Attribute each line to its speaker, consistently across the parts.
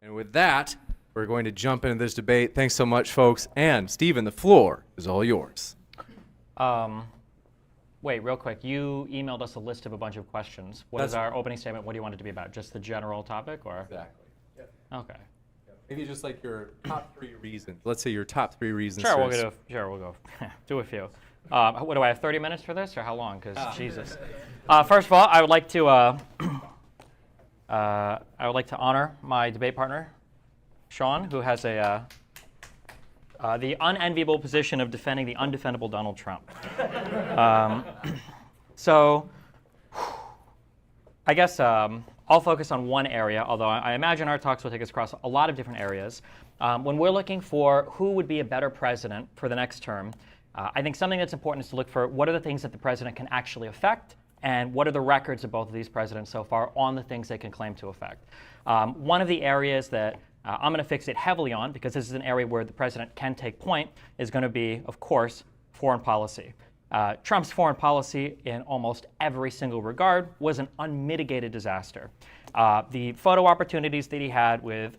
Speaker 1: And with that, we're going to jump into this debate. Thanks so much, folks. And Stephen, the floor is all yours.
Speaker 2: Wait, real quick. You emailed us a list of a bunch of questions. What is our opening statement? What do you want it to be about? Just the general topic, or?
Speaker 1: Exactly. Yep.
Speaker 2: Okay.
Speaker 1: Maybe just like your top 3 reasons. Let's say your top 3 reasons.
Speaker 2: Sure, we'll go. Do a few. What do I have? 30 minutes for this, or how long? Because Jesus. First of all, I would like to honor my debate partner, Sean, who has the unenviable position of defending the undefendable Donald Trump. So, I guess I'll focus on one area, although I imagine our talks will take us across a lot of different areas. When we're looking for who would be a better president for the next term, I think something that's important is to look for what are the things that the president can actually affect, and what are the records of both of these presidents so far on the things they can claim to affect. One of the areas that I'm going to fixate heavily on, because this is an area where the president can take point, is going to be, of course, foreign policy. Trump's foreign policy in almost every single regard was an unmitigated disaster. The photo opportunities that he had with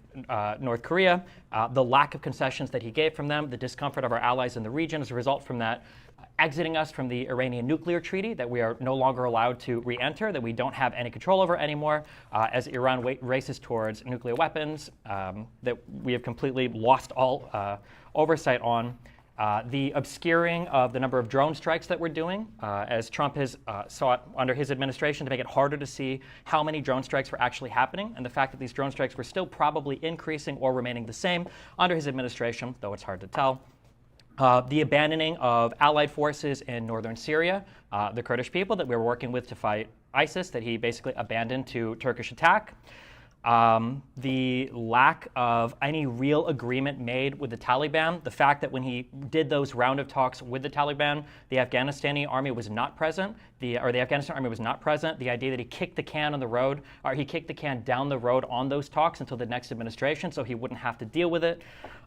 Speaker 2: North Korea, the lack of concessions that he gave from them, the discomfort of our allies in the region as a result from that, exiting us from the Iranian nuclear treaty that we are no longer allowed to re-enter, that we don't have any control over anymore, as Iran races towards nuclear weapons, that we have completely lost all oversight on. The obscuring of the number of drone strikes that we're doing, as Trump has sought under his administration to make it harder to see how many drone strikes were actually happening, and the fact that these drone strikes were still probably increasing or remaining the same under his administration, though it's hard to tell. The abandoning of allied forces in northern Syria, the Kurdish people that we were working with to fight ISIS, that he basically abandoned to Turkish attack. The lack of any real agreement made with the Taliban, the fact that when he did those round of talks with the Taliban, the Afghanistani army was not present, the Afghanistan army was not present, the idea that he kicked the can on the road, or he kicked the can down the road on those talks until the next administration so he wouldn't have to deal with it.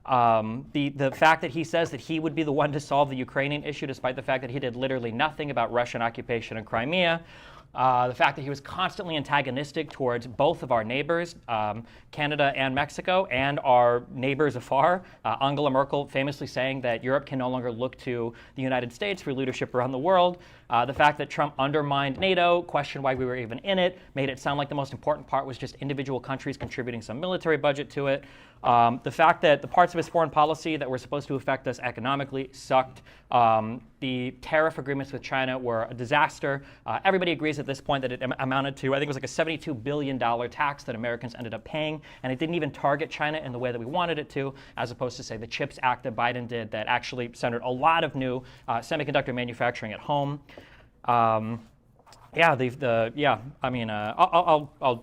Speaker 2: The fact that he says that he would be the one to solve the Ukrainian issue despite the fact that he did literally nothing about Russian occupation in Crimea. The fact that he was constantly antagonistic towards both of our neighbors, Canada and Mexico, and our neighbors afar. Angela Merkel famously saying that Europe can no longer look to the United States for leadership around the world. The fact that Trump undermined NATO, questioned why we were even in it, made it sound like the most important part was just individual countries contributing some military budget to it. The fact that the parts of his foreign policy that were supposed to affect us economically sucked. The tariff agreements with China were a disaster. Everybody agrees at this point that it amounted to, I think it was like a $72 billion tax that Americans ended up paying, and it didn't even target China in the way that we wanted it to, as opposed to, say, the CHIPS Act that Biden did that actually centered a lot of new semiconductor manufacturing at home. I'll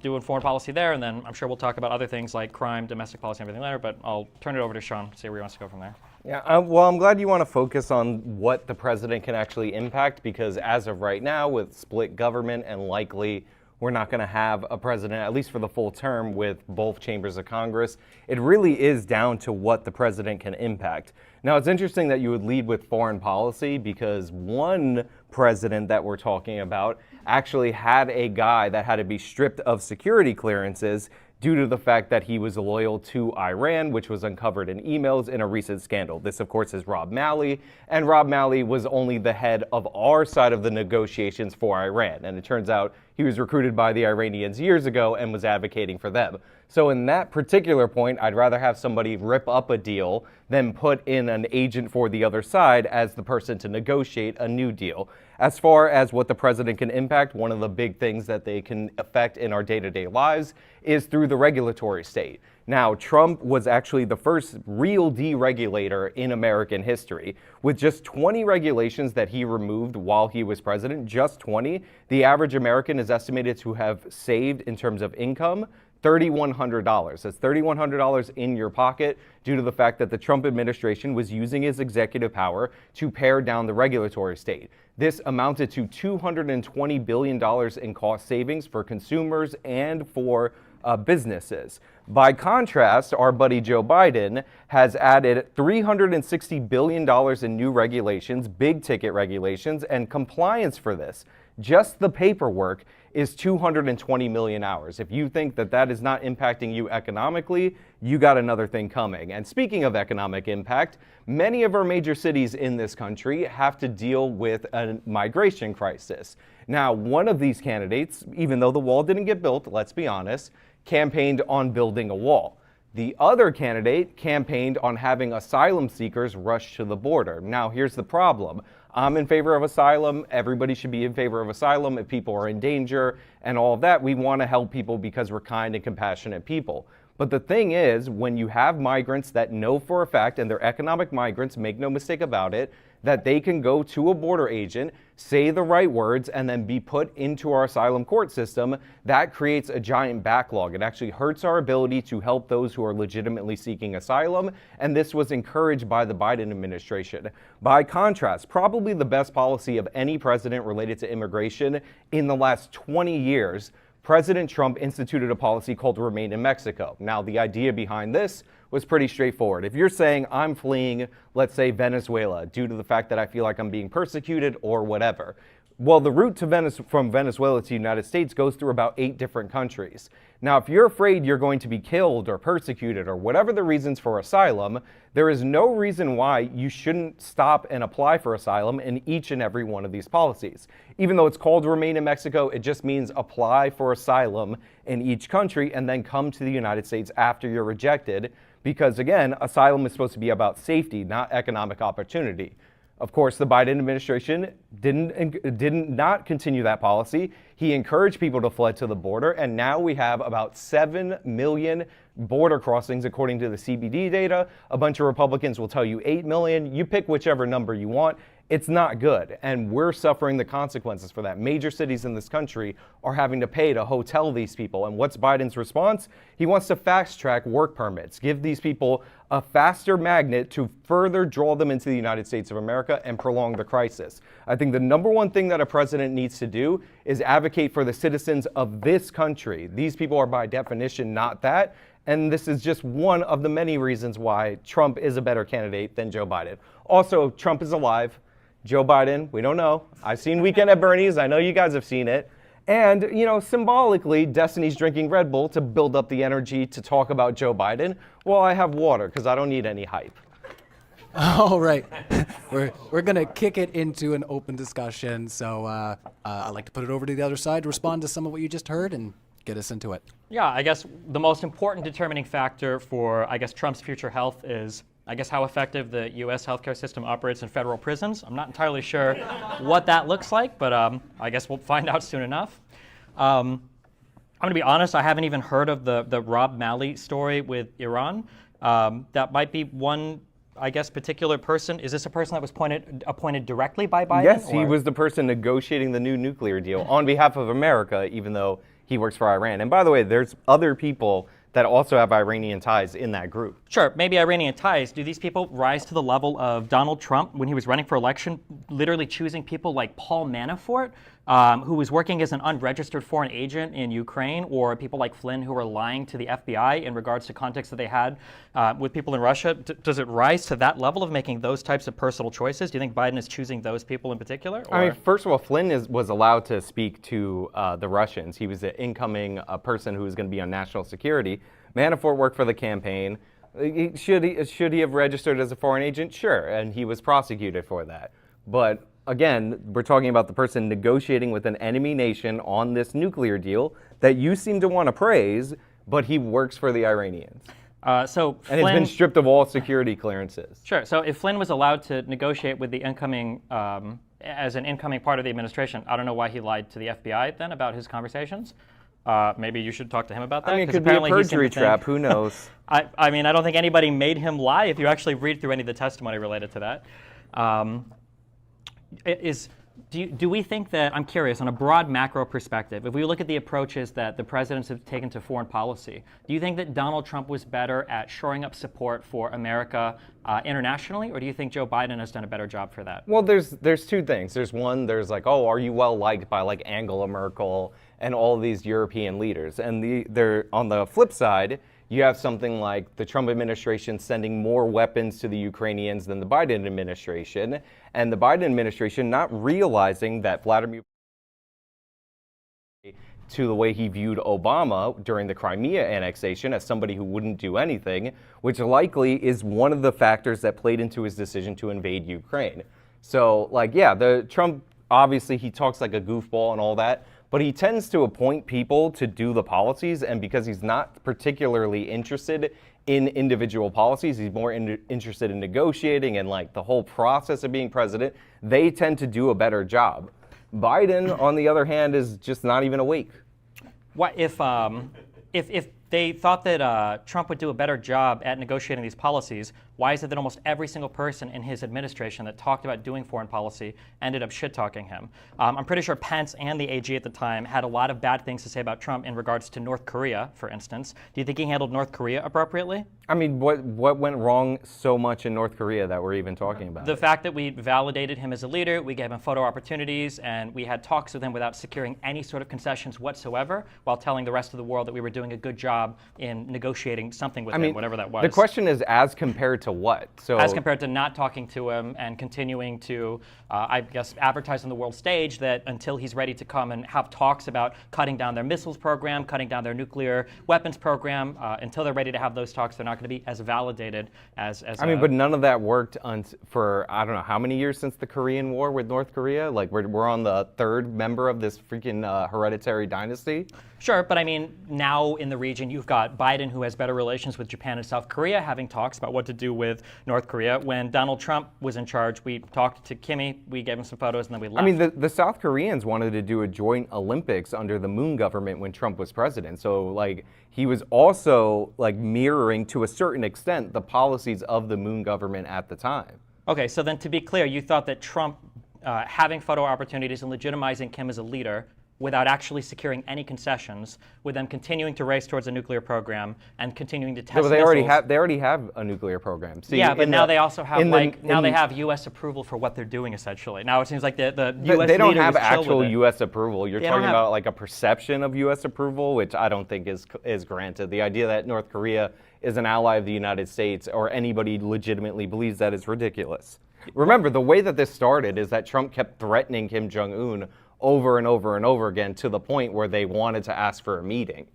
Speaker 2: do a foreign policy there, and then I'm sure we'll talk about other things like crime, domestic policy, and everything later, but I'll turn it over to Sean, see where he wants to go from there.
Speaker 3: Yeah, well, I'm glad you want to focus on what the president can actually impact, because as of right now, with split government and likely we're not going to have a president, at least for the full term, with both chambers of Congress, it really is down to what the president can impact. Now, it's interesting that you would lead with foreign policy, because one president that we're talking about actually had a guy that had to be stripped of security clearances due to the fact that he was loyal to Iran, which was uncovered in emails in a recent scandal. This, of course, is Rob Malley, and Rob Malley was only the head of our side of the negotiations for Iran, and it turns out he was recruited by the Iranians years ago and was advocating for them. So in that particular point, I'd rather have somebody rip up a deal than put in an agent for the other side as the person to negotiate a new deal. As far as what the president can impact, one of the big things that they can affect in our day-to-day lives is through the regulatory state. Now, Trump was actually the first real deregulator in American history. With just 20 regulations that he removed while he was president, just 20, the average American is estimated to have saved, in terms of income, $3,100. That's $3,100 in your pocket due to the fact that the Trump administration was using his executive power to pare down the regulatory state. This amounted to $220 billion in cost savings for consumers and for businesses. By contrast, our buddy Joe Biden has added $360 billion in new regulations, big ticket regulations, and compliance for this. Just the paperwork is 220 million hours. If you think that that is not impacting you economically, you got another thing coming. And speaking of economic impact, many of our major cities in this country have to deal with a migration crisis. Now, one of these candidates, even though the wall didn't get built, let's be honest, campaigned on building a wall. The other candidate campaigned on having asylum seekers rush to the border. Now, here's the problem. I'm in favor of asylum. Everybody should be in favor of asylum if people are in danger and all of that. We want to help people because we're kind and compassionate people. But the thing is, when you have migrants that know for a fact, and they're economic migrants, make no mistake about it, that they can go to a border agent, say the right words, and then be put into our asylum court system, that creates a giant backlog. It actually hurts our ability to help those who are legitimately seeking asylum, and this was encouraged by the Biden administration. By contrast, probably the best policy of any president related to immigration in the last 20 years, President Trump instituted a policy called Remain in Mexico. Now, the idea behind this was pretty straightforward. If you're saying I'm fleeing, let's say Venezuela, due to the fact that I feel like I'm being persecuted or whatever, well, the route to from Venezuela to the United States goes through about 8 different countries. Now, if you're afraid you're going to be killed or persecuted or whatever the reasons for asylum, there is no reason why you shouldn't stop and apply for asylum in each and every one of these policies. Even though it's called Remain in Mexico, it just means apply for asylum in each country and then come to the United States after you're rejected. Because again, asylum is supposed to be about safety, not economic opportunity. Of course, the Biden administration did not continue that policy. He encouraged people to flee to the border, and now we have about 7 million border crossings, according to the CBD data. A bunch of Republicans will tell you 8 million. You pick whichever number you want. It's not good, and we're suffering the consequences for that. Major cities in this country are having to pay to hotel these people, and what's Biden's response? He wants to fast-track work permits, give these people a faster magnet to further draw them into the United States of America and prolong the crisis. I think the number one thing that a president needs to do is advocate for the citizens of this country. These people are by definition not that, and this is just one of the many reasons why Trump is a better candidate than Joe Biden. Also, Trump is alive. Joe Biden, we don't know. I've seen Weekend at Bernie's. I know you guys have seen it. And, you know, symbolically, Destiny's drinking Red Bull to build up the energy to talk about Joe Biden. Well, I have water because I don't need any hype.
Speaker 4: All right. We're going to kick it into an open discussion. So I'd like to put it over to the other side to respond to some of what you just heard and get us into it.
Speaker 2: Yeah, I guess the most important determining factor for, Trump's future health is, how effective the U.S. healthcare system operates in federal prisons. I'm not entirely sure what that looks like, but I guess we'll find out soon enough. I'm going to be honest, I haven't even heard of the Rob Malley story with Iran. That might be one, particular person. Is this a person that was appointed directly by Biden?
Speaker 3: Yes, he was the person negotiating the new nuclear deal on behalf of America, even though he works for Iran. And by the way, there's other people that also have Iranian ties in that group.
Speaker 2: Sure, maybe Iranian ties. Do these people rise to the level of Donald Trump when he was running for election, literally choosing people like Paul Manafort, who was working as an unregistered foreign agent in Ukraine, or people like Flynn who were lying to the FBI in regards to contacts that they had with people in Russia? Does it rise to that level of making those types of personal choices? Do you think Biden is choosing those people in particular? Or?
Speaker 3: I mean, first of all, Flynn was allowed to speak to the Russians. He was an incoming person who was going to be on national security. Manafort worked for the campaign. Should he have registered as a foreign agent? Sure, and he was prosecuted for that. But again, we're talking about the person negotiating with an enemy nation on this nuclear deal that you seem to want to praise, but he works for the Iranians. And
Speaker 2: Flynn,
Speaker 3: has been stripped of all security clearances.
Speaker 2: Sure. So if Flynn was allowed to negotiate with the incoming, as an incoming part of the administration, I don't know why he lied to the FBI then about his conversations. Maybe you should talk to him about that.
Speaker 3: I mean, it could be a perjury trap. Who knows?
Speaker 2: I mean, I don't think anybody made him lie if you actually read through any of the testimony related to that. Do we think that, I'm curious, on a broad macro perspective, if we look at the approaches that the presidents have taken to foreign policy, do you think that Donald Trump was better at shoring up support for America internationally, or do you think Joe Biden has done a better job for that?
Speaker 3: Well, there's two things. There's like, oh, are you well liked by like Angela Merkel and all these European leaders? And they're on the flip side, you have something like the Trump administration sending more weapons to the Ukrainians than the Biden administration, and the Biden administration not realizing that Vladimir to the way he viewed Obama during the Crimea annexation as somebody who wouldn't do anything, which likely is one of the factors that played into his decision to invade Ukraine. So, like, yeah, the Trump, obviously he talks like a goofball and all that, but he tends to appoint people to do the policies, and because he's not particularly interested in individual policies, he's more interested in negotiating and like the whole process of being president, they tend to do a better job. Biden, on the other hand, is just not even awake.
Speaker 2: What if they thought that Trump would do a better job at negotiating these policies? Why is it that almost every single person in his administration that talked about doing foreign policy ended up shit-talking him? I'm pretty sure Pence and the AG at the time had a lot of bad things to say about Trump in regards to North Korea, for instance. Do you think he handled North Korea appropriately?
Speaker 3: I mean, what went wrong so much in North Korea that we're even talking about?
Speaker 2: The fact that we validated him as a leader, we gave him photo opportunities, and we had talks with him without securing any sort of concessions whatsoever, while telling the rest of the world that we were doing a good job in negotiating something with him, whatever that was.
Speaker 3: The question is, as compared to what? So,
Speaker 2: as compared to not talking to him and continuing to, I guess, advertise on the world stage that until he's ready to come and have talks about cutting down their missiles program, cutting down their nuclear weapons program, until they're ready to have those talks, they're not going to be as validated as
Speaker 3: but none of that worked for, I don't know, how many years since the Korean War with North Korea? Like, we're on the third member of this freaking hereditary dynasty?
Speaker 2: Sure, but I mean, now in the region, you've got Biden, who has better relations with Japan and South Korea, having talks about what to do with North Korea. When Donald Trump was in charge, we talked to Kimmy, we gave him some photos, and then we left.
Speaker 3: I mean, the South Koreans wanted to do a joint Olympics under the Moon government when Trump was president. So, like, he was also, like, mirroring, to a certain extent, the policies of the Moon government at the time.
Speaker 2: Okay, so then to be clear, you thought that Trump having photo opportunities and legitimizing Kim as a leader without actually securing any concessions, with them continuing to race towards a nuclear program and continuing to test
Speaker 3: they
Speaker 2: missiles.
Speaker 3: already have a nuclear program. See,
Speaker 2: yeah, but now they also have they have U.S. approval for what they're doing essentially. Now it seems like the U.S.
Speaker 3: They don't
Speaker 2: leader
Speaker 3: have
Speaker 2: is chill
Speaker 3: actual
Speaker 2: with it.
Speaker 3: U.S. approval. You're
Speaker 2: They
Speaker 3: talking
Speaker 2: don't have-
Speaker 3: about like a perception of U.S. approval, which I don't think is granted. The idea that North Korea is an ally of the United States or anybody legitimately believes that is ridiculous. Remember, the way that this started is that Trump kept threatening Kim Jong-un over and over and over again, to the point where they wanted to ask for a meeting,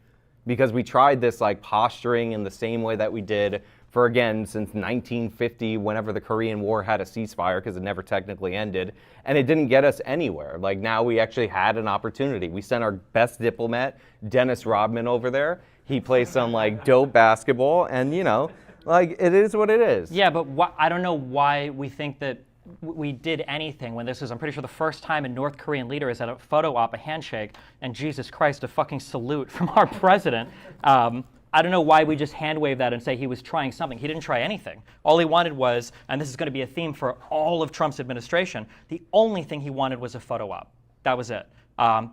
Speaker 3: because we tried this like posturing in the same way that we did for, again, since 1950, whenever the Korean War had a ceasefire, because it never technically ended, and it didn't get us anywhere. Like, now we actually had an opportunity. We sent our best diplomat, Dennis Rodman, over there. He plays some like dope basketball, and you know, like, it is what it is.
Speaker 2: Yeah, but I don't know why we think that we did anything when this is, I'm pretty sure, the first time a North Korean leader is at a photo op, a handshake, and Jesus Christ, a fucking salute from our president. I don't know why we just hand wave that and say he was trying something. He didn't try anything. All he wanted was, and this is going to be a theme for all of Trump's administration, the only thing he wanted was a photo op. That was it.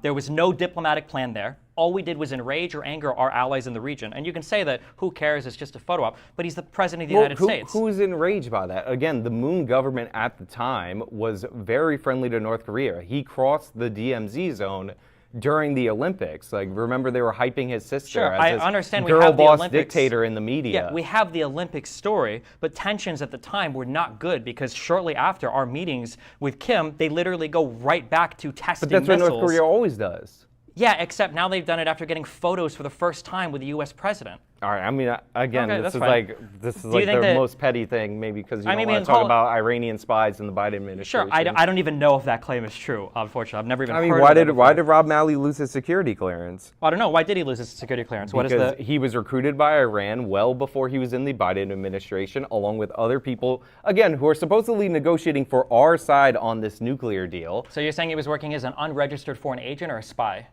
Speaker 2: There was no diplomatic plan there. All we did was enrage or anger our allies in the region. And you can say that, who cares, it's just a photo op, but he's the president of the United States.
Speaker 3: Who's enraged by that? Again, the Moon government at the time was very friendly to North Korea. He crossed the DMZ zone during the Olympics. Like, remember, they were hyping his sister
Speaker 2: Sure,
Speaker 3: as
Speaker 2: I
Speaker 3: this
Speaker 2: understand we
Speaker 3: girl
Speaker 2: have the
Speaker 3: boss
Speaker 2: Olympics.
Speaker 3: dictator in the media.
Speaker 2: Yeah, we have the Olympics story, but tensions at the time were not good, because shortly after our meetings with Kim, they literally go right back to testing
Speaker 3: But that's
Speaker 2: missiles.
Speaker 3: what North Korea always does.
Speaker 2: Yeah, except now they've done it after getting photos for the first time with the U.S. president.
Speaker 3: All right, I mean, again,
Speaker 2: Okay,
Speaker 3: this
Speaker 2: that's
Speaker 3: is
Speaker 2: fine.
Speaker 3: like
Speaker 2: you think
Speaker 3: the
Speaker 2: that-
Speaker 3: most petty thing, maybe, because you
Speaker 2: I
Speaker 3: don't
Speaker 2: mean,
Speaker 3: want to
Speaker 2: call
Speaker 3: talk
Speaker 2: it-
Speaker 3: about Iranian spies in the Biden administration.
Speaker 2: Sure, I don't even know if that claim is true, unfortunately. I've never even
Speaker 3: I mean,
Speaker 2: heard
Speaker 3: why
Speaker 2: of it
Speaker 3: did Rob Malley lose his security clearance?
Speaker 2: I don't know. Why did he lose his security clearance? What is
Speaker 3: Because
Speaker 2: the...
Speaker 3: he was recruited by Iran well before he was in the Biden administration, along with other people, again, who are supposedly negotiating for our side on this nuclear deal.
Speaker 2: So you're saying he was working as an unregistered foreign agent or a spy?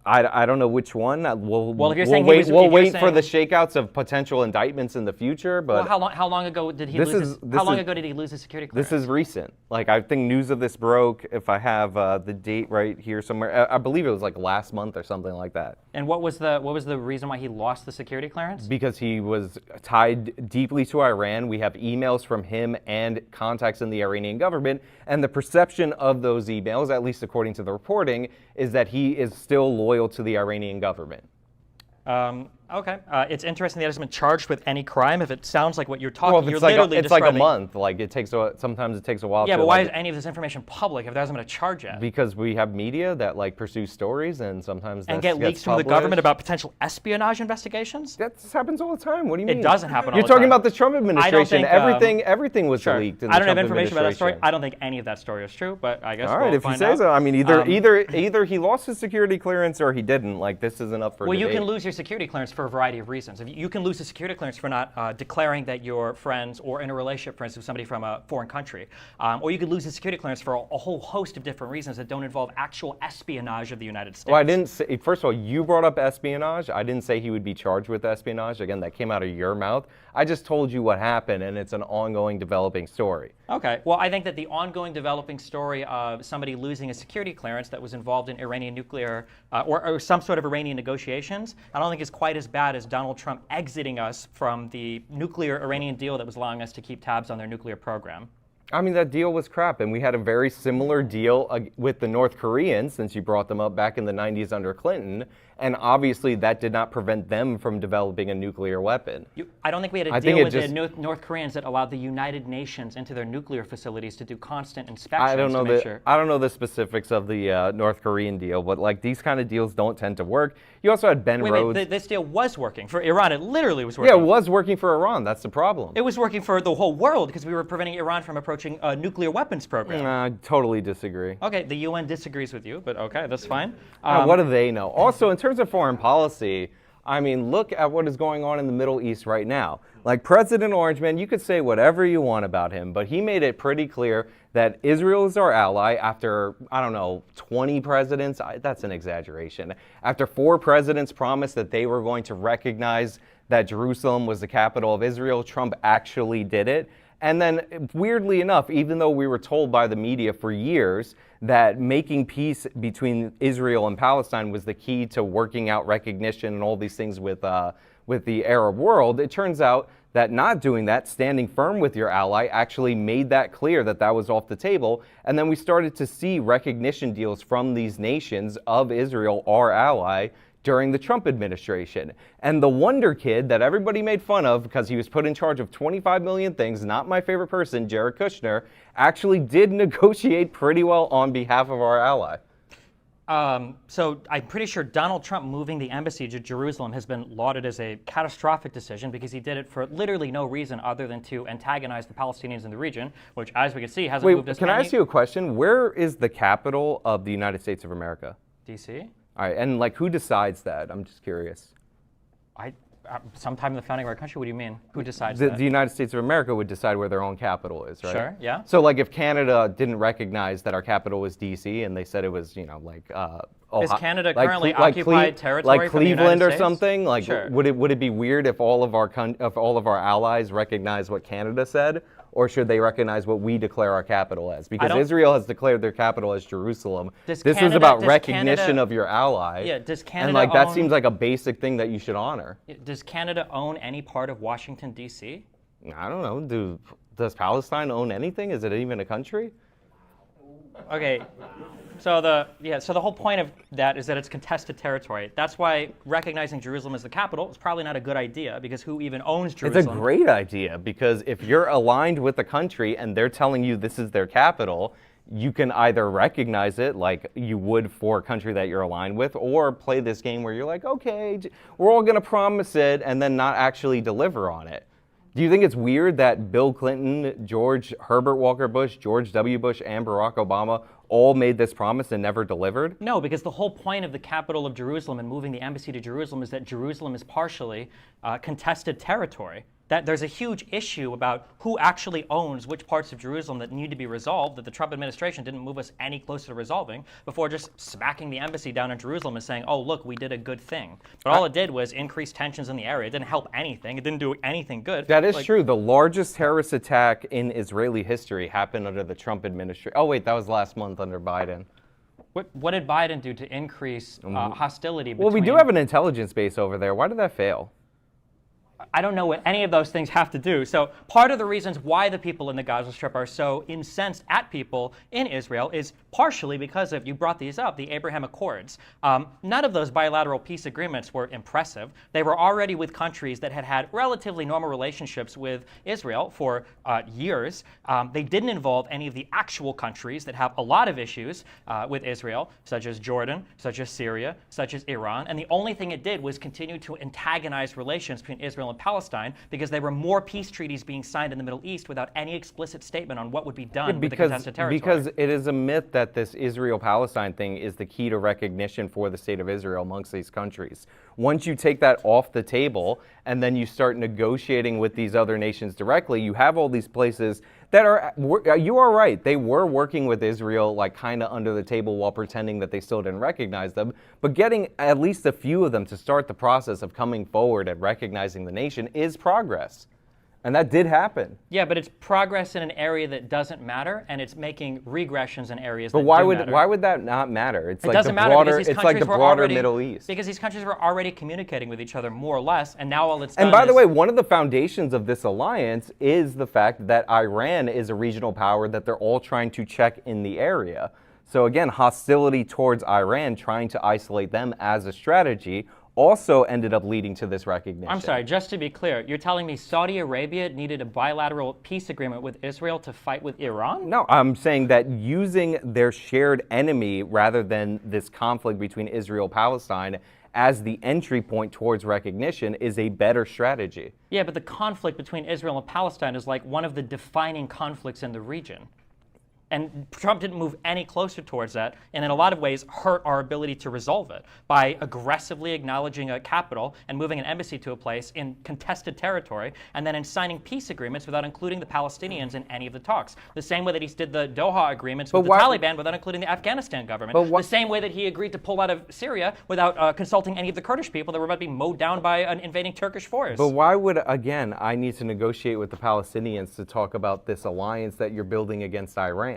Speaker 3: I don't know which one. We'll
Speaker 2: if you're saying
Speaker 3: wait, we'll wait for
Speaker 2: saying-
Speaker 3: the shakeouts of potential indictments in the future. But
Speaker 2: Well, how long ago did he
Speaker 3: This
Speaker 2: lose
Speaker 3: is-
Speaker 2: his,
Speaker 3: this
Speaker 2: how long
Speaker 3: is-
Speaker 2: ago did he lose his security clearance?
Speaker 3: this is recent. Like, I think news of this broke, if I have the date right here somewhere. I believe it was like last month or something like that.
Speaker 2: And what was the reason why he lost the security clearance?
Speaker 3: Because he was tied deeply to Iran. We have emails from him and contacts in the Iranian government. And the perception of those emails, at least according to the reporting, is that he is still loyal to the Iranian government.
Speaker 2: Okay. It's interesting that he hasn't been charged with any crime. If it sounds like what you're talking,
Speaker 3: Well, if
Speaker 2: you're
Speaker 3: it's like
Speaker 2: literally
Speaker 3: it's like a
Speaker 2: describing.
Speaker 3: month. Like sometimes it takes a while.
Speaker 2: Yeah,
Speaker 3: to,
Speaker 2: but why
Speaker 3: like,
Speaker 2: is any of this information public if there hasn't been a charge yet?
Speaker 3: Because we have media that like pursue stories, and sometimes
Speaker 2: And
Speaker 3: that
Speaker 2: get leaks from the government about potential espionage investigations?
Speaker 3: That happens all the time. What do you mean?
Speaker 2: It doesn't happen all
Speaker 3: You're
Speaker 2: the
Speaker 3: talking
Speaker 2: time.
Speaker 3: about the Trump administration.
Speaker 2: think,
Speaker 3: everything was
Speaker 2: Sure.
Speaker 3: leaked in the
Speaker 2: I don't have
Speaker 3: Trump
Speaker 2: information about that story.
Speaker 3: administration.
Speaker 2: I don't think any of that story is true, but I guess
Speaker 3: All
Speaker 2: we'll
Speaker 3: right, if you
Speaker 2: find
Speaker 3: say
Speaker 2: out.
Speaker 3: so. I mean, either he lost his security clearance or he didn't. Like, this isn't up for
Speaker 2: Well, you
Speaker 3: debate.
Speaker 2: can lose your security clearance for a variety of reasons. You can lose a security clearance for not declaring that you're friends or in a relationship, for instance, with somebody from a foreign country. Or you could lose a security clearance for a whole host of different reasons that don't involve actual espionage of the United States.
Speaker 3: Well, I didn't say, first of all, you brought up espionage. I didn't say he would be charged with espionage. Again, that came out of your mouth. I just told you what happened, and it's an ongoing developing story.
Speaker 2: Okay. Well, I think that the ongoing developing story of somebody losing a security clearance that was involved in Iranian nuclear or some sort of Iranian negotiations, I don't think is quite as bad as Donald Trump exiting us from the nuclear Iranian deal that was allowing us to keep tabs on their nuclear program.
Speaker 3: I mean, that deal was crap, and we had a very similar deal with the North Koreans, since you brought them up back in the 90s under Clinton, and obviously that did not prevent them from developing a nuclear weapon.
Speaker 2: I don't think we had a deal with the North Koreans that allowed the United Nations into their nuclear facilities to do constant inspections
Speaker 3: I don't know the specifics of the North Korean deal, but like these kind of deals don't tend to work. You also had Ben Rhodes.
Speaker 2: Wait, this deal was working for Iran. It literally was working.
Speaker 3: Yeah, it was working for Iran. That's the problem.
Speaker 2: It was working for the whole world because we were preventing Iran from approaching a nuclear weapons program.
Speaker 3: I totally disagree.
Speaker 2: Okay, the UN disagrees with you, but okay, that's fine.
Speaker 3: What do they know? Also, in terms of foreign policy, I mean, look at what is going on in the Middle East right now. Like President Orangeman, you could say whatever you want about him, but he made it pretty clear that Israel is our ally after, I don't know, 20 presidents. That's an exaggeration. After 4 presidents promised that they were going to recognize that Jerusalem was the capital of Israel, Trump actually did it. And then, weirdly enough, even though we were told by the media for years that making peace between Israel and Palestine was the key to working out recognition and all these things with the Arab world, it turns out that not doing that, standing firm with your ally, actually made that clear that that was off the table. And then we started to see recognition deals from these nations of Israel, our ally, during the Trump administration. And the wonder kid that everybody made fun of because he was put in charge of 25 million things, not my favorite person, Jared Kushner, actually did negotiate pretty well on behalf of our ally.
Speaker 2: So I'm pretty sure Donald Trump moving the embassy to Jerusalem has been lauded as a catastrophic decision because he did it for literally no reason other than to antagonize the Palestinians in the region, which, as we can see, hasn't moved us.
Speaker 3: Can I ask you a question? Where is the capital of the United States of America?
Speaker 2: D.C.
Speaker 3: All right, and like who decides that? I'm just curious.
Speaker 2: Sometime in the founding of our country, what do you mean? Who decides
Speaker 3: The
Speaker 2: that?
Speaker 3: United States of America would decide where their own capital is, right?
Speaker 2: Sure, yeah.
Speaker 3: So like if Canada didn't recognize that our capital was D.C. and they said it was, you know, like
Speaker 2: Is Canada currently occupied territory
Speaker 3: like
Speaker 2: from the United
Speaker 3: Cleveland or
Speaker 2: States?
Speaker 3: something? Like
Speaker 2: Sure.
Speaker 3: would it be weird if all of our allies recognize what Canada said? Or should they recognize what we declare our capital as? Because Israel has declared their capital as Jerusalem. This was about recognition of your ally.
Speaker 2: Yeah, does Canada
Speaker 3: and like that seems like a basic thing that you should honor.
Speaker 2: Does Canada own any part of Washington, D.C.?
Speaker 3: I don't know. Does Palestine own anything? Is it even a country?
Speaker 2: Okay. So the whole point of that is that it's contested territory. That's why recognizing Jerusalem as the capital is probably not a good idea because who even owns Jerusalem?
Speaker 3: It's a great idea because if you're aligned with the country and they're telling you this is their capital, you can either recognize it like you would for a country that you're aligned with or play this game where you're like, okay, we're all going to promise it and then not actually deliver on it. Do you think it's weird that Bill Clinton, George Herbert Walker Bush, George W. Bush, and Barack Obama all made this promise and never delivered?
Speaker 2: No, because the whole point of the capital of Jerusalem and moving the embassy to Jerusalem is that Jerusalem is partially contested territory. That there's a huge issue about who actually owns which parts of Jerusalem that need to be resolved that the Trump administration didn't move us any closer to resolving before just smacking the embassy down in Jerusalem and saying, oh, look, we did a good thing. But all it did was increase tensions in the area. It didn't help anything. It didn't do anything good.
Speaker 3: That is true. The largest terrorist attack in Israeli history happened under the Trump administration. Oh, wait, that was last month under Biden.
Speaker 2: What did Biden do to increase hostility between...
Speaker 3: Well, we do have an intelligence base over there. Why did that fail?
Speaker 2: I don't know what any of those things have to do. So part of the reasons why the people in the Gaza Strip are so incensed at people in Israel is partially because of, you brought these up, the Abraham Accords. None of those bilateral peace agreements were impressive. They were already with countries that had had relatively normal relationships with Israel for years. They didn't involve any of the actual countries that have a lot of issues with Israel, such as Jordan, such as Syria, such as Iran. And the only thing it did was continue to antagonize relations between Israel and Palestine because there were more peace treaties being signed in the Middle East without any explicit statement on what would be done with the contested territory.
Speaker 3: Because it is a myth that this Israel-Palestine thing is the key to recognition for the state of Israel amongst these countries. Once you take that off the table and then you start negotiating with these other nations directly, you have all these places that are, you are right, they were working with Israel like kind of under the table while pretending that they still didn't recognize them, but getting at least a few of them to start the process of coming forward and recognizing the nation is progress. And that did happen.
Speaker 2: Yeah, but it's progress in an area that doesn't matter, and it's making regressions in areas that
Speaker 3: do matter. But why would that not matter? It's like the broader, it's like the broader Middle East.
Speaker 2: Because these countries were already communicating with each other more or less, and now all it's done
Speaker 3: And by the way, one of the foundations of this alliance is the fact that Iran is a regional power that they're all trying to check in the area. So again, hostility towards Iran, trying to isolate them as a strategy, also ended up leading to this recognition.
Speaker 2: I'm sorry, just to be clear, you're telling me Saudi Arabia needed a bilateral peace agreement with Israel to fight with Iran?
Speaker 3: No, I'm saying that using their shared enemy rather than this conflict between Israel and Palestine as the entry point towards recognition is a better strategy.
Speaker 2: Yeah, but the conflict between Israel and Palestine is like one of the defining conflicts in the region. And Trump didn't move any closer towards that, and in a lot of ways hurt our ability to resolve it by aggressively acknowledging a capital and moving an embassy to a place in contested territory, and then in signing peace agreements without including the Palestinians in any of the talks. The same way that he did the Doha agreements with the Taliban without including the Afghanistan government. The same way that he agreed to pull out of Syria without consulting any of the Kurdish people that were about to be mowed down by an invading Turkish force.
Speaker 3: But why would, again, I need to negotiate with the Palestinians to talk about this alliance that you're building against Iran?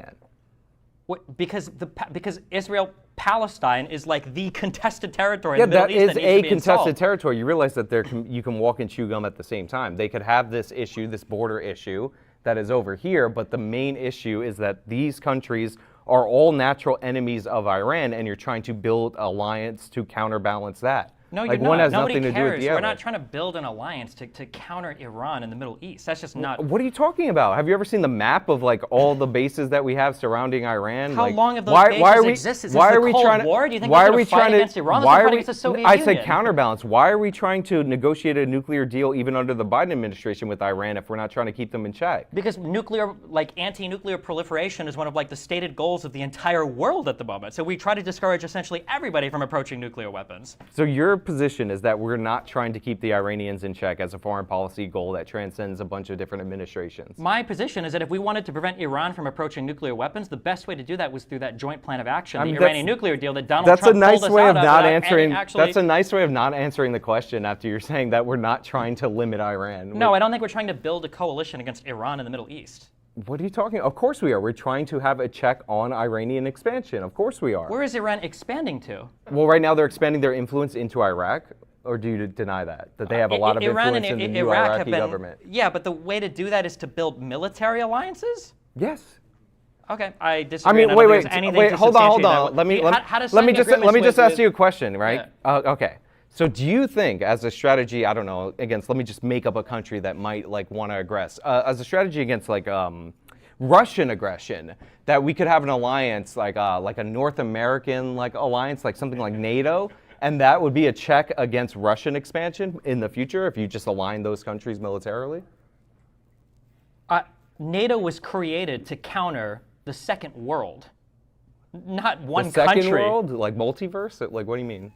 Speaker 2: Because Israel-Palestine is like the contested territory in the Middle East that needs to be
Speaker 3: that is a contested
Speaker 2: solved.
Speaker 3: territory. You realize that you can walk and chew gum at the same time. They could have this issue, this border issue that is over here, but the main issue is that these countries are all natural enemies of Iran, and you're trying to build an alliance to counterbalance that.
Speaker 2: No,
Speaker 3: like,
Speaker 2: you're not.
Speaker 3: one has
Speaker 2: Nobody
Speaker 3: nothing to do with
Speaker 2: cares.
Speaker 3: the
Speaker 2: We're
Speaker 3: other.
Speaker 2: not trying to build an alliance to counter Iran in the Middle East. That's just not.
Speaker 3: What are you talking about? Have you ever seen the map of like all the bases that we have surrounding Iran?
Speaker 2: How
Speaker 3: like,
Speaker 2: long have those bases existed? Since the Cold War? Do you think they're going to fight against Iran? They're fighting against the Soviet Union.
Speaker 3: I said counterbalance. Why are we trying to negotiate a nuclear deal even under the Biden administration with Iran if we're not trying to keep them in check?
Speaker 2: Because nuclear, like anti-nuclear proliferation is one of like the stated goals of the entire world at the moment. So we try to discourage essentially everybody from approaching nuclear weapons.
Speaker 3: So your position is that we're not trying to keep the Iranians in check as a foreign policy goal that transcends a bunch of different administrations.
Speaker 2: My position is that if we wanted to prevent Iran from approaching nuclear weapons, the best way to do that was through that joint plan of action, the Iranian nuclear deal that Donald Trump pulled us out of.
Speaker 3: That's a nice way of not answering the question after you're saying that we're not trying to limit Iran.
Speaker 2: No, I don't think we're trying to build a coalition against Iran in the Middle East.
Speaker 3: What are you talking? Of course we are. We're trying to have a check on Iranian expansion. Of course we are.
Speaker 2: Where is Iran expanding to?
Speaker 3: Well, right now they're expanding their influence into Iraq. Or do you deny that they have a lot of influence in the new Iraqi government?
Speaker 2: Yeah, but the way to do that is to build military alliances?
Speaker 3: Yes.
Speaker 2: Okay, I disagree. I mean, wait,
Speaker 3: hold on. Let me just ask you a question, right?
Speaker 2: Yeah.
Speaker 3: Okay. So do you think, as a strategy, I don't know, against, let me just make up a country that might like want to aggress, as a strategy against like Russian aggression, that we could have an alliance like a North American like alliance, like something like NATO? And that would be a check against Russian expansion in the future if you just align those countries militarily?
Speaker 2: NATO was created to counter the second world, not one
Speaker 3: country. The second
Speaker 2: country.
Speaker 3: world? Like multiverse? Like, what do you mean?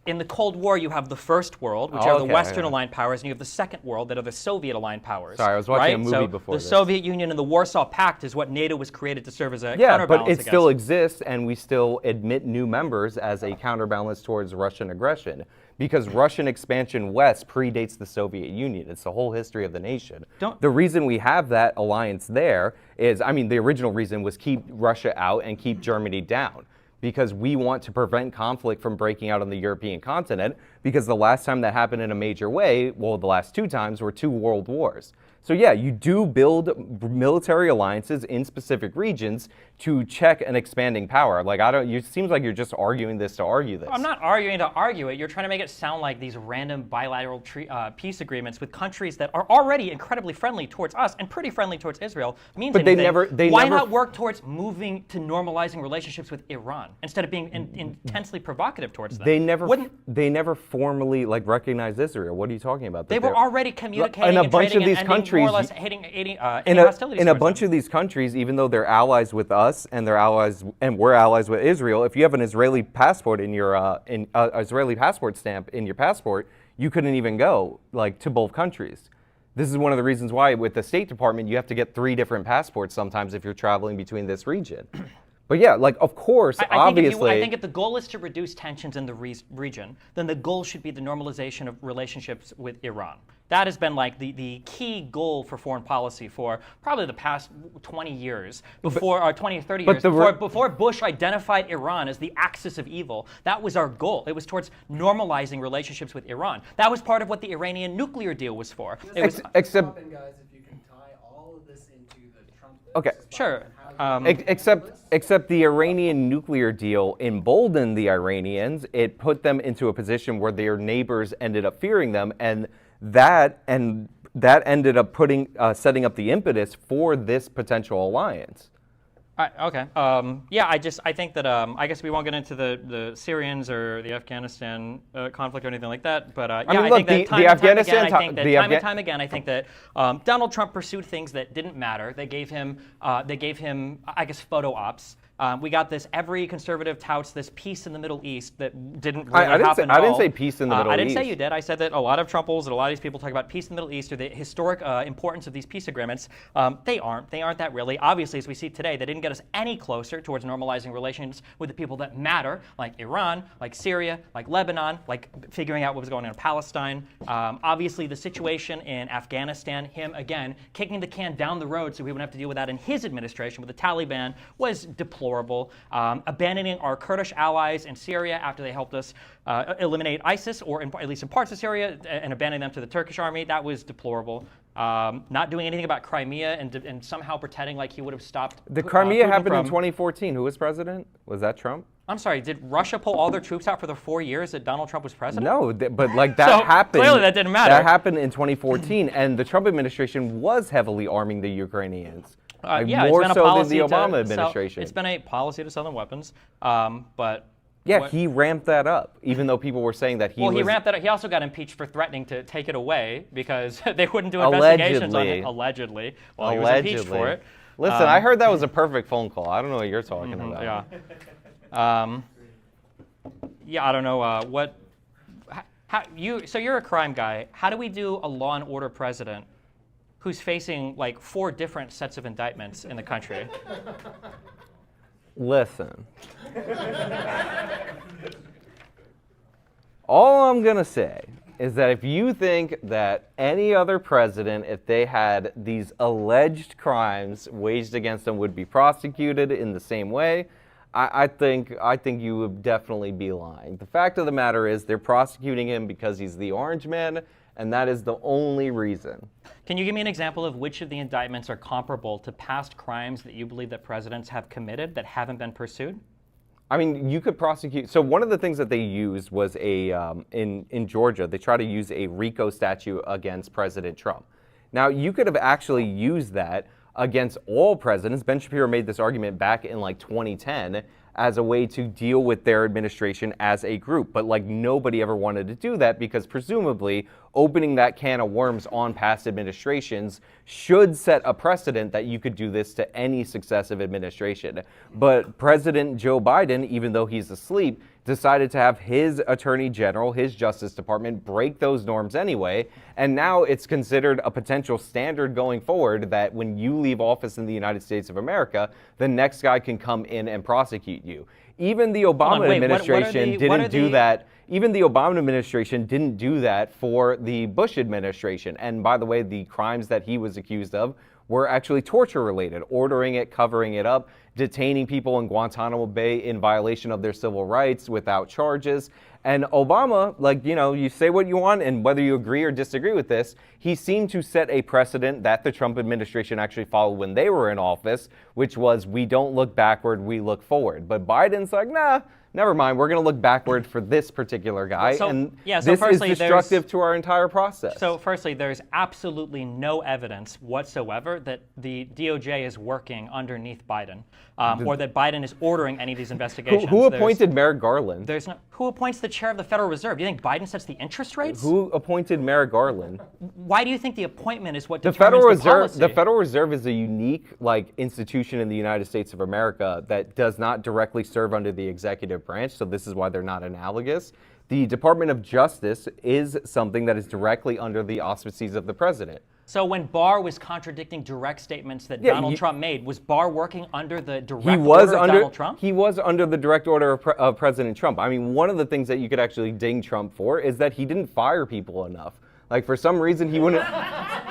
Speaker 2: In the Cold War, you have the first world, which are the Western-aligned powers, and you have the second world that are the Soviet-aligned powers.
Speaker 3: Sorry, I was watching a movie before
Speaker 2: this. The Soviet Union and the Warsaw Pact is what NATO was created to serve as a counterbalance
Speaker 3: but it
Speaker 2: against.
Speaker 3: still exists, and we still admit new members as a counterbalance towards Russian aggression. Because Russian expansion west predates the Soviet Union. It's the whole history of the nation. The reason we have that alliance there is, I mean, the original reason was keep Russia out and keep Germany down. because we want to prevent conflict from breaking out on the European continent, because the last time that happened in a major way, well, the last 2 times were 2 world wars. So yeah, you do build military alliances in specific regions to check an expanding power. Like, it seems like you're just arguing this to argue this.
Speaker 2: I'm not arguing to argue it. You're trying to make it sound like these random bilateral peace agreements with countries that are already incredibly friendly towards us and pretty friendly towards Israel means
Speaker 3: But
Speaker 2: anything.
Speaker 3: they
Speaker 2: Why
Speaker 3: never
Speaker 2: not work towards moving to normalizing relationships with Iran instead of being intensely provocative towards them?
Speaker 3: They never formally recognized Israel. What are you talking about?
Speaker 2: They were already communicating
Speaker 3: in a
Speaker 2: and
Speaker 3: bunch
Speaker 2: trading
Speaker 3: of these
Speaker 2: and ending
Speaker 3: countries,
Speaker 2: more or less ending hostilities
Speaker 3: in a
Speaker 2: towards
Speaker 3: bunch
Speaker 2: them.
Speaker 3: of these countries, even though they're allies with us and they're allies and we're allies with Israel, if you have an Israeli passport in your Israeli passport stamp in your passport, you couldn't even go to both countries. This is one of the reasons why with the State Department you have to get 3 different passports sometimes if you're traveling between this region. But yeah, of course, obviously.
Speaker 2: I think if the goal is to reduce tensions in the region, then the goal should be the normalization of relationships with Iran. That has been the key goal for foreign policy for probably the past 20 years, or 20 or 30 years, before Bush identified Iran as the axis of evil. That was our goal. It was towards normalizing relationships with Iran. That was part of what the Iranian nuclear deal was for.
Speaker 3: Except,
Speaker 4: guys, if you can tie all of this into the Trump.
Speaker 3: okay,
Speaker 2: sure.
Speaker 3: Except the Iranian nuclear deal emboldened the Iranians. It put them into a position where their neighbors ended up fearing them, and that ended up setting up the impetus for this potential alliance.
Speaker 2: Okay. Yeah, I think that I guess we won't get into the Syrians or the Afghanistan conflict or anything like that. But yeah, I think that time and time again, I think that Donald Trump pursued things that didn't matter. They gave him, I guess, photo ops. We got this. Every conservative touts this peace in the Middle East that didn't really happen at all.
Speaker 3: I didn't say peace in the Middle East.
Speaker 2: I didn't say you did. I said that a lot of Trumples and a lot of these people talk about peace in the Middle East or the historic importance of these peace agreements. They aren't. They aren't that really. Obviously, as we see today, they didn't get us any closer towards normalizing relations with the people that matter, like Iran, like Syria, like Lebanon, like figuring out what was going on in Palestine. Obviously, the situation in Afghanistan, him, again, kicking the can down the road so we wouldn't have to deal with that in his administration with the Taliban was deplorable. Abandoning our Kurdish allies in Syria after they helped us eliminate ISIS, or at least in parts of Syria, and abandoning them to the Turkish army, that was deplorable. Not doing anything about Crimea and somehow pretending like he would have stopped.
Speaker 3: The Crimea happened in 2014. Who was president? Was that Trump?
Speaker 2: I'm sorry, did Russia pull all their troops out for the 4 years that Donald Trump was president?
Speaker 3: No, but that happened.
Speaker 2: Clearly that didn't matter.
Speaker 3: That happened in 2014, and the Trump administration was heavily arming the Ukrainians. More so than the Obama administration.
Speaker 2: It's been a policy to sell them weapons, but...
Speaker 3: Yeah, he ramped that up, even though people were saying that he
Speaker 2: he ramped that up. He also got impeached for threatening to take it away because they wouldn't do investigations on it. Allegedly. Well, he was impeached for it.
Speaker 3: Listen, I heard that was a perfect phone call. I don't know what you're talking about.
Speaker 2: Yeah. Yeah, I don't know So you're a crime guy. How do we do a law and order president who's facing 4 different sets of indictments in the country?
Speaker 3: Listen. All I'm going to say is that if you think that any other president, if they had these alleged crimes waged against them, would be prosecuted in the same way, I think you would definitely be lying. The fact of the matter is they're prosecuting him because he's the Orange Man, and that is the only reason.
Speaker 2: Can you give me an example of which of the indictments are comparable to past crimes that you believe that presidents have committed that haven't been pursued?
Speaker 3: I mean, you could prosecute. So one of the things that they used was in Georgia, they tried to use a RICO statute against President Trump. Now, you could have actually used that against all presidents. Ben Shapiro made this argument back in 2010 as a way to deal with their administration as a group. But nobody ever wanted to do that because presumably opening that can of worms on past administrations should set a precedent that you could do this to any successive administration. But President Joe Biden, even though he's asleep, decided to have his attorney general, his Justice Department, break those norms anyway. And now it's considered a potential standard going forward that when you leave office in the United States of America, the next guy can come in and prosecute you. Even the Obama
Speaker 2: wait, what are
Speaker 3: administration
Speaker 2: the- what are
Speaker 3: didn't do
Speaker 2: the-
Speaker 3: that. Even the Obama administration didn't do that for the Bush administration. And by the way, the crimes that he was accused of were actually torture related, ordering it, covering it up, detaining people in Guantanamo Bay in violation of their civil rights without charges. And Obama, like, you know, you say what you want, and whether you agree or disagree with this, he seemed to set a precedent that the Trump administration actually followed when they were in office, which was we don't look backward, we look forward. But Biden's like, nah, never mind, we're going to look backward for this particular guy.
Speaker 2: So-
Speaker 3: and
Speaker 2: yeah, so
Speaker 3: this is
Speaker 2: firstly,
Speaker 3: destructive to our entire process.
Speaker 2: So firstly, there's absolutely no evidence whatsoever that the DOJ is working underneath Biden, or that Biden is ordering any of these investigations.
Speaker 3: Who appointed Merrick Garland?
Speaker 2: There's no. Who appoints the chair of the Federal Reserve? Do you think Biden sets the interest rates?
Speaker 3: Who appointed Merrick Garland?
Speaker 2: Why do you think the appointment is what
Speaker 3: The
Speaker 2: determines
Speaker 3: Federal
Speaker 2: the
Speaker 3: Reserve.
Speaker 2: policy?
Speaker 3: The Federal Reserve is a unique, like, institution in the United States of America that does not directly serve under the executive branch. So this is why they're not analogous. The Department of Justice is something that is directly under the auspices of the president.
Speaker 2: So when Barr was contradicting direct statements that Donald Trump made, was Barr working under the direct order of Donald Trump?
Speaker 3: He was under the direct order of President Trump. I mean, one of the things that you could actually ding Trump for is that he didn't fire people enough. Like, for some reason he wouldn't.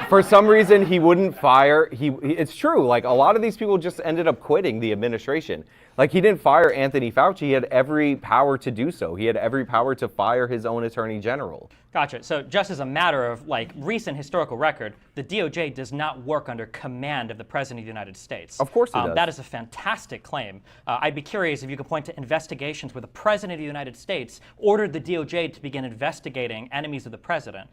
Speaker 3: For some reason he wouldn't fire. It's true. Like, a lot of these people just ended up quitting the administration. Like, he didn't fire Anthony Fauci. He had every power to do so. He had every power to fire his own attorney general.
Speaker 2: Gotcha. So just as a matter of like recent historical record, the DOJ does not work under command of the President of the United States.
Speaker 3: Of course it does.
Speaker 2: That is a fantastic claim. I'd be curious if you could point to investigations where the President of the United States ordered the DOJ to begin investigating enemies of the President.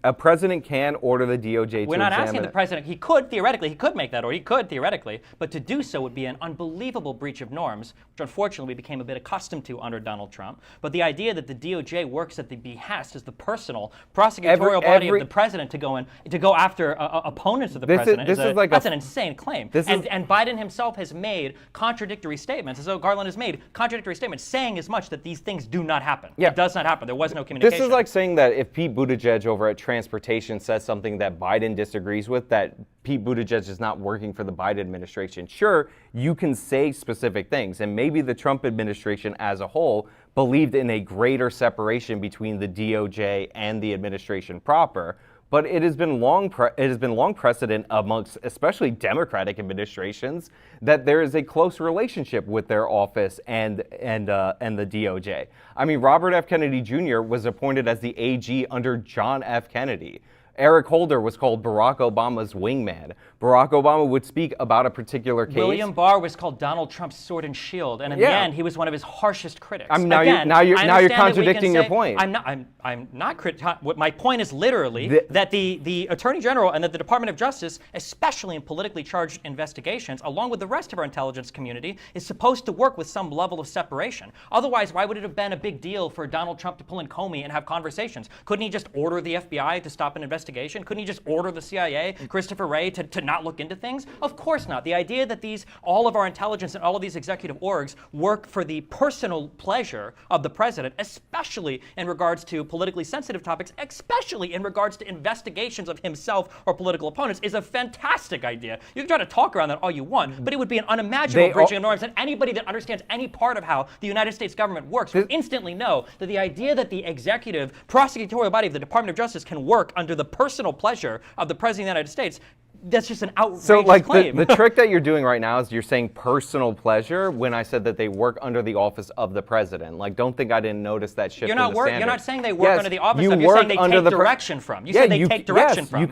Speaker 3: A president can order the DOJ
Speaker 2: We're
Speaker 3: to
Speaker 2: not
Speaker 3: examine
Speaker 2: asking the president. He could theoretically, he could make that order. He could theoretically, but to do so would be an unbelievable breach of norms, which unfortunately we became a bit accustomed to under Donald Trump. But the idea that the DOJ works at the behest as the personal prosecutorial body of the president to go after opponents of the president that's an insane claim. And Biden himself has made contradictory statements, as though Garland has made contradictory statements, saying as much that these things do not happen.
Speaker 3: Yeah.
Speaker 2: It does not happen. There was no communication.
Speaker 3: This is like saying that if Pete Buttigieg over at Transportation says something that Biden disagrees with, that Pete Buttigieg is not working for the Biden administration. Sure, you can say specific things, and maybe the Trump administration as a whole believed in a greater separation between the DOJ and the administration proper. But it has been long precedent amongst especially Democratic administrations that there is a close relationship with their office and the DOJ. I mean, Robert F. Kennedy Jr. was appointed as the AG under John F. Kennedy. Eric Holder was called Barack Obama's wingman. Barack Obama would speak about a particular case.
Speaker 2: William Barr was called Donald Trump's sword and shield, and in the end, he was one of his harshest critics.
Speaker 3: I mean, now you're contradicting your point.
Speaker 2: I'm not critiquing. My point is literally that the Attorney General and that the Department of Justice, especially in politically charged investigations, along with the rest of our intelligence community, is supposed to work with some level of separation. Otherwise, why would it have been a big deal for Donald Trump to pull in Comey and have conversations? Couldn't he just order the FBI to stop an investigation? Couldn't he just order the CIA, Christopher Wray, to not look into things? Of course not. The idea that all of our intelligence and all of these executive orgs work for the personal pleasure of the president, especially in regards to politically sensitive topics, especially in regards to investigations of himself or political opponents, is a fantastic idea. You can try to talk around that all you want, but it would be an unimaginable breaching of norms, and anybody that understands any part of how the United States government works will instantly know that the idea that the executive prosecutorial body of the Department of Justice can work under the personal pleasure of the President of the United States, that's just an outrageous claim.
Speaker 3: The trick that you're doing right now is you're saying personal pleasure when I said that they work under the office of the president. Like, don't think I didn't notice that shift.
Speaker 2: You're not saying they work under the office of.
Speaker 3: You're
Speaker 2: saying they take direction from. You said they take direction from.
Speaker 3: You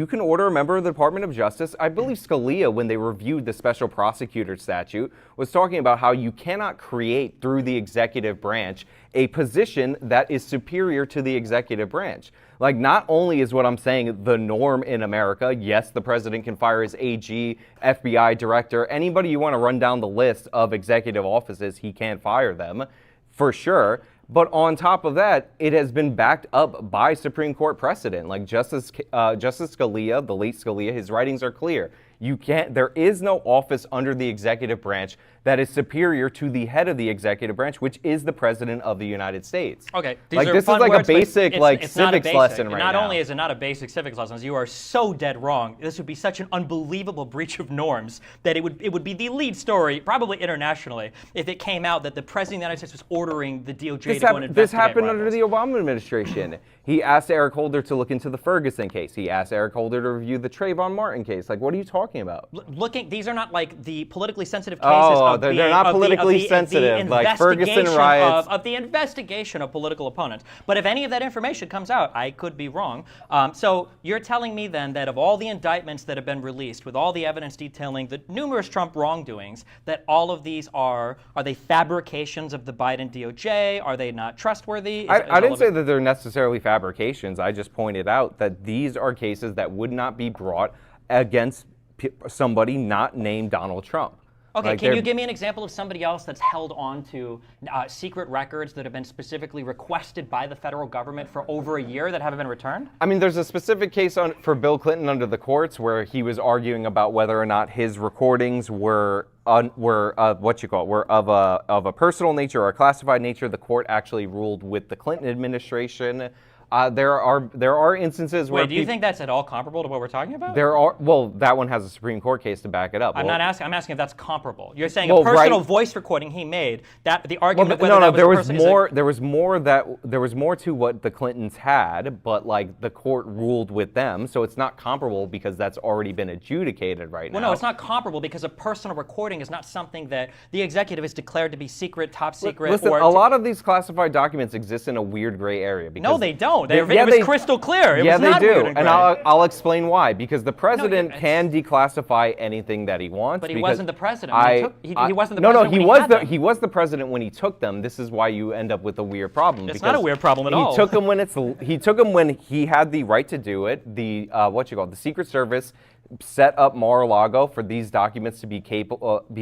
Speaker 3: can order a member of the Department of Justice. I believe Scalia, when they reviewed the special prosecutor statute, was talking about how you cannot create through the executive branch a position that is superior to the executive branch. Like, not only is what I'm saying the norm in America, yes, the president can fire his AG, FBI director, anybody you want to run down the list of executive offices, he can fire them, for sure. But on top of that, it has been backed up by Supreme Court precedent. Like Justice Scalia, the late Scalia, his writings are clear. There is no office under the executive branch that is superior to the head of the executive branch, which is the president of the United States.
Speaker 2: Okay, these
Speaker 3: like
Speaker 2: are
Speaker 3: this
Speaker 2: fun
Speaker 3: is like
Speaker 2: words,
Speaker 3: a
Speaker 2: but
Speaker 3: basic
Speaker 2: it's not a
Speaker 3: civics
Speaker 2: basic.
Speaker 3: lesson right
Speaker 2: Not
Speaker 3: now.
Speaker 2: only is it not a basic civics lesson, you are so dead wrong. This would be such an unbelievable breach of norms that it would be the lead story, probably internationally, if it came out that the president of the United States was ordering the DOJ to go and investigate
Speaker 3: This happened under
Speaker 2: rivals.
Speaker 3: the Obama administration. He asked Eric Holder to look into the Ferguson case. He asked Eric Holder to review the Trayvon Martin case. Like, what are you talking about?
Speaker 2: These are not like the politically sensitive cases.
Speaker 3: Oh, they're not politically sensitive, like Ferguson riots.
Speaker 2: Of the investigation of political opponents. But if any of that information comes out, I could be wrong. So you're telling me then that of all the indictments that have been released, with all the evidence detailing the numerous Trump wrongdoings, that all of these are they fabrications of the Biden DOJ? Are they not trustworthy?
Speaker 3: I didn't say that they're necessarily fabrications. I just pointed out that these are cases that would not be brought against somebody not named Donald Trump.
Speaker 2: Okay,
Speaker 3: Like
Speaker 2: can you give me an example of somebody else that's held on to secret records that have been specifically requested by the federal government for over a year that haven't been returned?
Speaker 3: I mean, there's a specific case for Bill Clinton under the courts where he was arguing about whether or not his recordings were of a personal nature or a classified nature. The court actually ruled with the Clinton administration. There are instances where
Speaker 2: Wait, do you think that's at all comparable to what we're talking about?
Speaker 3: that one has a Supreme Court case to back it up.
Speaker 2: I'm asking if that's comparable. You're saying a personal voice recording he made, that the argument of whether that was
Speaker 3: there was more to what the Clintons had, but like the court ruled with them, so it's not comparable because that's already been adjudicated right now.
Speaker 2: Well, no, it's not comparable because a personal recording is not something that the executive has declared to be secret, top secret.
Speaker 3: Listen, a lot of these classified documents exist in a weird gray area.
Speaker 2: No, they don't. It was crystal clear. It was not
Speaker 3: they do,
Speaker 2: weird and
Speaker 3: and
Speaker 2: gray.
Speaker 3: I'll explain why. Because the president can declassify anything that he wants.
Speaker 2: But he wasn't the president. He wasn't the president.
Speaker 3: No,
Speaker 2: when
Speaker 3: he was the president when he took them. This is why you end up with a weird problem.
Speaker 2: It's not a weird problem at all.
Speaker 3: He took them when he had the right to do it. The the Secret Service set up Mar-a-Lago for these documents to be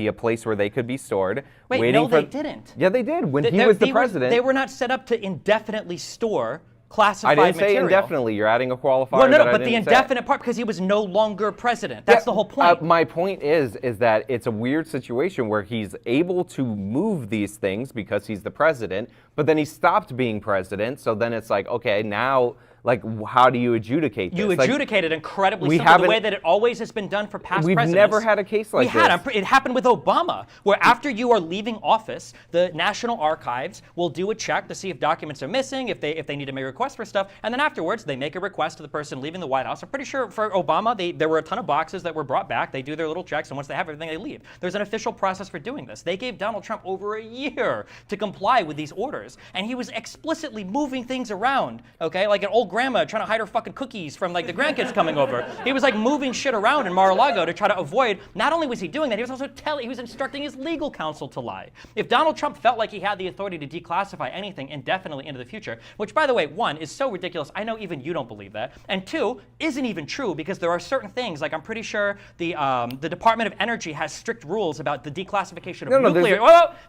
Speaker 3: a place where they could be stored.
Speaker 2: Wait, no, they didn't.
Speaker 3: Yeah, they did. When he was the president.
Speaker 2: They were not set up to indefinitely store classified
Speaker 3: material. I didn't say
Speaker 2: material.
Speaker 3: Indefinitely. You're adding a qualifier.
Speaker 2: Well, no,
Speaker 3: that I
Speaker 2: but the
Speaker 3: didn't
Speaker 2: indefinite
Speaker 3: say.
Speaker 2: part because he was no longer president. That's the whole point.
Speaker 3: My point is that it's a weird situation where he's able to move these things because he's the president, but then he stopped being president. So then it's like, okay, now. Like, how do you adjudicate this?
Speaker 2: You adjudicate it incredibly
Speaker 3: we
Speaker 2: simple, the way that it always has been done for past presidents.
Speaker 3: We've never had a case like this.
Speaker 2: It happened with Obama, where after you are leaving office, the National Archives will do a check to see if documents are missing, if they need to make a request for stuff, and then afterwards they make a request to the person leaving the White House. I'm pretty sure for Obama, there were a ton of boxes that were brought back. They do their little checks, and once they have everything, they leave. There's an official process for doing this. They gave Donald Trump over a year to comply with these orders, and he was explicitly moving things around, okay? Like an old grandma trying to hide her fucking cookies from like the grandkids coming over. He was like moving shit around in Mar-a-Lago to try to avoid, not only was he doing that, he was also he was instructing his legal counsel to lie. If Donald Trump felt like he had the authority to declassify anything indefinitely into the future, which by the way, one, is so ridiculous, I know even you don't believe that, and two, isn't even true because there are certain things, like I'm pretty sure the Department of Energy has strict rules about the declassification of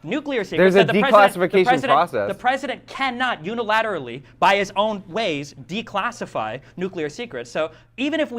Speaker 2: nuclear secrets.
Speaker 3: There's a declassification process.
Speaker 2: The president cannot unilaterally, by his own ways, declassify nuclear secrets. So even if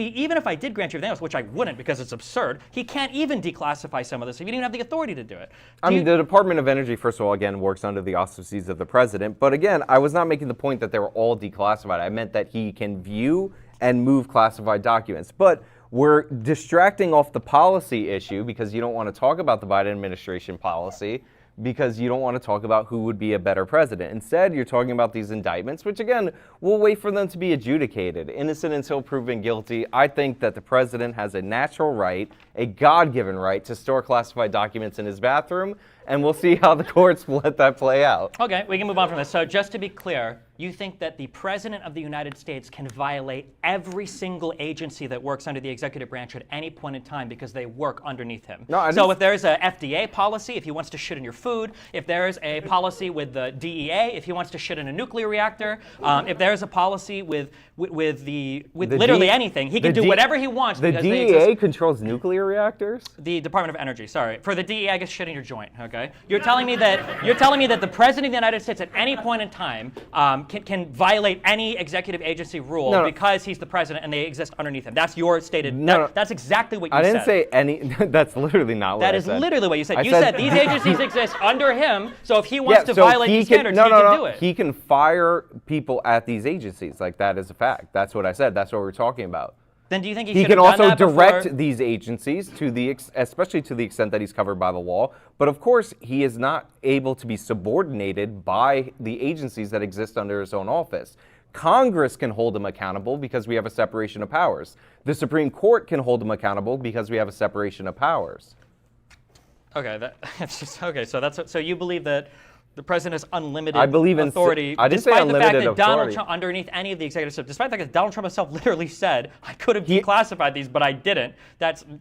Speaker 2: I did grant you everything else, which I wouldn't because it's absurd, he can't even declassify some of this. He didn't even have the authority to do it.
Speaker 3: The Department of Energy, first of all, again, works under the auspices of the president. But again, I was not making the point that they were all declassified. I meant that he can view and move classified documents. But we're distracting off the policy issue because you don't want to talk about the Biden administration policy, because you don't want to talk about who would be a better president. Instead, you're talking about these indictments, which again, we'll wait for them to be adjudicated. Innocent until proven guilty. I think that the president has a natural right, a God-given right, to store classified documents in his bathroom, and we'll see how the courts let that play out.
Speaker 2: Okay, we can move on from this. So just to be clear, you think that the President of the United States can violate every single agency that works under the executive branch at any point in time because they work underneath him. So if there's a FDA policy, if he wants to shit in your food, if there's a policy with the DEA, if he wants to shit in a nuclear reactor, if there's a policy with literally anything, he can do whatever he wants.
Speaker 3: The DEA controls nuclear reactors?
Speaker 2: The Department of Energy, sorry. For the DEA, I guess shit in your joint, okay? Okay, you're telling me that the president of the United States at any point in time can violate any executive agency rule because he's the president and they exist underneath him. That's your stated. That's exactly what you said.
Speaker 3: I didn't say any. That's literally not what I said.
Speaker 2: That is literally what you said. You said these agencies exist under him, so if he wants to violate these standards, he can do it.
Speaker 3: He can fire people at these agencies. Like, that is a fact. That's what I said. That's what we're talking about.
Speaker 2: Then do you think
Speaker 3: he can also direct these agencies especially to the extent that he's covered by the law. But of course, he is not able to be subordinated by the agencies that exist under his own office. Congress can hold him accountable because we have a separation of powers. The Supreme Court can hold him accountable because we have a separation of powers.
Speaker 2: Okay, that's just okay. So you believe that the president has unlimited authority,
Speaker 3: I didn't say
Speaker 2: despite the fact
Speaker 3: unlimited
Speaker 2: that Donald
Speaker 3: authority.
Speaker 2: Trump, underneath any of the executive stuff, despite the fact that Donald Trump himself literally said, I could have declassified these, but I didn't.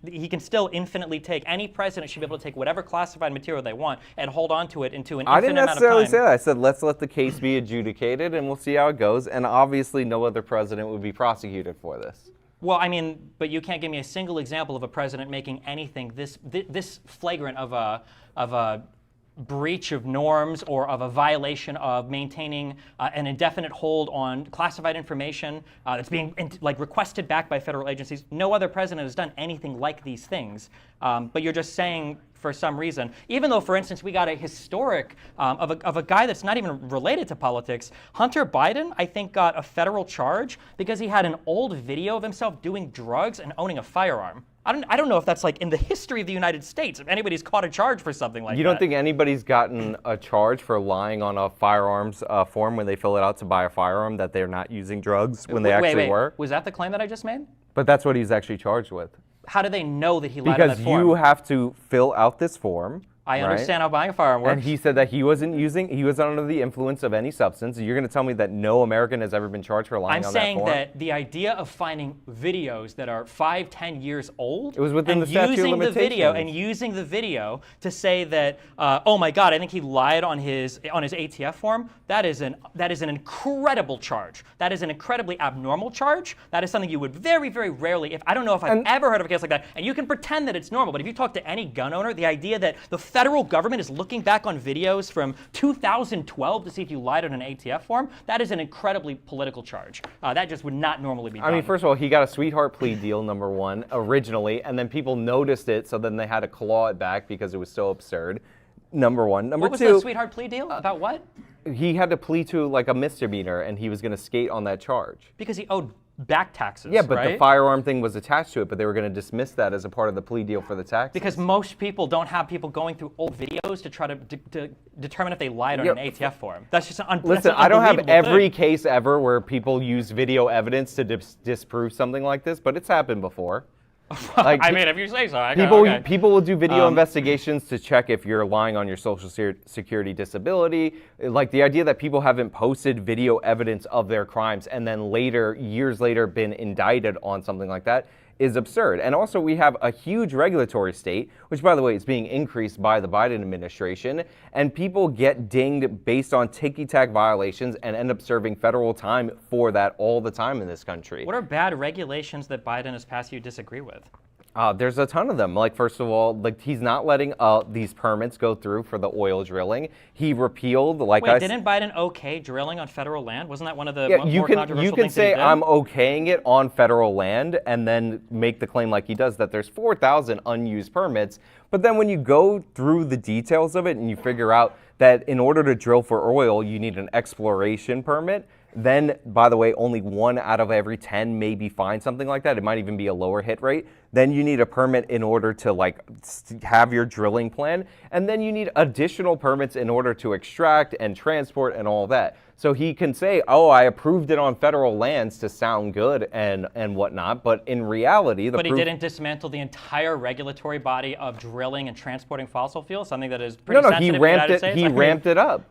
Speaker 2: He can still infinitely take, any president should be able to take whatever classified material they want and hold on to it into an infinite amount of time.
Speaker 3: I didn't necessarily say that. I said, let's let the case be adjudicated and we'll see how it goes. And obviously, no other president would be prosecuted for this.
Speaker 2: Well, I mean, but you can't give me a single example of a president making anything this flagrant of a breach of norms or of a violation of maintaining an indefinite hold on classified information that's being requested back by federal agencies. No other president has done anything like these things. But you're just saying, for some reason, even though, for instance, we got a historic of a guy that's not even related to politics. Hunter Biden, I think, got a federal charge because he had an old video of himself doing drugs and owning a firearm. I don't know if that's like in the history of the United States, if anybody's caught a charge for something like that.
Speaker 3: You don't think anybody's gotten a charge for lying on a firearms form when they fill it out to buy a firearm that they're not using drugs when they actually were?
Speaker 2: Was that the claim that I just made?
Speaker 3: But that's what he's actually charged with.
Speaker 2: How do they know that he lied on that form?
Speaker 3: Because you have to fill out this form.
Speaker 2: I understand how buying a firearm works.
Speaker 3: And he said that he was under the influence of any substance. You're going to tell me that no American has ever been charged for lying on that form?
Speaker 2: I'm saying that the idea of finding videos that are 5, 10 years old,
Speaker 3: it was within the statute of limitations.
Speaker 2: Using the video to say that, oh my God, I think he lied on his ATF form. That is an incredible charge. That is an incredibly abnormal charge. That is something you would very, very rarely, I don't know if I've ever heard of a case like that. And you can pretend that it's normal, but if you talk to any gun owner, the idea that the federal government is looking back on videos from 2012 to see if you lied on an ATF form, that is an incredibly political charge. That just would not normally be done.
Speaker 3: I mean, first of all, he got a sweetheart plea deal, number one, originally, and then people noticed it, so then they had to claw it back because it was so absurd. Number one. Number two.
Speaker 2: What was the sweetheart plea deal? About what?
Speaker 3: He had to plea to like a misdemeanor, and he was going to skate on that charge.
Speaker 2: Because he owed back taxes,
Speaker 3: yeah, but
Speaker 2: right?
Speaker 3: the firearm thing was attached to it, but they were going to dismiss that as a part of the plea deal for the taxes.
Speaker 2: Because most people don't have people going through old videos to try to determine if they lied on an ATF form. That's just
Speaker 3: Listen, I don't have every case ever where people use video evidence to disprove something like this, but it's happened before.
Speaker 2: Like, I mean, if you say so.
Speaker 3: People will do video investigations to check if you're lying on your social security disability. Like the idea that people haven't posted video evidence of their crimes and then later, years later, been indicted on something like that is absurd. And also we have a huge regulatory state, which by the way is being increased by the Biden administration, and people get dinged based on ticky-tack violations and end up serving federal time for that all the time in this country.
Speaker 2: What are bad regulations that Biden has passed you disagree with?
Speaker 3: There's a ton of them. Like, first of all, like he's not letting these permits go through for the oil drilling. He repealed,
Speaker 2: didn't Biden okay drilling on federal land? Wasn't that one of the more controversial things
Speaker 3: you can say
Speaker 2: that he did?
Speaker 3: I'm okaying it on federal land and then make the claim like he does that there's 4,000 unused permits. But then when you go through the details of it and you figure out that in order to drill for oil, you need an exploration permit, then, by the way, only 1 out of every 10 maybe find something like that. It might even be a lower hit rate. Then you need a permit in order to have your drilling plan. And then you need additional permits in order to extract and transport and all that. So he can say, oh, I approved it on federal lands to sound good and whatnot. But in reality,
Speaker 2: he didn't dismantle the entire regulatory body of drilling and transporting fossil fuels, something that is pretty sensitive in the United States.
Speaker 3: He ramped it up.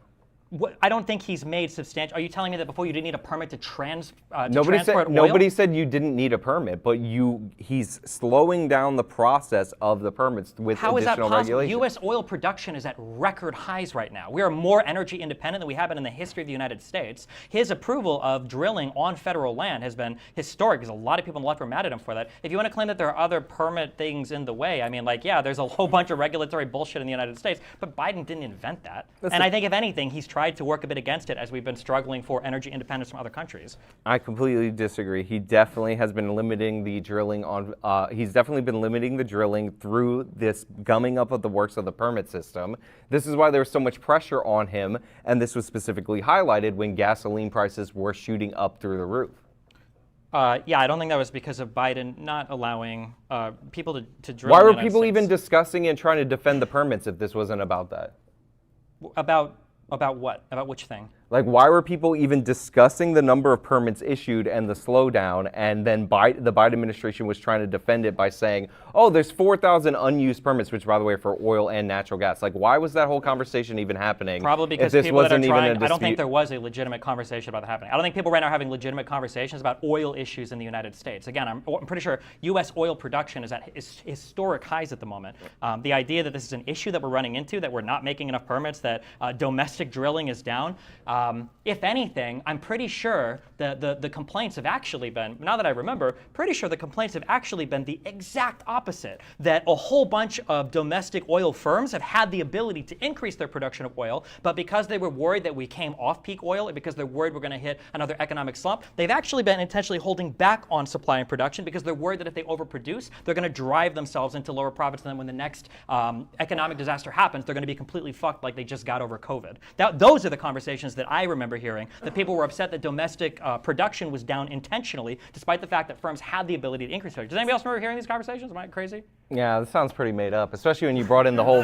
Speaker 2: I don't think he's made substantial. Are you telling me that before you didn't need a permit to transport oil?
Speaker 3: Nobody said you didn't need a permit, but he's slowing down the process of the permits with
Speaker 2: How is that
Speaker 3: additional
Speaker 2: possible?
Speaker 3: regulation.
Speaker 2: U.S. oil production is at record highs right now. We are more energy independent than we have been in the history of the United States. His approval of drilling on federal land has been historic, because a lot of people on the left were mad at him for that. If you want to claim that there are other permit things in the way, I mean, like, yeah, there's a whole bunch of regulatory bullshit in the United States, but Biden didn't invent that. And I think, if anything, he's tried to work a bit against it as we've been struggling for energy independence from other countries.
Speaker 3: I completely disagree. He definitely has been limiting the drilling on. He's definitely been limiting the drilling through this gumming up of the works of the permit system. This is why there was so much pressure on him, and this was specifically highlighted when gasoline prices were shooting up through the roof.
Speaker 2: Yeah, I don't think that was because of Biden not allowing people to drill.
Speaker 3: Why
Speaker 2: in the
Speaker 3: were
Speaker 2: United
Speaker 3: people
Speaker 2: States.
Speaker 3: even discussing and trying to defend the permits if this wasn't about that?
Speaker 2: About what? About which thing?
Speaker 3: Like, why were people even discussing the number of permits issued and the slowdown, and then the Biden administration was trying to defend it by saying, oh, there's 4,000 unused permits, which, by the way, are for oil and natural gas. Like, why was that whole conversation even happening?
Speaker 2: Probably because
Speaker 3: if this
Speaker 2: people that are
Speaker 3: wasn't even a
Speaker 2: trying,
Speaker 3: dispute?
Speaker 2: I don't think there was a legitimate conversation about that happening. I don't think people right now are having legitimate conversations about oil issues in the United States. Again, I'm pretty sure U.S. oil production is at historic highs at the moment. The idea that this is an issue that we're running into, that we're not making enough permits, that domestic drilling is down, if anything, I'm pretty sure the complaints have actually been, now that I remember, pretty sure the complaints have actually been the exact opposite, that a whole bunch of domestic oil firms have had the ability to increase their production of oil, but because they were worried that we came off peak oil, and because they're worried we're going to hit another economic slump, they've actually been intentionally holding back on supply and production, because they're worried that if they overproduce, they're going to drive themselves into lower profits, and then when the next economic disaster happens, they're going to be completely fucked like they just got over COVID. Those are the conversations that I remember hearing, that people were upset that domestic production was down intentionally, despite the fact that firms had the ability to increase production. Does anybody else remember hearing these conversations? Am I crazy?
Speaker 3: Yeah, this sounds pretty made up, especially when you brought in the whole...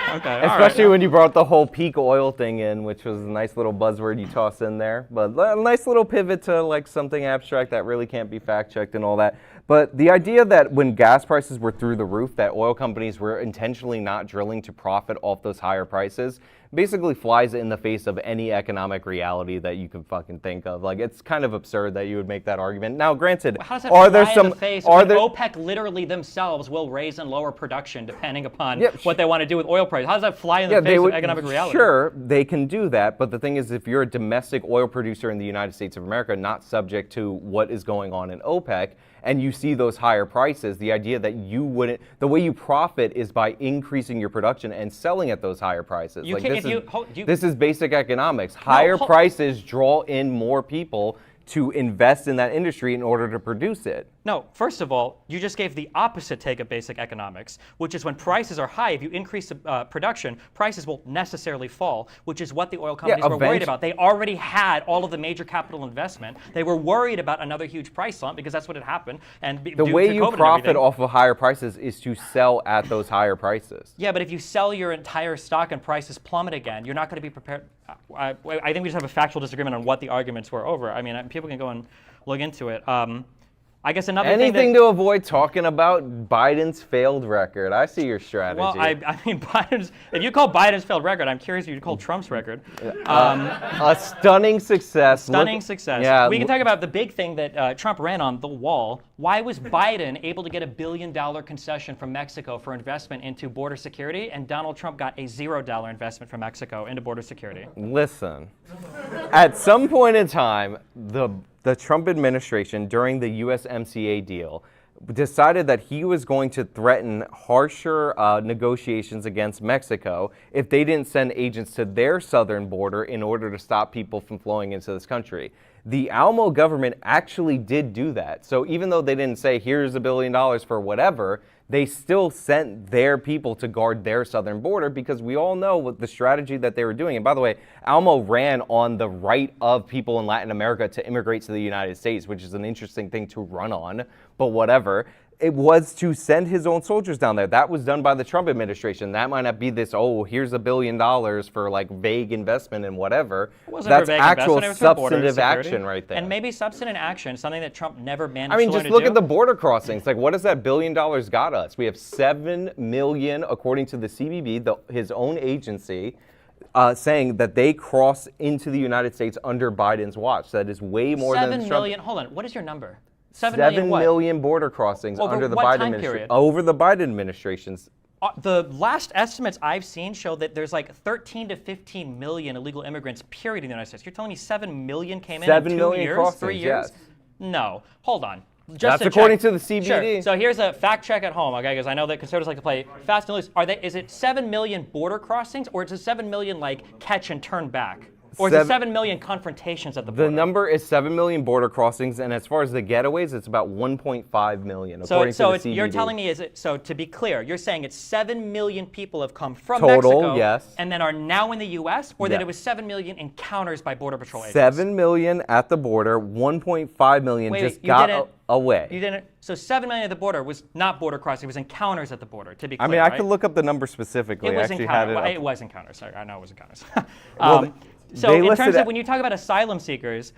Speaker 2: Okay,
Speaker 3: Especially when you brought the whole peak oil thing in, which was a nice little buzzword you toss in there. But a nice little pivot to like something abstract that really can't be fact-checked and all that. But the idea that when gas prices were through the roof, that oil companies were intentionally not drilling to profit off those higher prices basically flies in the face of any economic reality that you can fucking think of. Like, it's kind of absurd that you would make that argument. Now, granted,
Speaker 2: How does that
Speaker 3: are there
Speaker 2: fly
Speaker 3: some...
Speaker 2: in the face
Speaker 3: Are
Speaker 2: when
Speaker 3: there,
Speaker 2: OPEC literally themselves will raise and lower production depending upon what they want to do with oil prices? How does that fly in the face of economic reality?
Speaker 3: Sure, they can do that, but the thing is, if you're a domestic oil producer in the United States of America, not subject to what is going on in OPEC, and you see those higher prices, the idea that you wouldn't, the way you profit is by increasing your production and selling at those higher prices. This is basic economics. Higher prices draw in more people to invest in that industry in order to produce it.
Speaker 2: No, first of all, you just gave the opposite take of basic economics, which is when prices are high, if you increase production, prices will necessarily fall, which is what the oil companies were worried about. They already had all of the major capital investment. They were worried about another huge price slump because that's what had happened. And
Speaker 3: the way you profit off of higher prices is to sell at those higher prices.
Speaker 2: Yeah, but if you sell your entire stock and prices plummet again, you're not going to be prepared. I think we just have a factual disagreement on what the arguments were over. I mean, people can go and look into it. I guess another
Speaker 3: thing to avoid talking about Biden's failed record. I see your strategy.
Speaker 2: Well, I mean, if you call Biden's failed record, I'm curious if you'd call Trump's record.
Speaker 3: A stunning success.
Speaker 2: Stunning success. Yeah, we can talk about the big thing that Trump ran on, the wall. Why was Biden able to get $1 billion concession from Mexico for investment into border security, and Donald Trump got a $0 investment from Mexico into border security?
Speaker 3: Listen, at some point in time, the Trump administration, during the USMCA deal, decided that he was going to threaten harsher negotiations against Mexico if they didn't send agents to their southern border in order to stop people from flowing into this country. The Alamo government actually did do that. So even though they didn't say, here's $1 billion for whatever, they still sent their people to guard their southern border, because we all know what the strategy that they were doing. And by the way, Alamo ran on the right of people in Latin America to immigrate to the United States, which is an interesting thing to run on, but whatever. It was to send his own soldiers down there. That was done by the Trump administration. That might not be this, oh, here's $1 billion for like vague investment and whatever.
Speaker 2: That's
Speaker 3: actual substantive action right there.
Speaker 2: And maybe substantive action, something that Trump never managed
Speaker 3: to do. I mean, just look
Speaker 2: at
Speaker 3: the border crossings. Like, what does that $1 billion got us? We have 7 million, according to the CBB, his own agency, saying that they cross into the United States under Biden's watch. That is way more than
Speaker 2: 7
Speaker 3: Trump.
Speaker 2: million. Hold on. What is your number? 7
Speaker 3: 7
Speaker 2: million what?
Speaker 3: million border crossings
Speaker 2: Over
Speaker 3: under the
Speaker 2: what
Speaker 3: Biden
Speaker 2: time
Speaker 3: administration.
Speaker 2: period?
Speaker 3: Over the Biden administration's.
Speaker 2: The last estimates I've seen show that there's like 13 to 15 million illegal immigrants, period, in the United States. You're telling me 7 million came in
Speaker 3: 7
Speaker 2: 2
Speaker 3: million
Speaker 2: years,
Speaker 3: crossings,
Speaker 2: 3 years?
Speaker 3: yes.
Speaker 2: No. Hold on.
Speaker 3: That's
Speaker 2: to
Speaker 3: according
Speaker 2: check.
Speaker 3: to the CBD.
Speaker 2: Sure. So here's a fact check at home, okay? Because I know that conservatives like to play fast and loose. Is it 7 million border crossings, or is it 7 million like catch and turn back? Or is it 7 million confrontations at the border?
Speaker 3: The number is 7 million border crossings, and as far as the getaways, it's about 1.5 million, according to the CBD.
Speaker 2: You're telling me, so to be clear, you're saying it's 7 million people have come from
Speaker 3: Total,
Speaker 2: Mexico
Speaker 3: yes.
Speaker 2: and then are now in the U.S., or that
Speaker 3: Yes.
Speaker 2: it was 7 million encounters by Border Patrol agents?
Speaker 3: 7 million at the border, 1.5 million
Speaker 2: Wait,
Speaker 3: just
Speaker 2: you
Speaker 3: got
Speaker 2: didn't-
Speaker 3: away.
Speaker 2: You didn't. So 7 million at the border was not border crossing; it was encounters at the border. To be clear,
Speaker 3: I mean, I
Speaker 2: right?
Speaker 3: could look up the number specifically.
Speaker 2: It was
Speaker 3: I actually
Speaker 2: encounters.
Speaker 3: had it up.
Speaker 2: It was encounters. Sorry, I know it was encounters.
Speaker 3: Well,
Speaker 2: so
Speaker 3: they
Speaker 2: in
Speaker 3: listed
Speaker 2: terms of
Speaker 3: it-
Speaker 2: when you talk about asylum seekers,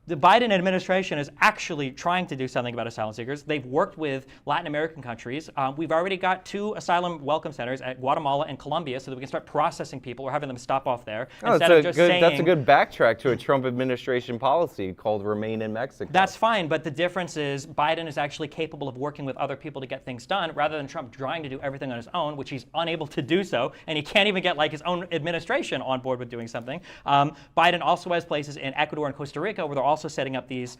Speaker 2: the Biden administration is actually trying to do something about asylum seekers. They've worked with Latin American countries. We've already got 2 asylum welcome centers at Guatemala and Colombia, so that we can start processing people or having them stop off there instead of just saying.
Speaker 3: That's a good backtrack to a Trump administration policy called Remain in Mexico.
Speaker 2: That's fine, but the difference is Biden is actually capable of working with other people to get things done, rather than Trump trying to do everything on his own, which he's unable to do so, and he can't even get like his own administration on board with doing something. Biden also has places in Ecuador and Costa Rica where they're also setting up these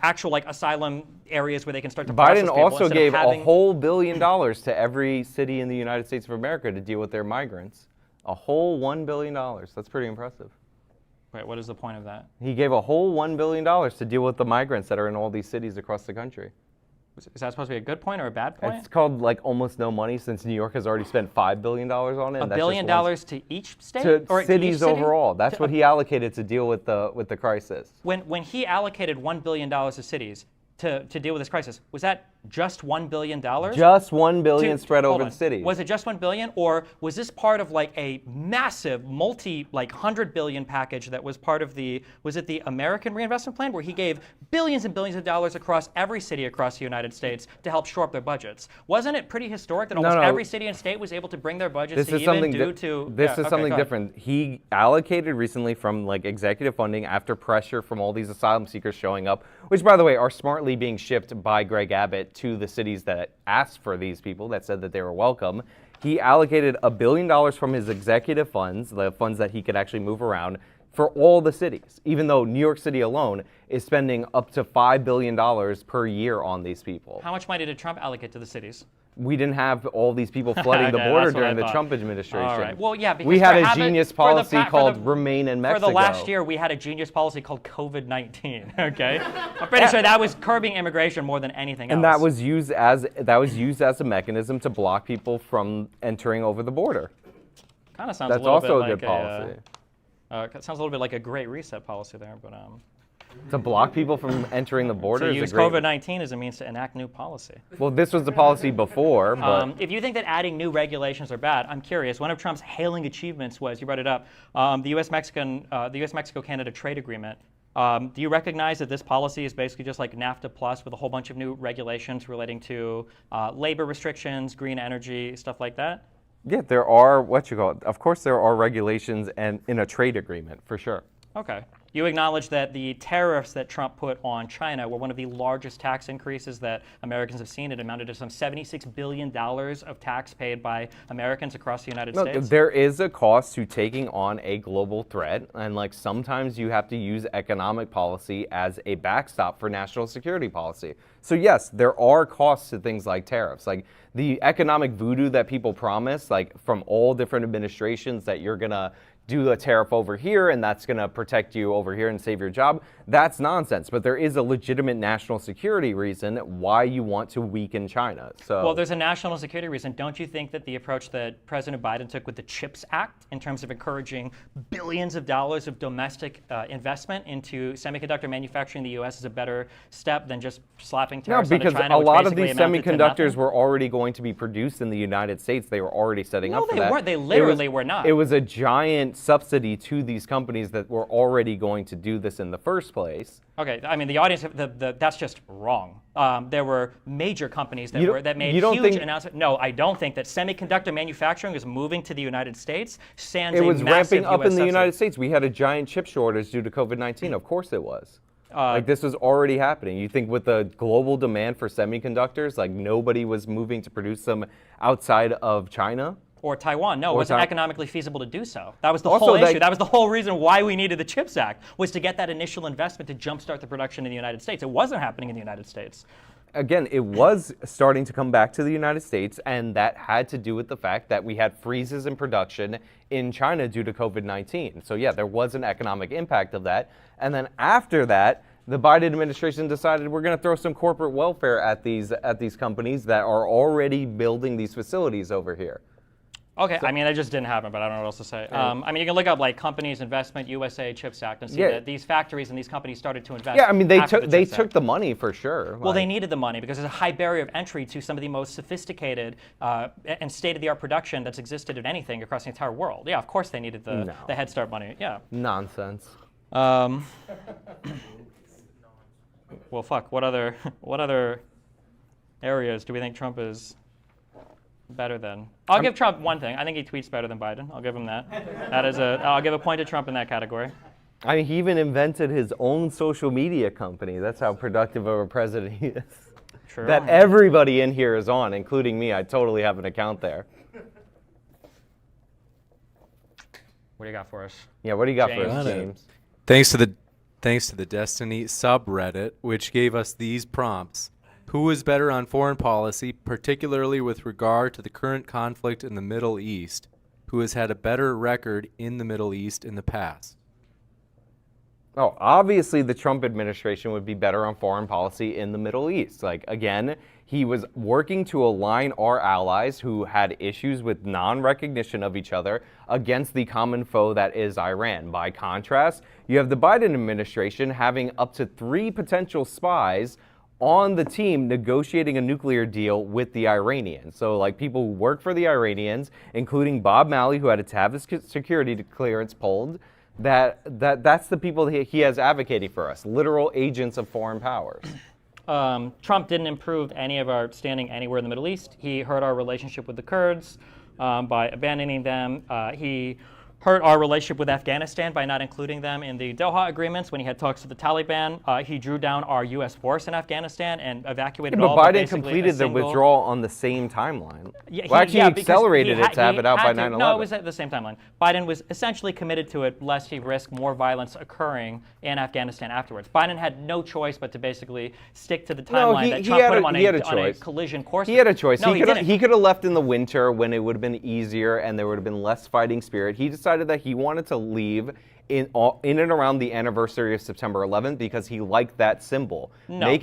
Speaker 2: actual like asylum areas where they can start to process
Speaker 3: Biden
Speaker 2: people
Speaker 3: also
Speaker 2: instead of
Speaker 3: gave
Speaker 2: having-
Speaker 3: a whole $1 billion to every city in the United States of America to deal with their migrants. A whole $1 billion. That's pretty impressive.
Speaker 2: Wait, what is the point of that?
Speaker 3: He gave a whole $1 billion to deal with the migrants that are in all these cities across the country.
Speaker 2: Is that supposed to be a good point or a bad point?
Speaker 3: It's called like almost no money since New York has already spent $5 billion on it.
Speaker 2: $1
Speaker 3: and that's
Speaker 2: billion
Speaker 3: just
Speaker 2: to each state
Speaker 3: to
Speaker 2: or to each
Speaker 3: cities
Speaker 2: city?
Speaker 3: overall. That's what he allocated to deal with the crisis.
Speaker 2: When he allocated $1 billion to cities to deal with this crisis, was that just $1 billion?
Speaker 3: Just $1 billion spread over the cities.
Speaker 2: Was it just $1 billion, or was this part of like a massive $100 billion package that was part of was it the American Reinvestment Plan, where he gave billions and billions of dollars across every city across the United States to help shore up their budgets? Wasn't it pretty historic that almost every city and state was able to bring their budgets to even due to?
Speaker 3: This is something different. He allocated recently from like executive funding after pressure from all these asylum seekers showing up, which by the way are smartly being shipped by Greg Abbott to the cities that asked for these people, that said that they were welcome. He allocated $1 billion from his executive funds, the funds that he could actually move around, for all the cities, even though New York City alone is spending up to $5 billion per year on these people.
Speaker 2: How much money did Trump allocate to the cities?
Speaker 3: We didn't have all these people flooding the
Speaker 2: Okay,
Speaker 3: border
Speaker 2: that's what
Speaker 3: during
Speaker 2: I
Speaker 3: the
Speaker 2: thought.
Speaker 3: Trump administration.
Speaker 2: All right. Well, yeah, because
Speaker 3: we had
Speaker 2: for
Speaker 3: a
Speaker 2: habit-
Speaker 3: genius
Speaker 2: for the
Speaker 3: policy
Speaker 2: fa- for
Speaker 3: called
Speaker 2: the-
Speaker 3: Remain in Mexico.
Speaker 2: For the last year, we had a genius policy called COVID-19. Okay, I'm pretty sure that was curbing immigration more than anything else.
Speaker 3: And that was used as a mechanism to block people from entering over the border.
Speaker 2: kind of sounds
Speaker 3: That's
Speaker 2: a little
Speaker 3: also
Speaker 2: bit
Speaker 3: a good
Speaker 2: like
Speaker 3: policy.
Speaker 2: It sounds a little bit like a Great Reset policy there, but
Speaker 3: To block people from entering the border
Speaker 2: to
Speaker 3: is
Speaker 2: use
Speaker 3: a great.
Speaker 2: COVID-19 as a means to enact new policy.
Speaker 3: Well, this was the policy before, but
Speaker 2: If you think that adding new regulations are bad, I'm curious. One of Trump's hailing achievements was, you brought it up, the U.S.-Mexico-Canada trade agreement. Do you recognize that this policy is basically just like NAFTA plus with a whole bunch of new regulations relating to labor restrictions, green energy, stuff like that?
Speaker 3: yeah, there are of course there are regulations and in a trade agreement for sure.
Speaker 2: Okay. You acknowledge that the tariffs that Trump put on China were one of the largest tax increases that Americans have seen. It amounted to some $76 billion of tax paid by Americans across the United States.
Speaker 3: There is a cost to taking on a global threat, and like sometimes you have to use economic policy as a backstop for national security policy. So yes, there are costs to things like tariffs. Like the economic voodoo that people promise, like from all different administrations, that you're gonna do a tariff over here and that's going to protect you over here and save your job. That's nonsense. But there is a legitimate national security reason why you want to weaken China. So,
Speaker 2: well, there's a national security reason. Don't you think that the approach that President Biden took with the CHIPS Act in terms of encouraging billions of dollars of domestic investment into semiconductor manufacturing in the U.S. is a better step than just slapping tariffs
Speaker 3: no,
Speaker 2: onto
Speaker 3: because
Speaker 2: China,
Speaker 3: a
Speaker 2: which
Speaker 3: lot of
Speaker 2: basically
Speaker 3: these
Speaker 2: amounted to
Speaker 3: semiconductors
Speaker 2: nothing?
Speaker 3: were already going to be produced in the United States. They were already setting up for that.
Speaker 2: No, they weren't. They literally were not.
Speaker 3: It was a giant subsidy to these companies that were already going to do this in the first place.
Speaker 2: Okay, I mean the audience, that's just wrong. There were major companies that made huge announcements. No, I don't think that semiconductor manufacturing is moving to the United States. Sans
Speaker 3: It was
Speaker 2: a massive
Speaker 3: ramping up
Speaker 2: US
Speaker 3: in the
Speaker 2: subsidy.
Speaker 3: United States. We had a giant chip shortage due to COVID-19. Of course it was. Like this was already happening. You think with the global demand for semiconductors, like nobody was moving to produce them outside of China?
Speaker 2: Or Taiwan. No, it wasn't economically feasible to do so. That was the
Speaker 3: Also,
Speaker 2: whole issue. That was the whole reason why we needed the CHIPS Act, was to get that initial investment to jumpstart the production in the United States. It wasn't happening in the United States.
Speaker 3: Again, it was starting to come back to the United States, and that had to do with the fact that we had freezes in production in China due to COVID-19. So yeah, there was an economic impact of that. And then after that, the Biden administration decided we're going to throw some corporate welfare at these companies that are already building these facilities over here.
Speaker 2: Okay, I mean, that just didn't happen, but I don't know what else to say. I mean, you can look up like companies investment USA CHIPS Act and see that these factories and these companies started to invest.
Speaker 3: Yeah, I mean, they
Speaker 2: after
Speaker 3: took the money for sure.
Speaker 2: Well, they needed the money because there's a high barrier of entry to some of the most sophisticated and state-of-the-art production that's existed in anything across the entire world. Yeah, of course they needed the Head Start money. Yeah.
Speaker 3: Nonsense.
Speaker 2: Well, fuck. What other areas do we think Trump is better than? I'll give Trump one thing. I think he tweets better than Biden. I'll give him that. I'll give a point to Trump in that category.
Speaker 3: I mean, he even invented his own social media company. That's how productive of a president he is.
Speaker 2: True.
Speaker 3: That everybody in here is on, including me. I totally have an account there.
Speaker 2: What do you got for us?
Speaker 3: Yeah, what do you got for
Speaker 2: James?
Speaker 3: us, James?
Speaker 1: Thanks to the Destiny subreddit, which gave us these prompts. Who is better on foreign policy, particularly with regard to the current conflict in the Middle East? Who has had a better record in the Middle East in the past?
Speaker 3: Oh, obviously the Trump administration would be better on foreign policy in the Middle East. Like, again, he was working to align our allies who had issues with non-recognition of each other against the common foe that is Iran. By contrast, you have the Biden administration having up to 3 potential spies on the team negotiating a nuclear deal with the Iranians. So like people who work for the Iranians, including Bob Malley, who had to have his security clearance pulled, that's the people he has advocating for us, literal agents of foreign powers.
Speaker 2: Trump didn't improve any of our standing anywhere in the Middle East. He hurt our relationship with the Kurds by abandoning them. He hurt our relationship with Afghanistan by not including them in the Doha agreements when he had talks with the Taliban. He drew down our U.S. force in Afghanistan and evacuated all.
Speaker 3: But Biden completed the withdrawal on the same timeline.
Speaker 2: Yeah,
Speaker 3: well, actually, he accelerated it to have it out by 9/11.
Speaker 2: No, it was at the same timeline. Biden was essentially committed to it, lest he risk more violence occurring in Afghanistan afterwards. Biden had no choice but to basically stick to the timeline that Trump put him on a collision course.
Speaker 3: He had a choice.
Speaker 2: No,
Speaker 3: he could have left in the winter when it would have been easier and there would have been less fighting spirit. He decided that he wanted to leave in and around the anniversary of September 11th because he liked that symbol.
Speaker 2: No.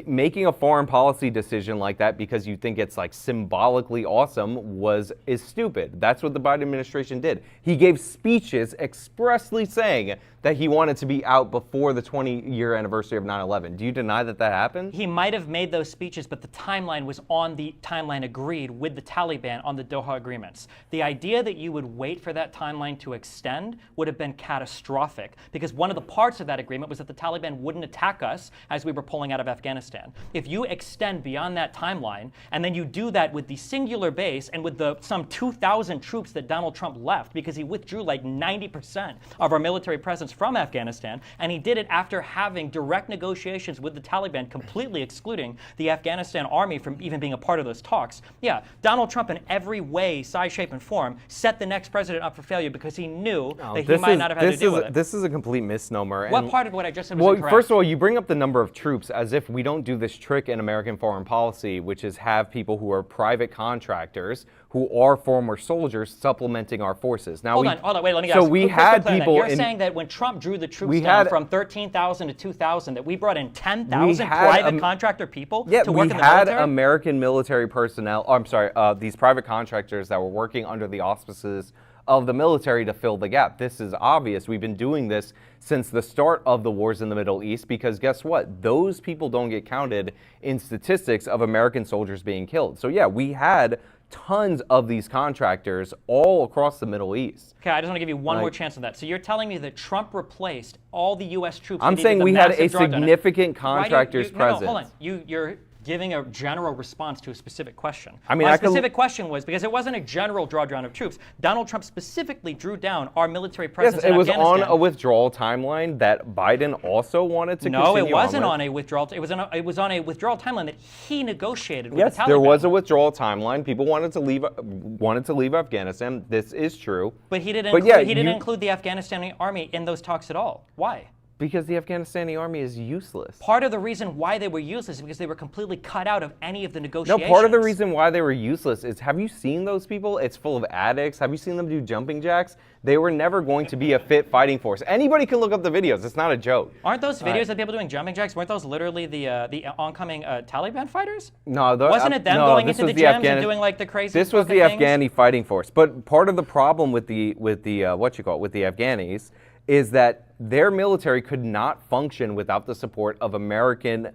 Speaker 3: Making a foreign policy decision like that because you think it's like symbolically awesome is stupid. That's what the Biden administration did. He gave speeches expressly saying that he wanted to be out before the 20-year anniversary of 9/11. Do you deny that happened?
Speaker 2: He might have made those speeches, but the timeline was on the timeline agreed with the Taliban on the Doha agreements. The idea that you would wait for that timeline to extend would have been catastrophic, because one of the parts of that agreement was that the Taliban wouldn't attack us as we were pulling out of Afghanistan. If you extend beyond that timeline, and then you do that with the singular base and with the some 2,000 troops that Donald Trump left, because he withdrew like 90% of our military presence from Afghanistan, and he did it after having direct negotiations with the Taliban, completely excluding the Afghanistan army from even being a part of those talks. Yeah, Donald Trump in every way, size, shape, and form set the next president up for failure because he knew that he might not have had to deal with it.
Speaker 3: This is a complete misnomer.
Speaker 2: What part of what I just said was incorrect?
Speaker 3: First of all, you bring up the number of troops as if we don't do this trick in American foreign policy, which is have people who are private contractors who are former soldiers supplementing our forces. Now,
Speaker 2: hold on, wait, let me
Speaker 3: so
Speaker 2: ask.
Speaker 3: we had people.
Speaker 2: You're saying that when Trump drew the troops down from 13,000 to 2,000, that we brought in 10,000 private contractor people to work in the military?
Speaker 3: Yeah, we had American military personnel. Oh, I'm sorry, these private contractors that were working under the auspices of the military to fill the gap. This is obvious. We've been doing this since the start of the wars in the Middle East because guess what? Those people don't get counted in statistics of American soldiers being killed. So yeah, we had tons of these contractors all across the Middle East.
Speaker 2: Okay, I just want to give you one more chance on that. So you're telling me that Trump replaced all the U.S. troops?
Speaker 3: I'm saying we had a significant contractors presence.
Speaker 2: No, hold on. You're giving a general response to a specific question.
Speaker 3: I mean,
Speaker 2: my specific question was, because it wasn't a general drawdown of troops, Donald Trump specifically drew down our military presence in Afghanistan.
Speaker 3: Yes, it was on a withdrawal timeline that Biden also wanted to continue
Speaker 2: No, it wasn't
Speaker 3: on
Speaker 2: a withdrawal. It was on a withdrawal timeline that he negotiated with the Taliban.
Speaker 3: Yes, there was a withdrawal timeline. People wanted to leave Afghanistan. This is true.
Speaker 2: But he didn't include the Afghanistani army in those talks at all. Why?
Speaker 3: Because the Afghanistani army is useless.
Speaker 2: Part of the reason why they were useless is because they were completely cut out of any of the negotiations.
Speaker 3: No, part of the reason why they were useless is, have you seen those people? It's full of addicts. Have you seen them do jumping jacks? They were never going to be a fit fighting force. Anybody can look up the videos. It's not a joke.
Speaker 2: Aren't those videos of people doing jumping jacks, weren't those literally the oncoming Taliban fighters?
Speaker 3: No.
Speaker 2: Wasn't it them going into the gyms and doing like the crazy
Speaker 3: This was the Afghani fighting force. But part of the problem with the Afghanis is that their military could not function without the support of American,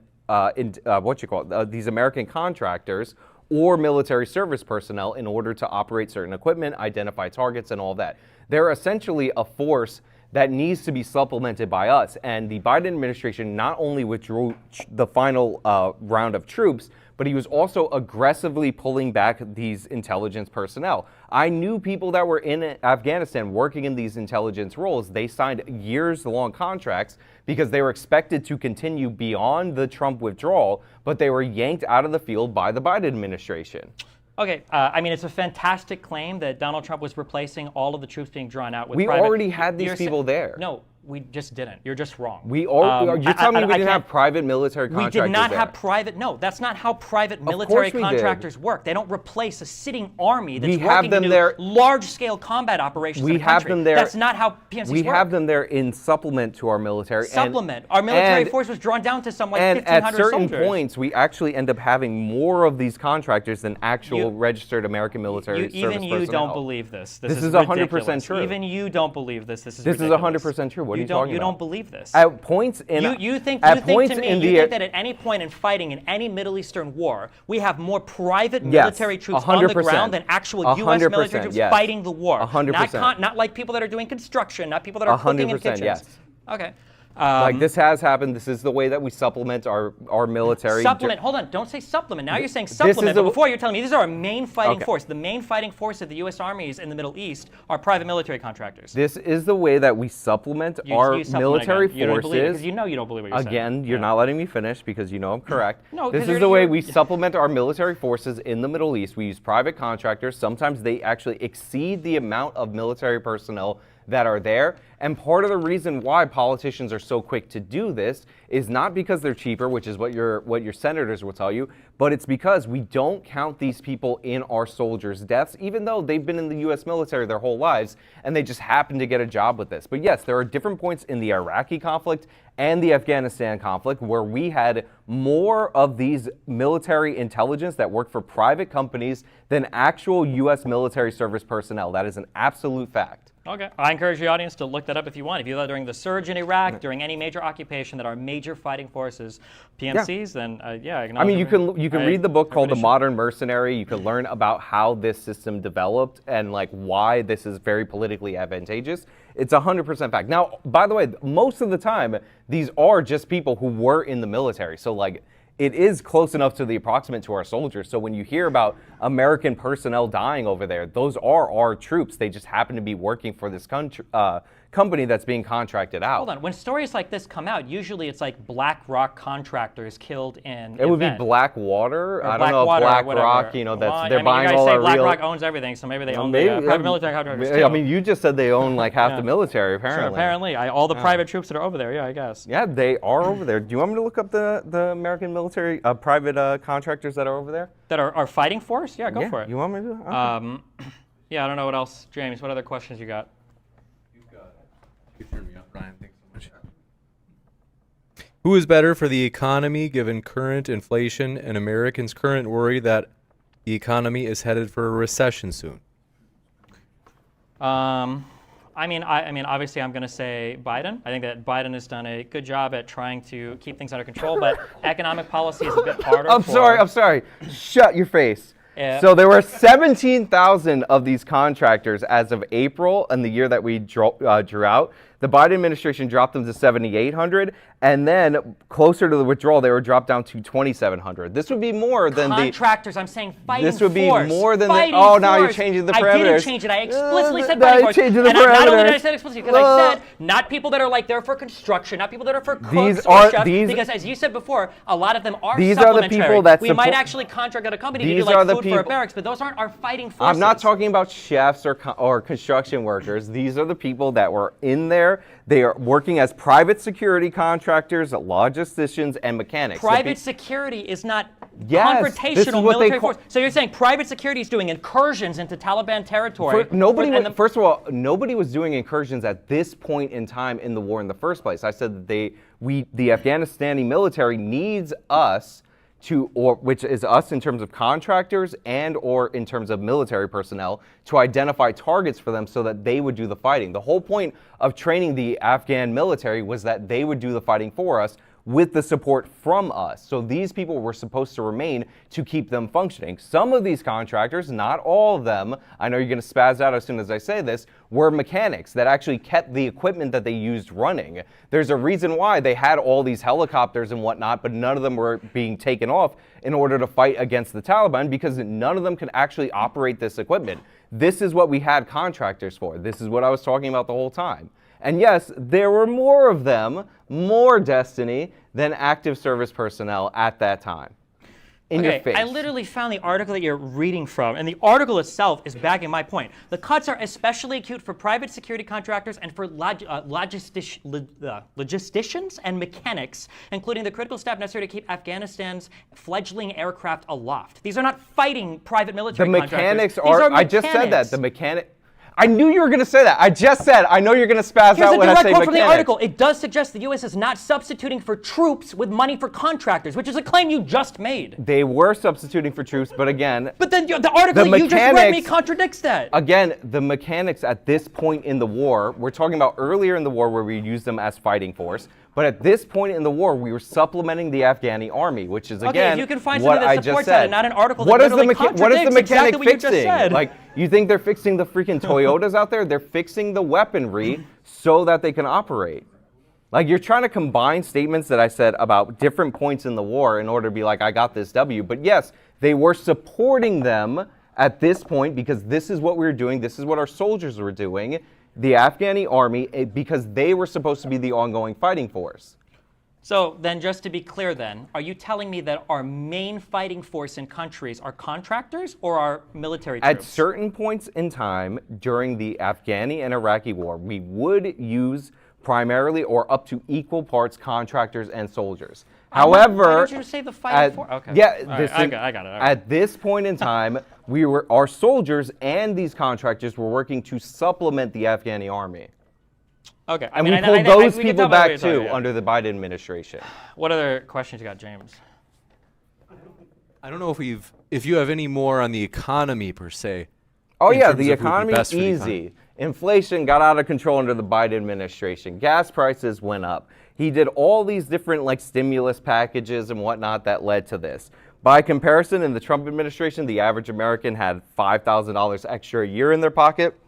Speaker 3: these American contractors or military service personnel in order to operate certain equipment, identify targets, and all that. They're essentially a force that needs to be supplemented by us. And the Biden administration not only withdrew the final round of troops, but he was also aggressively pulling back these intelligence personnel. I knew people that were in Afghanistan working in these intelligence roles. They signed years-long contracts because they were expected to continue beyond the Trump withdrawal, but they were yanked out of the field by the Biden administration.
Speaker 2: Okay, I mean, it's a fantastic claim that Donald Trump was replacing all of the troops being drawn out with
Speaker 3: We
Speaker 2: private.
Speaker 3: already had these people there.
Speaker 2: No, we just didn't. You're just wrong.
Speaker 3: You're telling me we didn't have private military contractors
Speaker 2: We did not
Speaker 3: there.
Speaker 2: have private. No, that's not how private military contractors work. They don't replace a sitting army that's working to do large-scale combat operations in the country.
Speaker 3: Have them there.
Speaker 2: That's not how PMCs work.
Speaker 3: We have them there in supplement to our military.
Speaker 2: Our military force was drawn down to some like 1,500 soldiers.
Speaker 3: And at certain points, we actually end up having more of these contractors than actual registered American military service personnel.
Speaker 2: Even you don't believe this.
Speaker 3: This is 100% true.
Speaker 2: Even you don't believe this. This is
Speaker 3: 100% true. What are you talking about?
Speaker 2: You don't believe this.
Speaker 3: At points in
Speaker 2: you think that at any point in fighting in any Middle Eastern war, we have more private military troops on the ground than actual U.S. military troops fighting the war.
Speaker 3: 100%.
Speaker 2: Not like people that are doing construction, not people that are cooking in kitchens.
Speaker 3: Yes.
Speaker 2: Okay.
Speaker 3: Like this has happened. This is the way that we supplement our military.
Speaker 2: Supplement. Hold on. Don't say supplement. Now you're saying supplement. But before you're telling me these are our main fighting force. The main fighting force of the U.S. armies in the Middle East are private military contractors.
Speaker 3: This is the way that we supplement our military forces.
Speaker 2: You don't believe it because you know you don't believe what you're saying.
Speaker 3: Again, you're not letting me finish because you know I'm correct.
Speaker 2: No,
Speaker 3: this is the way we supplement our military forces in the Middle East. We use private contractors. Sometimes they actually exceed the amount of military personnel that are there. And part of the reason why politicians are so quick to do this is not because they're cheaper, which is what your senators will tell you, but it's because we don't count these people in our soldiers' deaths, even though they've been in the U.S. military their whole lives, and they just happen to get a job with this. But yes, there are different points in the Iraqi conflict and the Afghanistan conflict where we had more of these military intelligence that worked for private companies than actual U.S. military service personnel. That is an absolute fact.
Speaker 2: Okay. I encourage the audience to look that up if you want. If you thought during the surge in Iraq, during any major occupation that our major fighting forces, PMCs, then
Speaker 3: I mean, you can read the book called The Modern Mercenary. You can learn about how this system developed and like why this is very politically advantageous. It's 100% fact. Now, by the way, most of the time, these are just people who were in the military. So like, it is close enough to the approximate to our soldiers. So when you hear about American personnel dying over there, those are our troops. They just happen to be working for this company that's being contracted out.
Speaker 2: Hold on. When stories like this come out, usually it's like BlackRock contractors killed in
Speaker 3: It would be Blackwater. I don't know if BlackRock, you know, they're buying all our real...
Speaker 2: BlackRock owns everything, so maybe they own the private military contractors too.
Speaker 3: I mean, you just said they own like half the military, apparently.
Speaker 2: Sure, apparently. All the private troops that are over there, yeah, I guess.
Speaker 3: Yeah, they are over there. Do you want me to look up the American military private contractors that are over there?
Speaker 2: That are fighting force? Yeah, go for it.
Speaker 3: You want me to? Okay.
Speaker 2: Yeah, I don't know what else. James, what other questions you got?
Speaker 1: You turned me up, Brian. Thanks so much. Who is better for the economy given current inflation and Americans' current worry that the economy is headed for a recession soon?
Speaker 2: I mean, obviously, I'm going to say Biden. I think that Biden has done a good job at trying to keep things under control, but economic policy is a bit harder.
Speaker 3: I'm sorry. Shut your face.
Speaker 2: Yeah.
Speaker 3: So there were 17,000 of these contractors as of April and the year that we drew out. The Biden administration dropped them to 7,800, and then closer to the withdrawal, they were dropped down to 2,700. This would be more than
Speaker 2: contractors. I'm saying fighting force.
Speaker 3: This would be more than
Speaker 2: fighting
Speaker 3: oh, now you're
Speaker 2: force.
Speaker 3: changing the parameters.
Speaker 2: I didn't change it. I explicitly said
Speaker 3: Now
Speaker 2: fighting
Speaker 3: you're
Speaker 2: force.
Speaker 3: changing the
Speaker 2: And not only did I
Speaker 3: parameters.
Speaker 2: say it explicitly, because I said not people that are like there for construction, not people that are for cooks
Speaker 3: These
Speaker 2: or
Speaker 3: are-
Speaker 2: chefs,
Speaker 3: these-
Speaker 2: because as you said before, a lot of them are
Speaker 3: These are the
Speaker 2: supplementary.
Speaker 3: people that
Speaker 2: we might
Speaker 3: support-
Speaker 2: actually contract out a company to
Speaker 3: These
Speaker 2: do like
Speaker 3: are the
Speaker 2: food for a
Speaker 3: people-
Speaker 2: barracks, but those aren't our fighting forces.
Speaker 3: I'm not talking about chefs or construction workers. These are the people that were in there. They are working as private security contractors, logisticians, and mechanics. The
Speaker 2: Private security is not
Speaker 3: Yes, this is
Speaker 2: confrontational
Speaker 3: what they
Speaker 2: military
Speaker 3: call-
Speaker 2: force. So you're saying private security is doing incursions into Taliban territory.
Speaker 3: First of all, nobody was doing incursions at this point in time in the war in the first place. I said that the Afghanistani military needs us which is us in terms of contractors and or in terms of military personnel, to identify targets for them so that they would do the fighting. The whole point of training the Afghan military was that they would do the fighting for us with the support from us. So these people were supposed to remain to keep them functioning. Some of these contractors, not all of them, I know you're going to spaz out as soon as I say this, were mechanics that actually kept the equipment that they used running. There's a reason why they had all these helicopters and whatnot, but none of them were being taken off in order to fight against the Taliban, because none of them can actually operate this equipment. This is what we had contractors for. This is what I was talking about the whole time. And yes, there were more of them, more Destiny, than active service personnel at that time. In your face.
Speaker 2: I literally found the article that you're reading from, and the article itself is backing my point. The cuts are especially acute for private security contractors and for logisticians and mechanics, including the critical staff necessary to keep Afghanistan's fledgling aircraft aloft. These are not fighting private military
Speaker 3: The
Speaker 2: contractors.
Speaker 3: mechanics
Speaker 2: These
Speaker 3: are,
Speaker 2: mechanics.
Speaker 3: I just said that, the mechanic. I knew you were going to say that. I just said, I know you're going to spaz
Speaker 2: Here's
Speaker 3: out
Speaker 2: a
Speaker 3: when I
Speaker 2: direct
Speaker 3: say
Speaker 2: quote from the
Speaker 3: mechanics.
Speaker 2: article. It does suggest the U.S. is not substituting for troops with money for contractors, which is a claim you just made.
Speaker 3: They were substituting for troops, but again,
Speaker 2: But then the article you just read me contradicts that.
Speaker 3: Again, the mechanics at this point in the war, we're talking about earlier in the war where we used them as fighting force, but at this point in the war, we were supplementing the Afghani army, which is, again,
Speaker 2: if you can find
Speaker 3: what
Speaker 2: something
Speaker 3: I
Speaker 2: that
Speaker 3: just
Speaker 2: supports
Speaker 3: said.
Speaker 2: that and not an article that
Speaker 3: What is the
Speaker 2: literally
Speaker 3: what is the
Speaker 2: contradicts
Speaker 3: mechanic
Speaker 2: exactly what you just
Speaker 3: fixing?
Speaker 2: said.
Speaker 3: Like, you think they're fixing the freaking Toyotas out there? They're fixing the weaponry so that they can operate. Like, you're trying to combine statements that I said about different points in the war in order to be like, I got this W. But yes, they were supporting them at this point because this is what we were doing. This is what our soldiers were doing. The Afghani army, because they were supposed to be the ongoing fighting force.
Speaker 2: So then, just to be clear then, are you telling me that our main fighting force in countries are contractors or are military troops?
Speaker 3: At certain points in time during the Afghani and Iraqi war, we would use primarily or up to equal parts contractors and soldiers. However,
Speaker 2: why did you say the fighting force? Okay.
Speaker 3: Yeah,
Speaker 2: All right, I got it. All right.
Speaker 3: At this point in time, our soldiers and these contractors were working to supplement the Afghani army.
Speaker 2: Okay.
Speaker 3: And we pulled those people back too under the Biden administration.
Speaker 2: What other questions you got, James?
Speaker 1: I don't know if you have any more on the economy per se.
Speaker 3: Oh
Speaker 1: in
Speaker 3: yeah,
Speaker 1: terms
Speaker 3: the
Speaker 1: of what would be
Speaker 3: economy
Speaker 1: best
Speaker 3: is
Speaker 1: for the
Speaker 3: easy.
Speaker 1: economy.
Speaker 3: Inflation got out of control under the Biden administration. Gas prices went up. He did all these different stimulus packages and whatnot that led to this. By comparison, in the Trump administration, the average American had $5,000 extra a year in their pocket.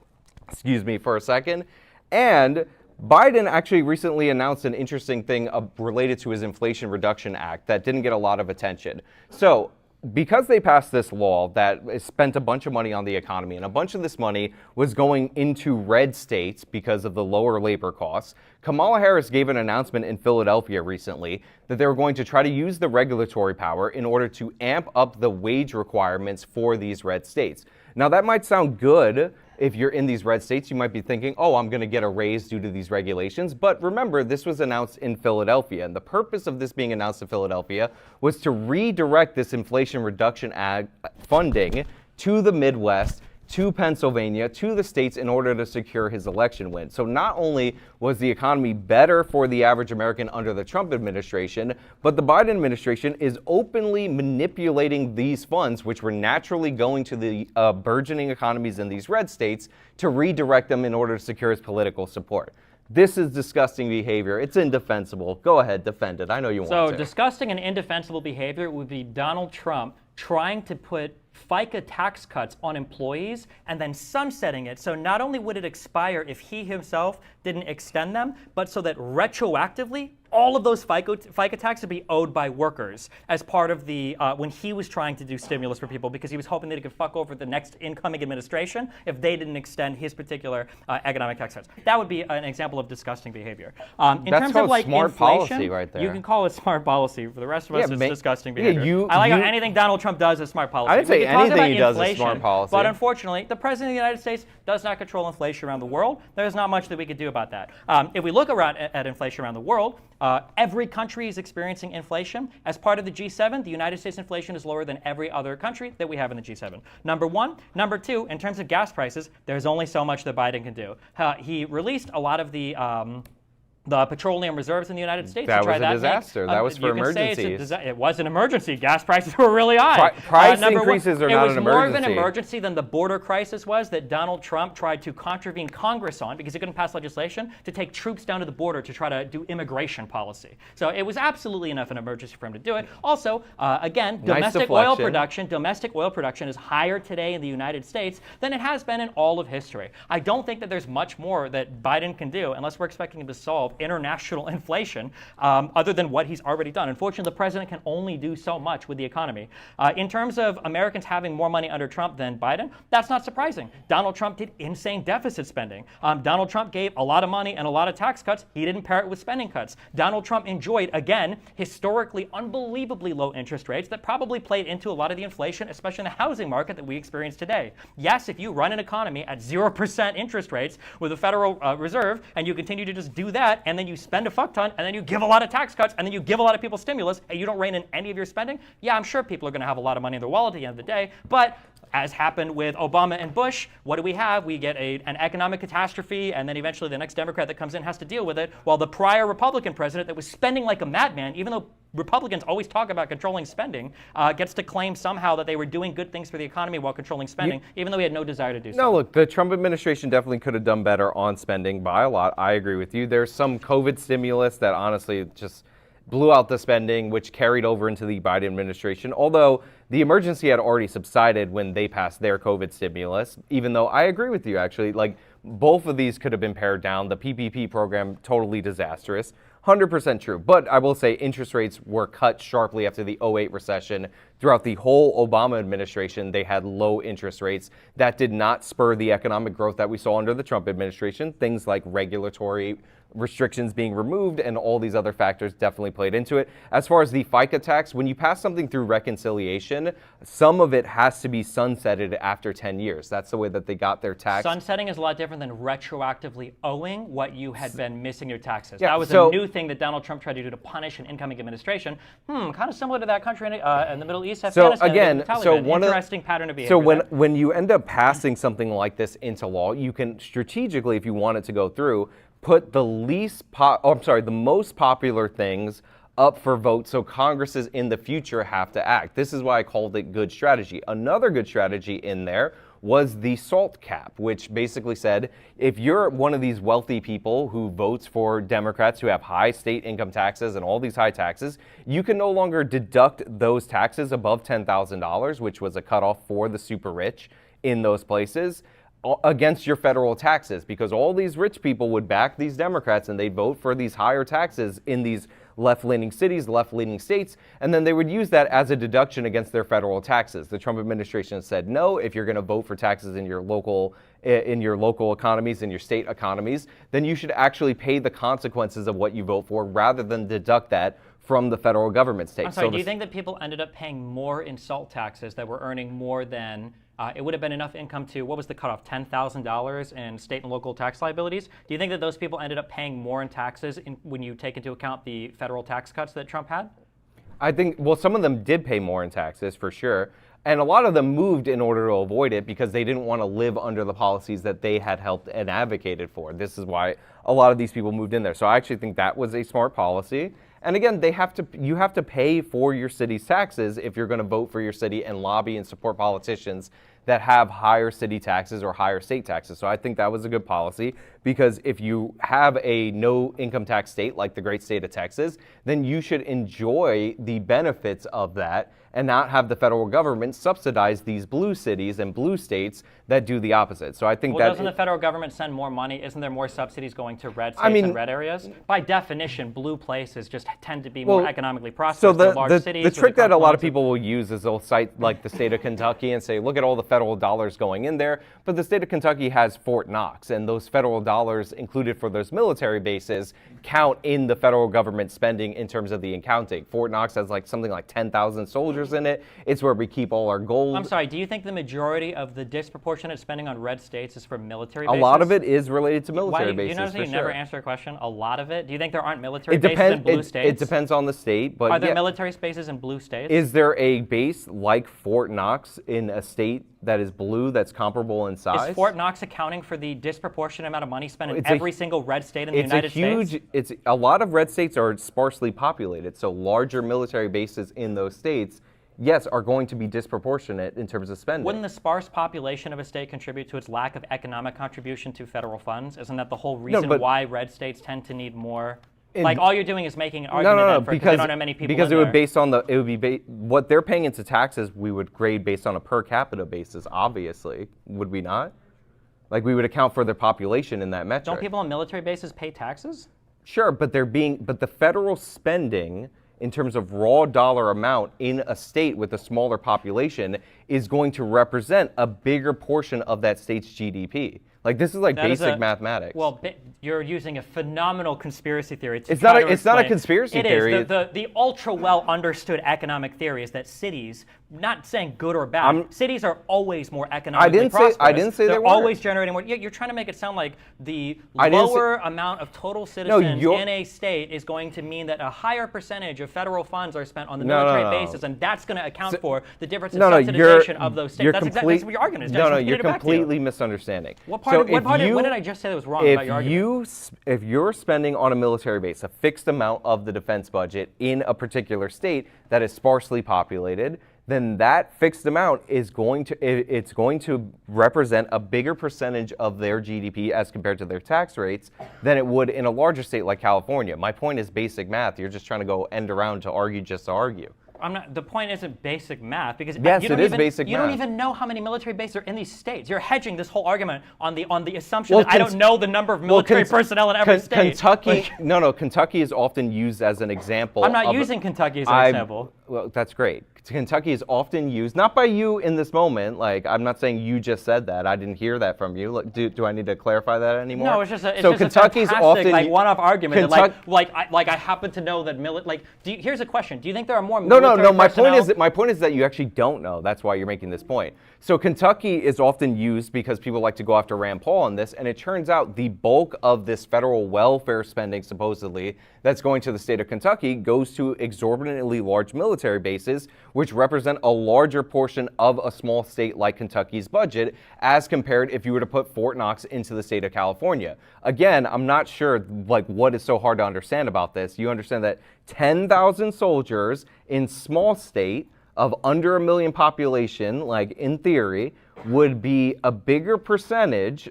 Speaker 3: Excuse me for a second. And Biden actually recently announced an interesting thing related to his Inflation Reduction Act that didn't get a lot of attention. So, because they passed this law that spent a bunch of money on the economy, and a bunch of this money was going into red states because of the lower labor costs, Kamala Harris gave an announcement in Philadelphia recently that they were going to try to use the regulatory power in order to amp up the wage requirements for these red states. Now, that might sound good. If you're in these red states, you might be thinking, oh, I'm going to get a raise due to these regulations. But remember, this was announced in Philadelphia. And the purpose of this being announced in Philadelphia was to redirect this Inflation Reduction Act funding to the Midwest to Pennsylvania, to the states in order to secure his election win. So not only was the economy better for the average American under the Trump administration, but the Biden administration is openly manipulating these funds, which were naturally going to the burgeoning economies in these red states, to redirect them in order to secure his political support. This is disgusting behavior. It's indefensible. Go ahead, defend it. I know you want to.
Speaker 2: So disgusting and indefensible behavior would be Donald Trump trying to put FICA tax cuts on employees and then sunsetting it. So not only would it expire if he himself didn't extend them, but so that retroactively all of those FICA taxes would be owed by workers as part of the, when he was trying to do stimulus for people, because he was hoping that he could fuck over the next incoming administration if they didn't extend his particular economic tax cuts. That would be an example of disgusting behavior. In
Speaker 3: That's
Speaker 2: terms
Speaker 3: called
Speaker 2: of like
Speaker 3: smart
Speaker 2: inflation,
Speaker 3: policy right there.
Speaker 2: You can call it smart policy. For the rest of us, it's disgusting behavior.
Speaker 3: you-
Speaker 2: I like how
Speaker 3: you-
Speaker 2: anything Donald Trump does is smart policy.
Speaker 3: I didn't
Speaker 2: We
Speaker 3: say
Speaker 2: can talk
Speaker 3: anything
Speaker 2: about
Speaker 3: he does is
Speaker 2: inflation,
Speaker 3: smart policy.
Speaker 2: But unfortunately, the president of the United States does not control inflation around the world. There's not much that we could do about that. If we look around at inflation around the world, every country is experiencing inflation. As part of the G7, the United States inflation is lower than every other country that we have in the G7. Number one. Number two, in terms of gas prices, there's only so much that Biden can do. He released a lot of the petroleum reserves in the United States.
Speaker 3: That
Speaker 2: to try
Speaker 3: was a
Speaker 2: that
Speaker 3: disaster. That was for
Speaker 2: you can say
Speaker 3: emergencies.
Speaker 2: it was an emergency. Gas prices were really high.
Speaker 3: Price
Speaker 2: Number one,
Speaker 3: increases are not an
Speaker 2: It was more of an
Speaker 3: emergency.
Speaker 2: emergency than the border crisis was that Donald Trump tried to contravene Congress on because he couldn't pass legislation to take troops down to the border to try to do immigration policy. So it was absolutely enough an emergency for him to do it. Also, again, domestic oil production is higher today in the United States than it has been in all of history. I don't think that there's much more that Biden can do unless we're expecting him to solve international inflation, other than what he's already done. Unfortunately, the president can only do so much with the economy. In terms of Americans having more money under Trump than Biden, that's not surprising. Donald Trump did insane deficit spending. Donald Trump gave a lot of money and a lot of tax cuts. He didn't pair it with spending cuts. Donald Trump enjoyed, again, historically unbelievably low interest rates that probably played into a lot of the inflation, especially in the housing market that we experience today. Yes, if you run an economy at 0% interest rates with the Federal Reserve and you continue to just do that and then you spend a fuck ton and then you give a lot of tax cuts and then you give a lot of people stimulus and you don't rein in any of your spending, yeah, I'm sure people are going to have a lot of money in their wallet at the end of the day. But as happened with Obama and Bush, what do we have? We get an economic catastrophe, and then eventually the next Democrat that comes in has to deal with it, while the prior Republican president that was spending like a madman, even though Republicans always talk about controlling spending, gets to claim somehow that they were doing good things for the economy while controlling spending, even though he had no desire to do so.
Speaker 3: No, look, the Trump administration definitely could have done better on spending by a lot. I agree with you. There's some COVID stimulus that honestly just blew out the spending, which carried over into the Biden administration, although the emergency had already subsided when they passed their COVID stimulus, even though I agree with you, actually. Like, both of these could have been pared down. The PPP program, totally disastrous. 100% true. But I will say interest rates were cut sharply after the 2008 recession. Throughout the whole Obama administration, they had low interest rates. That did not spur the economic growth that we saw under the Trump administration. Things like regulatory restrictions being removed and all these other factors definitely played into it. As far as the FICA tax, when you pass something through reconciliation, some of it has to be sunsetted after 10 years. That's the way that they got their tax.
Speaker 2: Sunsetting is a lot different than retroactively owing what you had been missing your taxes.
Speaker 3: Yeah,
Speaker 2: that was
Speaker 3: so
Speaker 2: a new thing that Donald Trump tried to do to punish an incoming administration. Kind of similar to that country in the Middle East, Afghanistan.
Speaker 3: Again,
Speaker 2: the Taliban.
Speaker 3: so one
Speaker 2: interesting pattern of behavior.
Speaker 3: So
Speaker 2: there.
Speaker 3: when you end up passing something like this into law, you can strategically, if you want it to go through, put the most popular things up for vote so Congresses in the future have to act. This is why I called it good strategy. Another good strategy in there was the SALT cap, which basically said if you're one of these wealthy people who votes for Democrats who have high state income taxes and all these high taxes, you can no longer deduct those taxes above $10,000, which was a cutoff for the super rich in those places, against your federal taxes, because all these rich people would back these Democrats and they'd vote for these higher taxes in these left-leaning cities, left-leaning states, and then they would use that as a deduction against their federal taxes. The Trump administration said, no, if you're going to vote for taxes in your local economies, in your state economies, then you should actually pay the consequences of what you vote for rather than deduct that from the federal government's take.
Speaker 2: I'm sorry, do you think that people ended up paying more in SALT taxes that were earning more than it would have been enough income to, what was the cutoff, $10,000 in state and local tax liabilities? Do you think that those people ended up paying more in taxes when you take into account the federal tax cuts that Trump had?
Speaker 3: I think, well, some of them did pay more in taxes for sure. And a lot of them moved in order to avoid it because they didn't want to live under the policies that they had helped and advocated for. This is why a lot of these people moved in there. So I actually think that was a smart policy. And again, you have to pay for your city's taxes if you're going to vote for your city and lobby and support politicians that have higher city taxes or higher state taxes. So I think that was a good policy, because if you have a no income tax state like the great state of Texas, then you should enjoy the benefits of that and not have the federal government subsidize these blue cities and blue states that do the opposite. So I think
Speaker 2: well, doesn't the federal government send more money? Isn't there more subsidies going to red states and red areas? By definition, blue places just tend to be more economically prosperous.
Speaker 3: So
Speaker 2: than large cities
Speaker 3: the trick that a lot of
Speaker 2: confluence
Speaker 3: people will use is they'll cite like the state of Kentucky and say, look at all the federal dollars going in there. But the state of Kentucky has Fort Knox, and those federal dollars included for those military bases count in the federal government spending in terms of the accounting. Fort Knox has like something like 10,000 soldiers in it. It's where we keep all our gold.
Speaker 2: I'm sorry, do you think the majority of the disproportionate spending on red states is for military bases?
Speaker 3: A lot of it is related to military
Speaker 2: bases.
Speaker 3: bases.
Speaker 2: You notice
Speaker 3: for
Speaker 2: you
Speaker 3: sure.
Speaker 2: never answer a question? A lot of it? Do you think there aren't military bases in blue states?
Speaker 3: It depends on the state. But
Speaker 2: are there military bases in blue states?
Speaker 3: Is there a base like Fort Knox in a state that is blue that's comparable in size?
Speaker 2: Is Fort Knox accounting for the disproportionate amount of money spent in every single red state in the United States?
Speaker 3: A lot of red states are sparsely populated, so larger military bases in those states, yes, are going to be disproportionate in terms of spending.
Speaker 2: Wouldn't the sparse population of a state contribute to its lack of economic contribution to federal funds? Isn't that the whole reason why red states tend to need more? Like all you're doing is making an argument because they don't have many people
Speaker 3: because
Speaker 2: in
Speaker 3: it would
Speaker 2: there.
Speaker 3: based on what they're paying into taxes. We would grade based on a per capita basis. Obviously, would we not? Like we would account for their population in that metric.
Speaker 2: Don't people on military bases pay taxes?
Speaker 3: Sure, but the federal spending in terms of raw dollar amount in a state with a smaller population is going to represent a bigger portion of that state's GDP. Like this is like basic mathematics.
Speaker 2: Well, you're using a phenomenal conspiracy theory to
Speaker 3: It's
Speaker 2: try
Speaker 3: not
Speaker 2: to
Speaker 3: a, it's not a
Speaker 2: explain.
Speaker 3: conspiracy
Speaker 2: It
Speaker 3: theory.
Speaker 2: is. The ultra well understood economic theory is that cities, not saying good or bad, cities are always more economically prosperous.
Speaker 3: I didn't say they
Speaker 2: They're
Speaker 3: weren't.
Speaker 2: always generating more. You're trying to make it sound like the lower amount of total citizens in a state is going to mean that a higher percentage of federal funds are spent on the military bases, and that's going to account for the difference in subsidization of those states. That's exactly what your argument is.
Speaker 3: You're completely misunderstanding.
Speaker 2: What did I just say that was wrong about your argument?
Speaker 3: If you're spending on a military base a fixed amount of the defense budget in a particular state that is sparsely populated, then that fixed amount is going to represent a bigger percentage of their GDP as compared to their tax rates than it would in a larger state like California. My point is basic math. You're just trying to go end around to argue just to argue.
Speaker 2: The point isn't basic math because
Speaker 3: yes,
Speaker 2: you don't even know how many military bases are in these states. You're hedging this whole argument on the assumption that I don't know the number of military personnel in every state.
Speaker 3: Kentucky is often used as an example.
Speaker 2: I'm not using Kentucky as an example.
Speaker 3: Well, that's great. Kentucky is often used, not by you in this moment. Like I'm not saying you just said that. I didn't hear that from you. Do I need to clarify that anymore?
Speaker 2: No, it's just a
Speaker 3: Kentucky's
Speaker 2: fantastic,
Speaker 3: often
Speaker 2: one-off argument. I happen to know that here's a question. Do you think there are more military
Speaker 3: No. My point is that you actually don't know. That's why you're making this point. So Kentucky is often used because people like to go after Rand Paul on this, and it turns out the bulk of this federal welfare spending, supposedly, that's going to the state of Kentucky goes to exorbitantly large military bases, which represent a larger portion of a small state like Kentucky's budget as compared if you were to put Fort Knox into the state of California. Again, I'm not sure what is so hard to understand about this. You understand that 10,000 soldiers in small state of under 1 million population, like in theory, would be a bigger percentage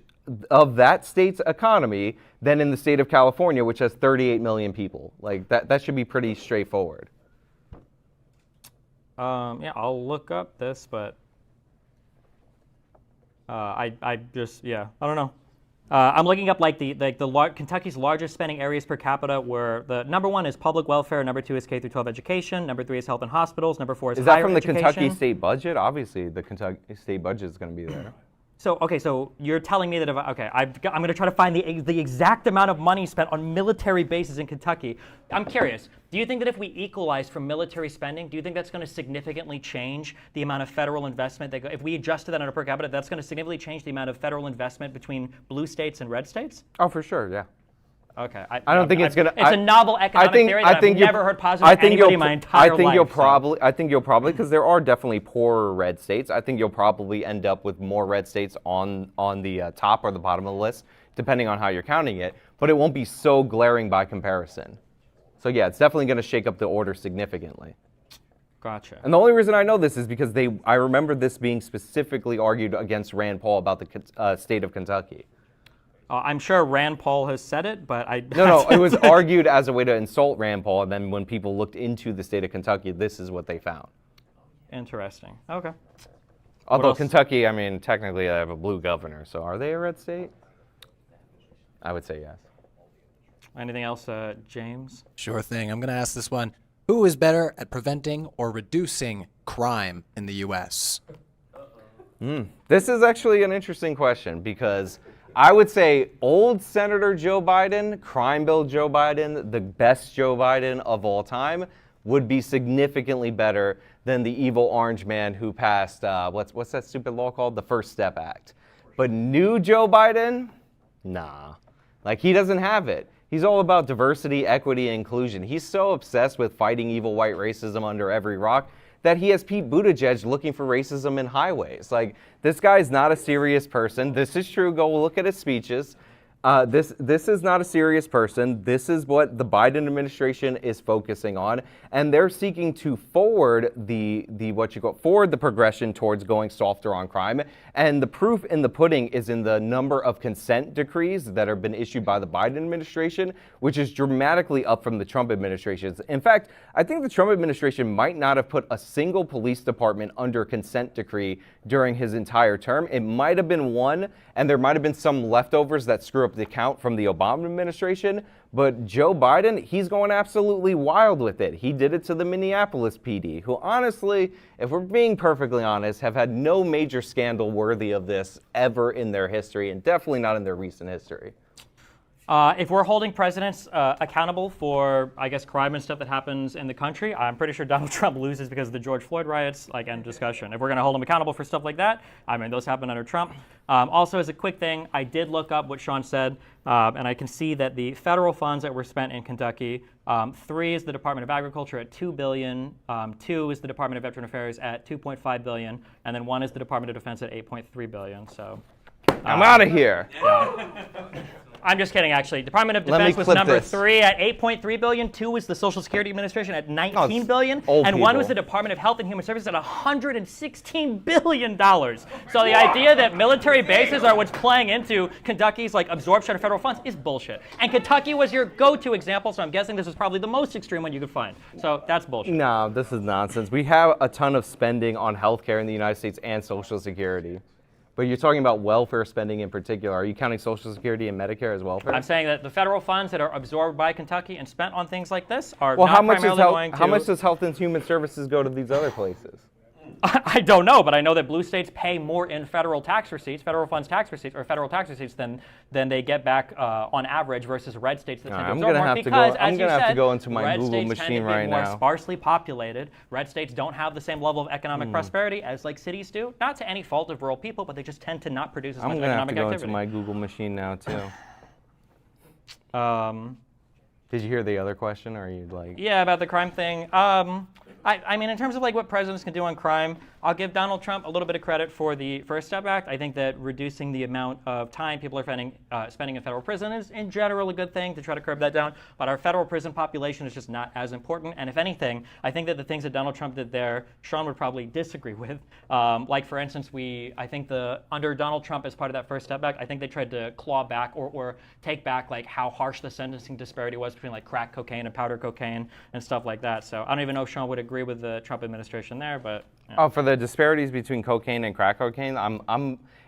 Speaker 3: of that state's economy than in the state of California, which has 38 million people. Like that should be pretty straightforward.
Speaker 2: Yeah, I'll look up this, but I don't know. I'm looking up Kentucky's largest spending areas per capita were the number 1 is public welfare, number 2 is K through 12 education, number 3 is health and hospitals, number 4 is higher
Speaker 3: education. Is that from the
Speaker 2: education.
Speaker 3: Kentucky state budget? Obviously, the Kentucky state budget is going to be there.
Speaker 2: So you're telling me that I'm going to try to find the exact amount of money spent on military bases in Kentucky. I'm curious. Do you think that if we equalize for military spending, do you think that's going to significantly change the amount of federal investment if we adjusted that on a per capita, that's going to significantly change the amount of federal investment between blue states and red states?
Speaker 3: Oh, for sure, yeah.
Speaker 2: Okay.
Speaker 3: I don't think it's going to.
Speaker 2: It's a novel economic theory that I've never heard posited by anybody in my entire life.
Speaker 3: I think you'll probably, because there are definitely poorer red states. I think you'll probably end up with more red states on the top or the bottom of the list, depending on how you're counting it. But it won't be so glaring by comparison. So yeah, it's definitely going to shake up the order significantly.
Speaker 2: Gotcha.
Speaker 3: And the only reason I know this is because I remember this being specifically argued against Rand Paul about the state of Kentucky.
Speaker 2: I'm sure Rand Paul has said it, but I...
Speaker 3: No, it was argued as a way to insult Rand Paul, and then when people looked into the state of Kentucky, this is what they found.
Speaker 2: Interesting. Okay.
Speaker 3: Although Kentucky, I mean, technically they have a blue governor, so are they a red state? I would say yes.
Speaker 2: Anything else, James?
Speaker 4: Sure thing. I'm going to ask this one. Who is better at preventing or reducing crime in the U.S.?
Speaker 3: This is actually an interesting question because I would say old Senator Joe Biden, crime bill Joe Biden, the best Joe Biden of all time, would be significantly better than the evil orange man who passed, what's that stupid law called? The First Step Act. But new Joe Biden? Nah. Like, he doesn't have it. He's all about diversity, equity, and inclusion. He's so obsessed with fighting evil white racism under every rock that he has Pete Buttigieg looking for racism in highways. Like, this guy's not a serious person. This is true. Go look at his speeches. This is not a serious person. This is what the Biden administration is focusing on, and they're seeking to forward the progression towards going softer on crime. And the proof in the pudding is in the number of consent decrees that have been issued by the Biden administration, which is dramatically up from the Trump administration's. In fact, I think the Trump administration might not have put a single police department under consent decree during his entire term. It might have been one, and there might have been some leftovers that screw up the count from the Obama administration, but Joe Biden, he's going absolutely wild with it. He did it to the Minneapolis PD, who honestly, if we're being perfectly honest, have had no major scandal worthy of this ever in their history, and definitely not in their recent history.
Speaker 2: If we're holding presidents accountable for, I guess, crime and stuff that happens in the country, I'm pretty sure Donald Trump loses because of the George Floyd riots, like, end discussion. If we're going to hold him accountable for stuff like that, I mean, those happened under Trump. Also, as a quick thing, I did look up what Sean said, and I can see that the federal funds that were spent in Kentucky, 3 is the Department of Agriculture at $2 billion, 2 is the Department of Veteran Affairs at $2.5 billion, and then 1 is the Department of Defense at $8.3 billion. So
Speaker 3: I'm out of here.
Speaker 2: Yeah. I'm just kidding, actually. Department of Defense was number 3 at $8.3 billion. 2 was the Social Security Administration at $19 billion. And 1 was the Department of Health and Human Services at $116 billion. So the idea that military bases are what's playing into Kentucky's absorption of federal funds is bullshit. And Kentucky was your go-to example, so I'm guessing this is probably the most extreme one you could find. So that's bullshit.
Speaker 3: No, this is nonsense. We have a ton of spending on healthcare in the United States and Social Security. But you're talking about welfare spending in particular. Are you counting Social Security and Medicare as welfare?
Speaker 2: I'm saying that the federal funds that are absorbed by Kentucky and spent on things like this are
Speaker 3: well,
Speaker 2: not primarily going to...
Speaker 3: How much does Health and Human Services go to these other places?
Speaker 2: I don't know, but I know that blue states pay more in federal tax receipts, federal funds tax receipts, or federal tax receipts than they get back on average versus red states that tend to absorb more because,
Speaker 3: I'm going to have to go into my
Speaker 2: red
Speaker 3: Google
Speaker 2: states
Speaker 3: machine
Speaker 2: tend to be
Speaker 3: right
Speaker 2: more
Speaker 3: now.
Speaker 2: sparsely populated. Red states don't have the same level of economic prosperity as cities do. Not to any fault of rural people, but they just tend to not produce as much economic activity.
Speaker 3: I'm going to have to go into my Google machine now too. Did you hear the other question, or are you like?
Speaker 2: Yeah, about the crime thing. I mean, in terms of what presidents can do on crime, I'll give Donald Trump a little bit of credit for the First Step Act. I think that reducing the amount of time people are spending in federal prison is, in general, a good thing to try to curb that down. But our federal prison population is just not as important. And if anything, I think that the things that Donald Trump did there, Sean would probably disagree with. Like, for instance, I think under Donald Trump, as part of that First Step Act, I think they tried to claw back or take back how harsh the sentencing disparity was between crack cocaine and powder cocaine and stuff like that. So I don't even know if Sean would agree with the Trump administration there, but. Yeah.
Speaker 3: Oh, for the disparities between cocaine and crack cocaine,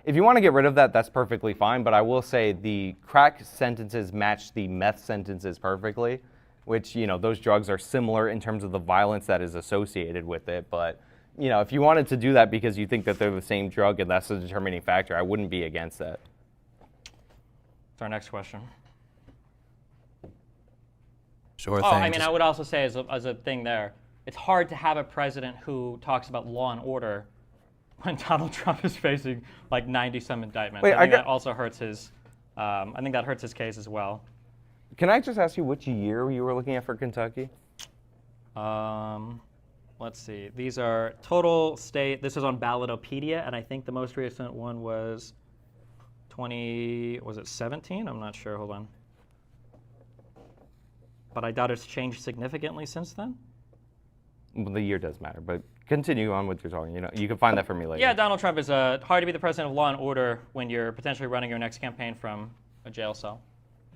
Speaker 3: if you want to get rid of that, that's perfectly fine. But I will say the crack sentences match the meth sentences perfectly, which, those drugs are similar in terms of the violence that is associated with it. But, if you wanted to do that because you think that they're the same drug and that's the determining factor, I wouldn't be against that.
Speaker 2: That's our next question.
Speaker 4: Sure thing.
Speaker 2: I mean, I would also say as a thing there, it's hard to have a president who talks about law and order when Donald Trump is facing 90-some indictments.
Speaker 3: Wait,
Speaker 2: I think that also hurts his. I think that hurts his case as well.
Speaker 3: Can I just ask you which year you were looking at for Kentucky?
Speaker 2: Let's see. These are total state. This is on Ballotopedia, and I think the most recent one was 17? I'm not sure. Hold on. But I doubt it's changed significantly since then.
Speaker 3: Well, the year does matter, but continue on what you're talking. You can find that for me later.
Speaker 2: Yeah, Donald Trump is hard to be the president of law and order when you're potentially running your next campaign from a jail cell.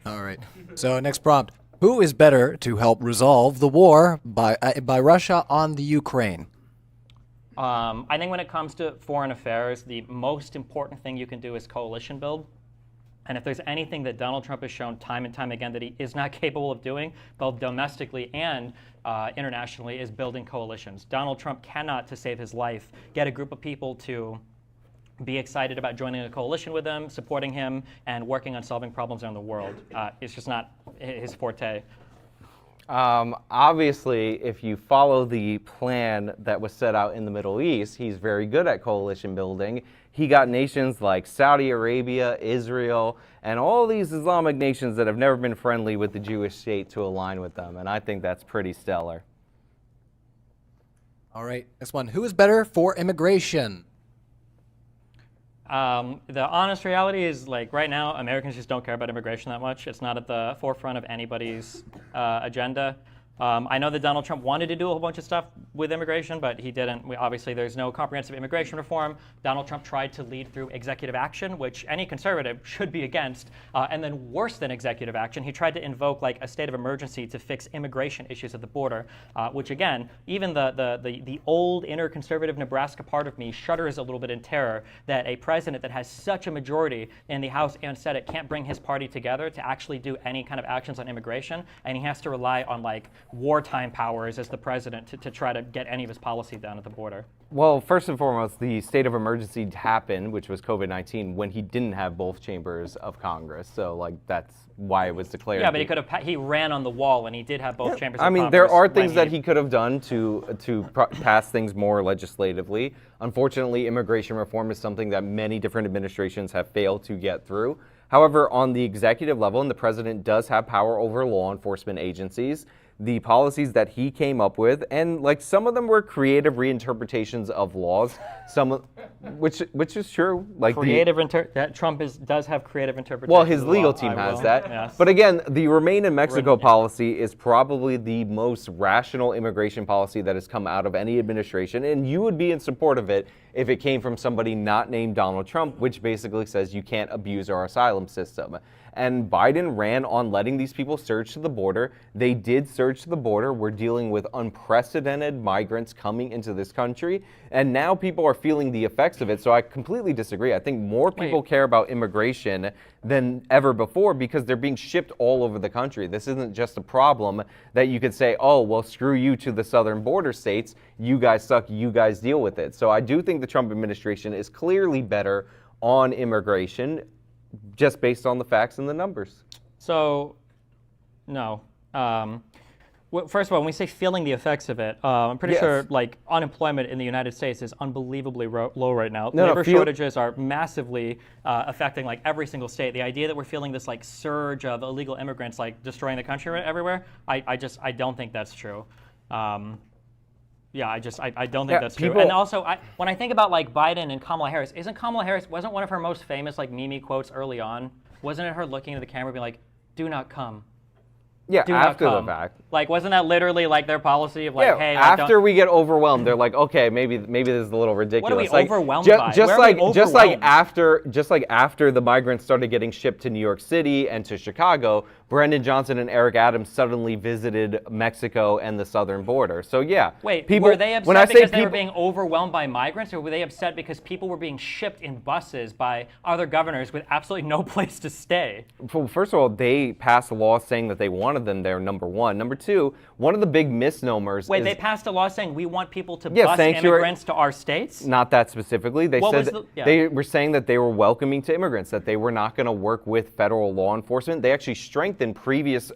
Speaker 4: All right. So next prompt. Who is better to help resolve the war by Russia on the Ukraine?
Speaker 2: I think when it comes to foreign affairs, the most important thing you can do is coalition build. And if there's anything that Donald Trump has shown time and time again that he is not capable of doing, both domestically and internationally, is building coalitions. Donald Trump cannot, to save his life, get a group of people to be excited about joining a coalition with him, supporting him, and working on solving problems around the world. It's just not his forte.
Speaker 3: Obviously, if you follow the plan that was set out in the Middle East, he's very good at coalition building. He got nations like Saudi Arabia, Israel, and all these Islamic nations that have never been friendly with the Jewish state to align with them, and I think that's pretty stellar.
Speaker 4: All right. Next one. Who is better for immigration?
Speaker 2: The honest reality is, like, right now, Americans just don't care about immigration that much. It's not at the forefront of anybody's agenda. I know that Donald Trump wanted to do a whole bunch of stuff with immigration, but he didn't. Obviously, there's no comprehensive immigration reform. Donald Trump tried to lead through executive action, which any conservative should be against. And then worse than executive action, he tried to invoke like a state of emergency to fix immigration issues at the border, which again, even the old inner conservative Nebraska part of me shudders a little bit in terror that a president that has such a majority in the House and Senate can't bring his party together to actually do any kind of actions on immigration, and he has to rely on like wartime powers as the president to try to get any of his policy done at the border.
Speaker 3: Well, first and foremost, the state of emergency happened, which was COVID-19, when he didn't have both chambers of Congress. So, like, that's why it was declared.
Speaker 2: Yeah, but he ran on the wall, and he did have both chambers of Congress.
Speaker 3: I mean, there are things that he could have done to pass things more legislatively. Unfortunately, immigration reform is something that many different administrations have failed to get through. However, on the executive level, and the president does have power over law enforcement agencies, the policies that he came up with, and like some of them were creative reinterpretations of laws, which is true. Like
Speaker 2: that Trump does have creative interpretations.
Speaker 3: Well, his legal team has that.
Speaker 2: Yes.
Speaker 3: But again, the Remain in Mexico policy is probably the most rational immigration policy that has come out of any administration, and you would be in support of it if it came from somebody not named Donald Trump, which basically says you can't abuse our asylum system. And Biden ran on letting these people surge to the border. They did surge to the border. We're dealing with unprecedented migrants coming into this country, and now people are feeling the effects of it. So I completely disagree. I think more people care about immigration than ever before because they're being shipped all over the country. This isn't just a problem that you could say, oh, well, screw you to the southern border states. You guys suck. You guys deal with it. So I do think the Trump administration is clearly better on immigration, just based on the facts and the numbers.
Speaker 2: So, no. First of all, when we say feeling the effects of it, I'm pretty sure like unemployment in the United States is unbelievably low right now. Labor shortages are massively affecting like every single state. The idea that we're feeling this like surge of illegal immigrants like destroying the country everywhere, I don't think that's true. I don't think that's true. And also, when I think about like Biden and Kamala Harris, wasn't one of her most famous like meme quotes early on? Wasn't it her looking at the camera being like, "Do not come"?
Speaker 3: Yeah, after the fact.
Speaker 2: Like, wasn't that literally like their policy of like, hey, like,
Speaker 3: after we get overwhelmed, they're like, okay, maybe this is a little ridiculous.
Speaker 2: What are we overwhelmed by?
Speaker 3: Just like after the migrants started getting shipped to New York City and to Chicago, Brendan Johnson and Eric Adams suddenly visited Mexico and the southern border. So yeah.
Speaker 2: Wait, were they upset because they were being overwhelmed by migrants, or were they upset because people were being shipped in buses by other governors with absolutely no place to stay?
Speaker 3: Well, first of all, they passed a law saying that they wanted them there, number one. Number two, one of the big misnomers
Speaker 2: Wait, they passed a law saying we want people to bus immigrants to our states?
Speaker 3: Not that specifically. They they were saying that they were welcoming to immigrants, that they were not going to work with federal law enforcement. They actually strengthened previous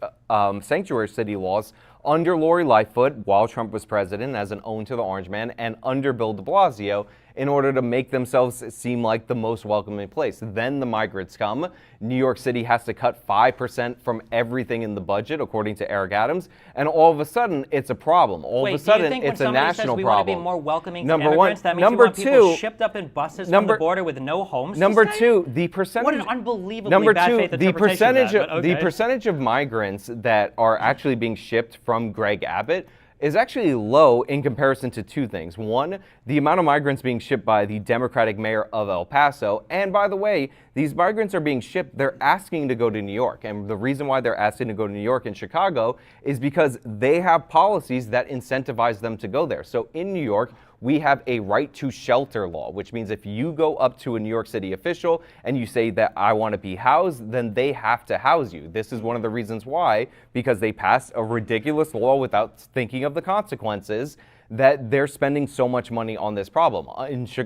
Speaker 3: sanctuary city laws under Lori Lightfoot while Trump was president as an own to the orange man, and under Bill de Blasio in order to make themselves seem like the most welcoming place. Then the migrants come. New York City has to cut 5% from everything in the budget, according to Eric Adams, and all of a sudden it's a problem. All of a sudden it's a national problem.
Speaker 2: Wait, do you think when somebody says we want to be more welcoming to
Speaker 3: Number
Speaker 2: immigrants,
Speaker 3: one.
Speaker 2: that means
Speaker 3: Number
Speaker 2: you want people
Speaker 3: two.
Speaker 2: shipped up in buses from the border with no homes?
Speaker 3: Number
Speaker 2: to stay?
Speaker 3: two, the percentage.
Speaker 2: What an unbelievably
Speaker 3: Number
Speaker 2: bad
Speaker 3: two,
Speaker 2: faith
Speaker 3: the
Speaker 2: interpretation
Speaker 3: percentage
Speaker 2: of that, but
Speaker 3: the
Speaker 2: okay.
Speaker 3: percentage of migrants that are actually being shipped from Greg Abbott is actually low in comparison to two things. One, the amount of migrants being shipped by the Democratic mayor of El Paso. And by the way, these migrants are being shipped, they're asking to go to New York. And the reason why they're asking to go to New York and Chicago is because they have policies that incentivize them to go there. So in New York, we have a right to shelter law, which means if you go up to a New York City official and you say that I want to be housed, then they have to house you. This is one of the reasons why, because they passed a ridiculous law without thinking of the consequences, that they're spending so much money on this problem.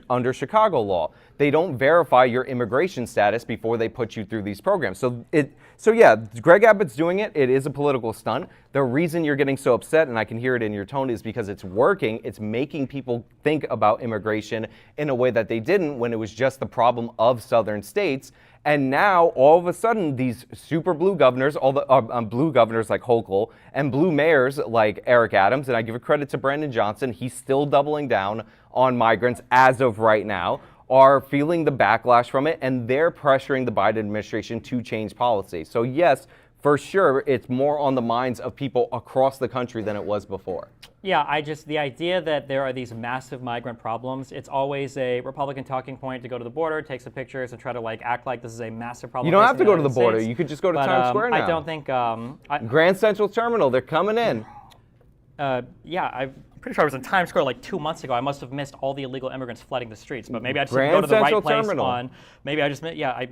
Speaker 3: Under Chicago law, they don't verify your immigration status before they put you through these programs. So yeah, Greg Abbott's doing it. It is a political stunt. The reason you're getting so upset, and I can hear it in your tone, is because it's working. It's making people think about immigration in a way that they didn't when it was just the problem of southern states. And now, all of a sudden, these super blue governors, all the blue governors like Hochul, and blue mayors like Eric Adams, and I give a credit to Brandon Johnson, he's still doubling down on migrants as of right now, are feeling the backlash from it, and they're pressuring the Biden administration to change policy. So yes, for sure, it's more on the minds of people across the country than it was before.
Speaker 2: Yeah, the idea that there are these massive migrant problems, it's always a Republican talking point to go to the border, take some pictures, and try to act like this is a massive problem.
Speaker 3: You don't have to go to the
Speaker 2: United
Speaker 3: border.
Speaker 2: States.
Speaker 3: You could just go to
Speaker 2: But,
Speaker 3: Times Square now.
Speaker 2: I don't think...
Speaker 3: Grand Central Terminal, they're coming in.
Speaker 2: Yeah, I'm pretty sure I was in Times Square 2 months ago. I must have missed all the illegal immigrants flooding the streets, but maybe I just didn't go to the right place on... Maybe I just... Yeah,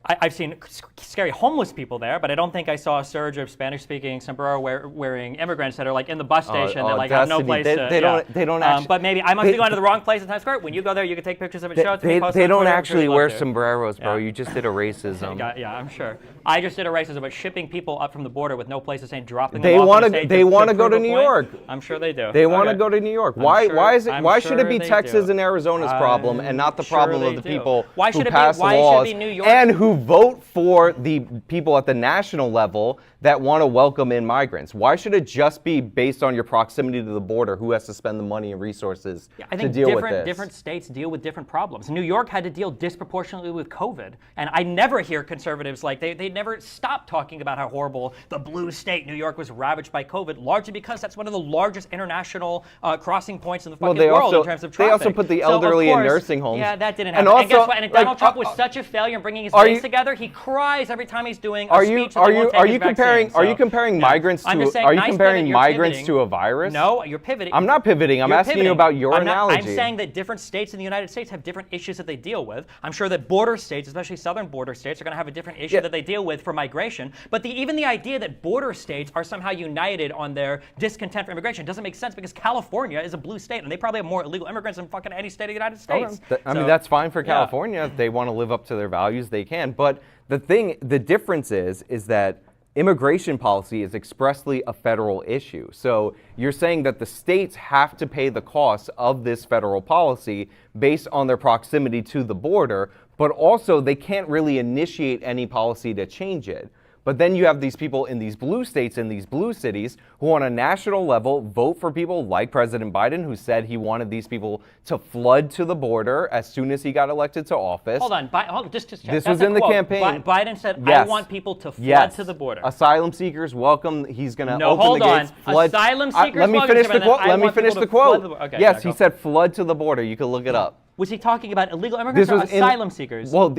Speaker 2: I've seen scary homeless people there, but I don't think I saw a surge of Spanish-speaking sombrero-wearing immigrants that are in the bus station that have no place to.
Speaker 3: They don't actually.
Speaker 2: But maybe I must be going to the wrong place in Times Square. When you go there, you can take pictures of it. Show it to me.
Speaker 3: They don't actually wear sombreros, bro. You just did a racism.
Speaker 2: Yeah, I'm sure. I just did a racism, but shipping people up from the border with no place to stay, dropping them
Speaker 3: They
Speaker 2: off.
Speaker 3: want to go to New York.
Speaker 2: I'm sure they do.
Speaker 3: They want to go to New York. Why should it be Texas and Arizona's problem and not the problem of the people who pass laws and who vote for the people at the national level that want to welcome in migrants? Why should it just be based on your proximity to the border, who has to spend the money and resources to deal with this?
Speaker 2: Different states deal with different problems. New York had to deal disproportionately with COVID, and I never hear conservatives they never stop talking about how horrible the blue state New York was ravaged by COVID, largely because that's one of the largest international crossing points in the fucking world in terms of traffic.
Speaker 3: They also put the elderly in nursing homes.
Speaker 2: Yeah, that didn't happen. And guess what? And Donald Trump was such a failure in bringing his base together. He cries every time he's doing a speech that won't take his vaccine.
Speaker 3: Are you comparing migrants to? Are you comparing migrants to a virus?
Speaker 2: No, you're pivoting.
Speaker 3: I'm not pivoting. I'm asking you about your analogy.
Speaker 2: I'm saying that different states in the United States have different issues that they deal with. I'm sure that border states, especially southern border states, are going to have a different issue that they deal with for migration. But even the idea that border states are somehow united on their discontent for immigration doesn't make sense, because California is a blue state and they probably have more illegal immigrants than fucking any state of the United States.
Speaker 3: I mean, that's fine for California. If they want to live up to their values, they can. But the difference is that immigration policy is expressly a federal issue. So you're saying that the states have to pay the cost of this federal policy based on their proximity to the border, but also they can't really initiate any policy to change it. But then you have these people in these blue states, in these blue cities, who on a national level vote for people like President Biden, who said he wanted these people to flood to the border as soon as he got elected to office.
Speaker 2: Hold on, just check.
Speaker 3: This was in the campaign.
Speaker 2: Biden said, I want people to flood to the border.
Speaker 3: Asylum seekers welcome. He's going to open
Speaker 2: hold
Speaker 3: the gates.
Speaker 2: On. Flood. Asylum seekers
Speaker 3: let me finish the quote. Let me finish the quote.
Speaker 2: Okay,
Speaker 3: yes, he said flood to the border. You can look it up.
Speaker 2: Was he talking about illegal immigrants or asylum seekers?
Speaker 3: Well,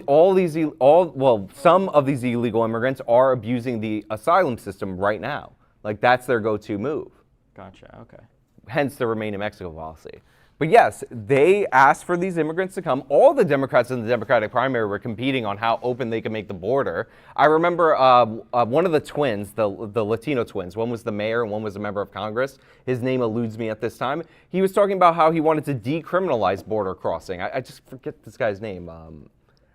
Speaker 3: some of these illegal immigrants are abusing the asylum system right now. That's their go-to move.
Speaker 2: Gotcha. Okay.
Speaker 3: Hence the Remain in Mexico policy. But yes, they asked for these immigrants to come. All the Democrats in the Democratic primary were competing on how open they could make the border. I remember one of the twins, the Latino twins, one was the mayor and one was a member of Congress. His name eludes me at this time. He was talking about how he wanted to decriminalize border crossing. I just forget this guy's name.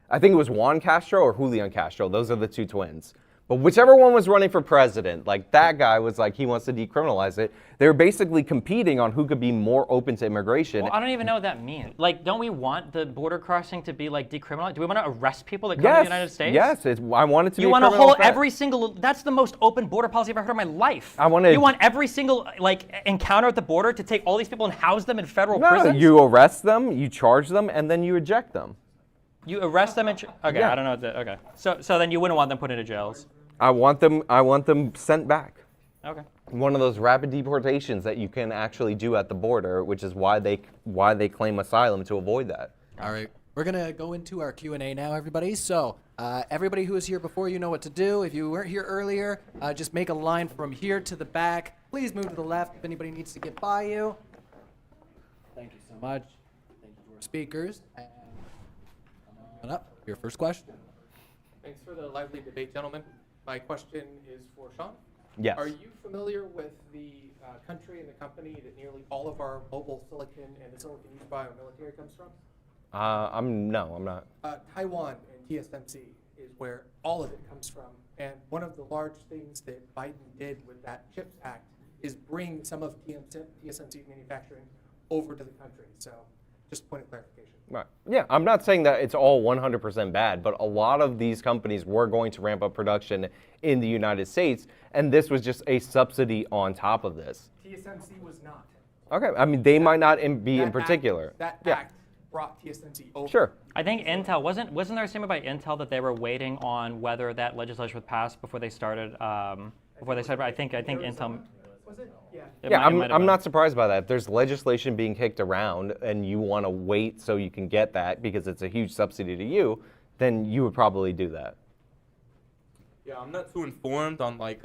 Speaker 3: I think it was Juan Castro or Julian Castro. Those are the two twins. But whichever one was running for president, like that guy was like, he wants to decriminalize it. They were basically competing on who could be more open to immigration.
Speaker 2: Well, I don't even know what that means. Like, don't we want the border crossing to be like decriminalized? Do we want to arrest people that come to the United States?
Speaker 3: Yes, I want it to be.
Speaker 2: You
Speaker 3: a
Speaker 2: want to
Speaker 3: criminal
Speaker 2: hold
Speaker 3: offense.
Speaker 2: every single. That's the most open border policy I've ever heard in my life.
Speaker 3: I
Speaker 2: You want every single like encounter at the border to take all these people and house them in federal
Speaker 3: No,
Speaker 2: prisons?
Speaker 3: you arrest them, you charge them, and then you eject them.
Speaker 2: You arrest them and okay,
Speaker 3: Yeah.
Speaker 2: I don't know. Okay, so then you wouldn't want them put into jails.
Speaker 3: I want them sent back.
Speaker 2: Okay.
Speaker 3: One of those rapid deportations that you can actually do at the border, which is why they claim asylum, to avoid that.
Speaker 4: All right, we're gonna go into our Q&A now, everybody. So everybody who was here before, you know what to do. If you weren't here earlier, just make a line from here to the back. Please move to the left if anybody needs to get by you. Thank you so much. Thank you to our speakers. And come on up, your first question.
Speaker 5: Thanks for the lively debate, gentlemen. My question is for Sean.
Speaker 3: Yes.
Speaker 5: Are you familiar with the country and the company that nearly all of our mobile silicon and the silicon used by our military comes from?
Speaker 3: I'm not.
Speaker 5: Taiwan and TSMC is where all of it comes from. And one of the large things that Biden did with that CHIPS Act is bring some of TSMC manufacturing over to the country. So just a point of clarification.
Speaker 3: Right. Yeah, I'm not saying that it's all 100% bad, but a lot of these companies were going to ramp up production in the United States, and this was just a subsidy on top of this.
Speaker 5: TSMC was not.
Speaker 3: Okay, I mean, they might not be in
Speaker 5: That
Speaker 3: particular.
Speaker 5: Act, that act brought TSMC over.
Speaker 3: Sure.
Speaker 2: I think Intel wasn't there a statement by Intel that they were waiting on whether that legislation would pass before they started. I think Intel.
Speaker 5: Was it? Yeah.
Speaker 3: Yeah, I'm not surprised by that. There's legislation being kicked around, and you want to wait so you can get that because it's a huge subsidy to you, then you would probably do that.
Speaker 6: Yeah, I'm not too informed on like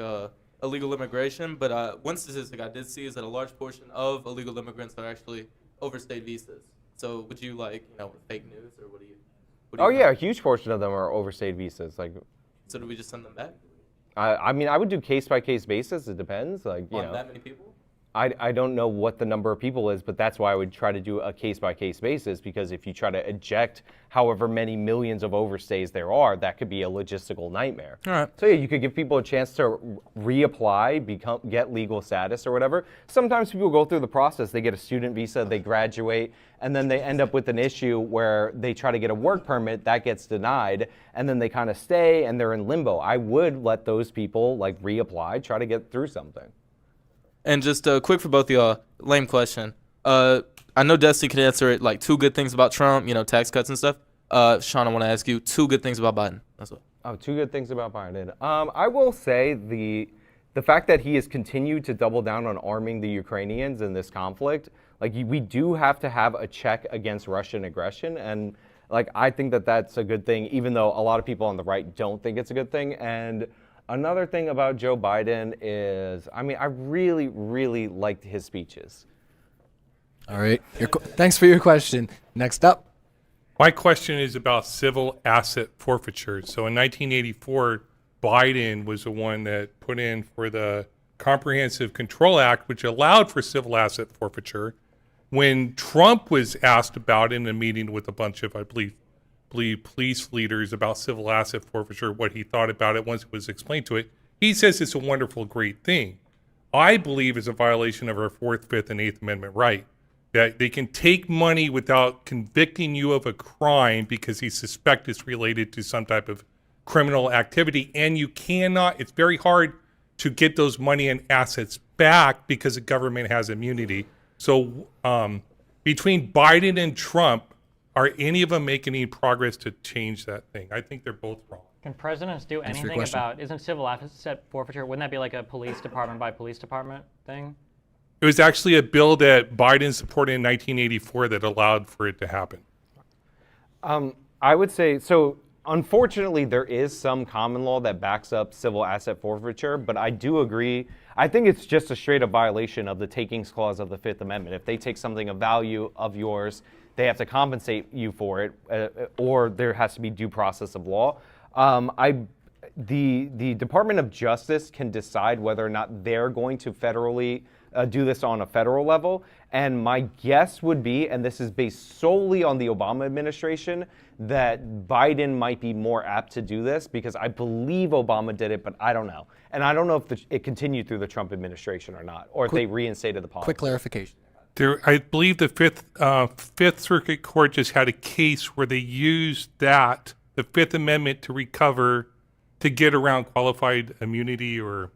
Speaker 6: illegal immigration, but one statistic I did see is that a large portion of illegal immigrants are actually overstayed visas. So would you fake news, or what do you?
Speaker 3: Oh yeah, a huge portion of them are overstayed visas. Like,
Speaker 6: So do we just send them back?
Speaker 3: I mean, I would do case by case basis. It depends. Like, you
Speaker 6: On
Speaker 3: know,
Speaker 6: that many people?
Speaker 3: I don't know what the number of people is, but that's why I would try to do a case by case basis, because if you try to eject however many millions of overstays there are, that could be a logistical nightmare.
Speaker 6: All right.
Speaker 3: So yeah, you could give people a chance to reapply, get legal status or whatever. Sometimes people go through the process. They get a student visa, they graduate, and then they end up with an issue where they try to get a work permit, that gets denied, and then they kind of stay and they're in limbo. I would let those people like reapply, try to get through something.
Speaker 6: And just quick for both of y'all, lame question. I know Dusty can answer it like two good things about Trump, tax cuts and stuff. Sean, I want to ask you two good things about Biden. That's what.
Speaker 3: Oh, two good things about Biden. I will say the fact that he has continued to double down on arming the Ukrainians in this conflict, like we do have to have a check against Russian aggression, and like I think that that's a good thing, even though a lot of people on the right don't think it's a good thing. And another thing about Joe Biden is, I mean, I really, really liked his speeches.
Speaker 4: All right, thanks for your question. Next up.
Speaker 7: My question is about civil asset forfeiture. So in 1984, Biden was the one that put in for the Comprehensive Control Act, which allowed for civil asset forfeiture. When Trump was asked about in a meeting with a bunch of, I believe police leaders about civil asset forfeiture, what he thought about it once it was explained to it, he says it's a wonderful, great thing. I believe it's a violation of our 4th, 5th, and 8th Amendment right, that they can take money without convicting you of a crime because he suspects it's related to some type of criminal activity, and you cannot, it's very hard to get those money and assets back because the government has immunity. So between Biden and Trump, are any of them making any progress to change that thing? I think they're both wrong.
Speaker 2: Can presidents do
Speaker 4: Thanks for your
Speaker 2: anything
Speaker 4: question.
Speaker 2: about? Isn't civil asset forfeiture? Wouldn't that be like a police department by police department thing?
Speaker 7: It was actually a bill that Biden supported in 1984 that allowed for it to happen.
Speaker 3: I would say, so unfortunately, there is some common law that backs up civil asset forfeiture, but I do agree. I think it's just a straight up violation of the takings clause of the 5th Amendment. If they take something of value of yours, they have to compensate you for it, or there has to be due process of law. The Department of Justice can decide whether or not they're going to federally do this on a federal level. And my guess would be, and this is based solely on the Obama administration, that Biden might be more apt to do this because I believe Obama did it, but I don't know. And I don't know if it continued through the Trump administration or not, or if they reinstated the policy.
Speaker 4: Quick clarification.
Speaker 7: I believe the Fifth Circuit Court just had a case where they used the Fifth Amendment to get around qualified immunity or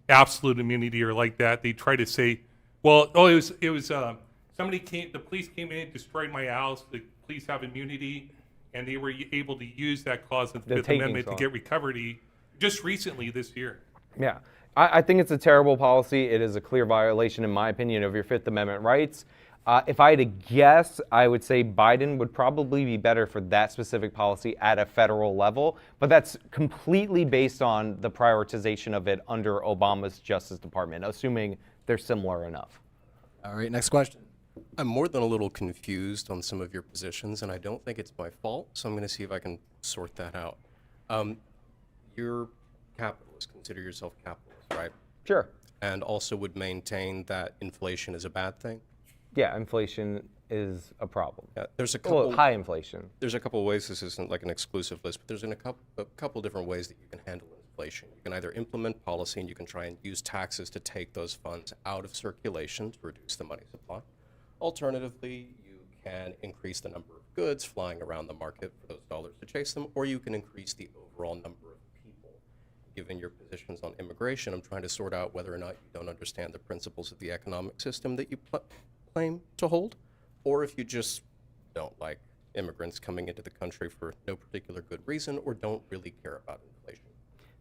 Speaker 7: absolute immunity or like that. They tried to say, it was the police came in, destroyed my house. The police have immunity, and they were able to use that clause of the Fifth Amendment to get recovery just recently this year.
Speaker 3: Yeah. I think it's a terrible policy. It is a clear violation, in my opinion, of your Fifth Amendment rights. If I had to guess, I would say Biden would probably be better for that specific policy at a federal level, but that's completely based on the prioritization of it under Obama's Justice Department, assuming they're similar enough.
Speaker 4: All right, next question.
Speaker 8: I'm more than a little confused on some of your positions, and I don't think it's my fault, so I'm going to see if I can sort that out. You're capitalist, consider yourself capitalist, right?
Speaker 3: Sure.
Speaker 8: And also would maintain that inflation is a bad thing?
Speaker 3: Yeah, inflation is a problem.
Speaker 8: Yeah, there's a couple
Speaker 3: high inflation.
Speaker 8: There's a couple of ways. This isn't like an exclusive list, but there's a couple different ways that you can handle inflation. You can either implement policy, and you can try and use taxes to take those funds out of circulation to reduce the money supply. Alternatively, you can increase the number of goods flying around the market for those dollars to chase them, or you can increase the overall number of people. Given your positions on immigration, I'm trying to sort out whether or not you don't understand the principles of the economic system that you claim to hold, or if you just don't like immigrants coming into the country for no particular good reason, or don't really care about inflation.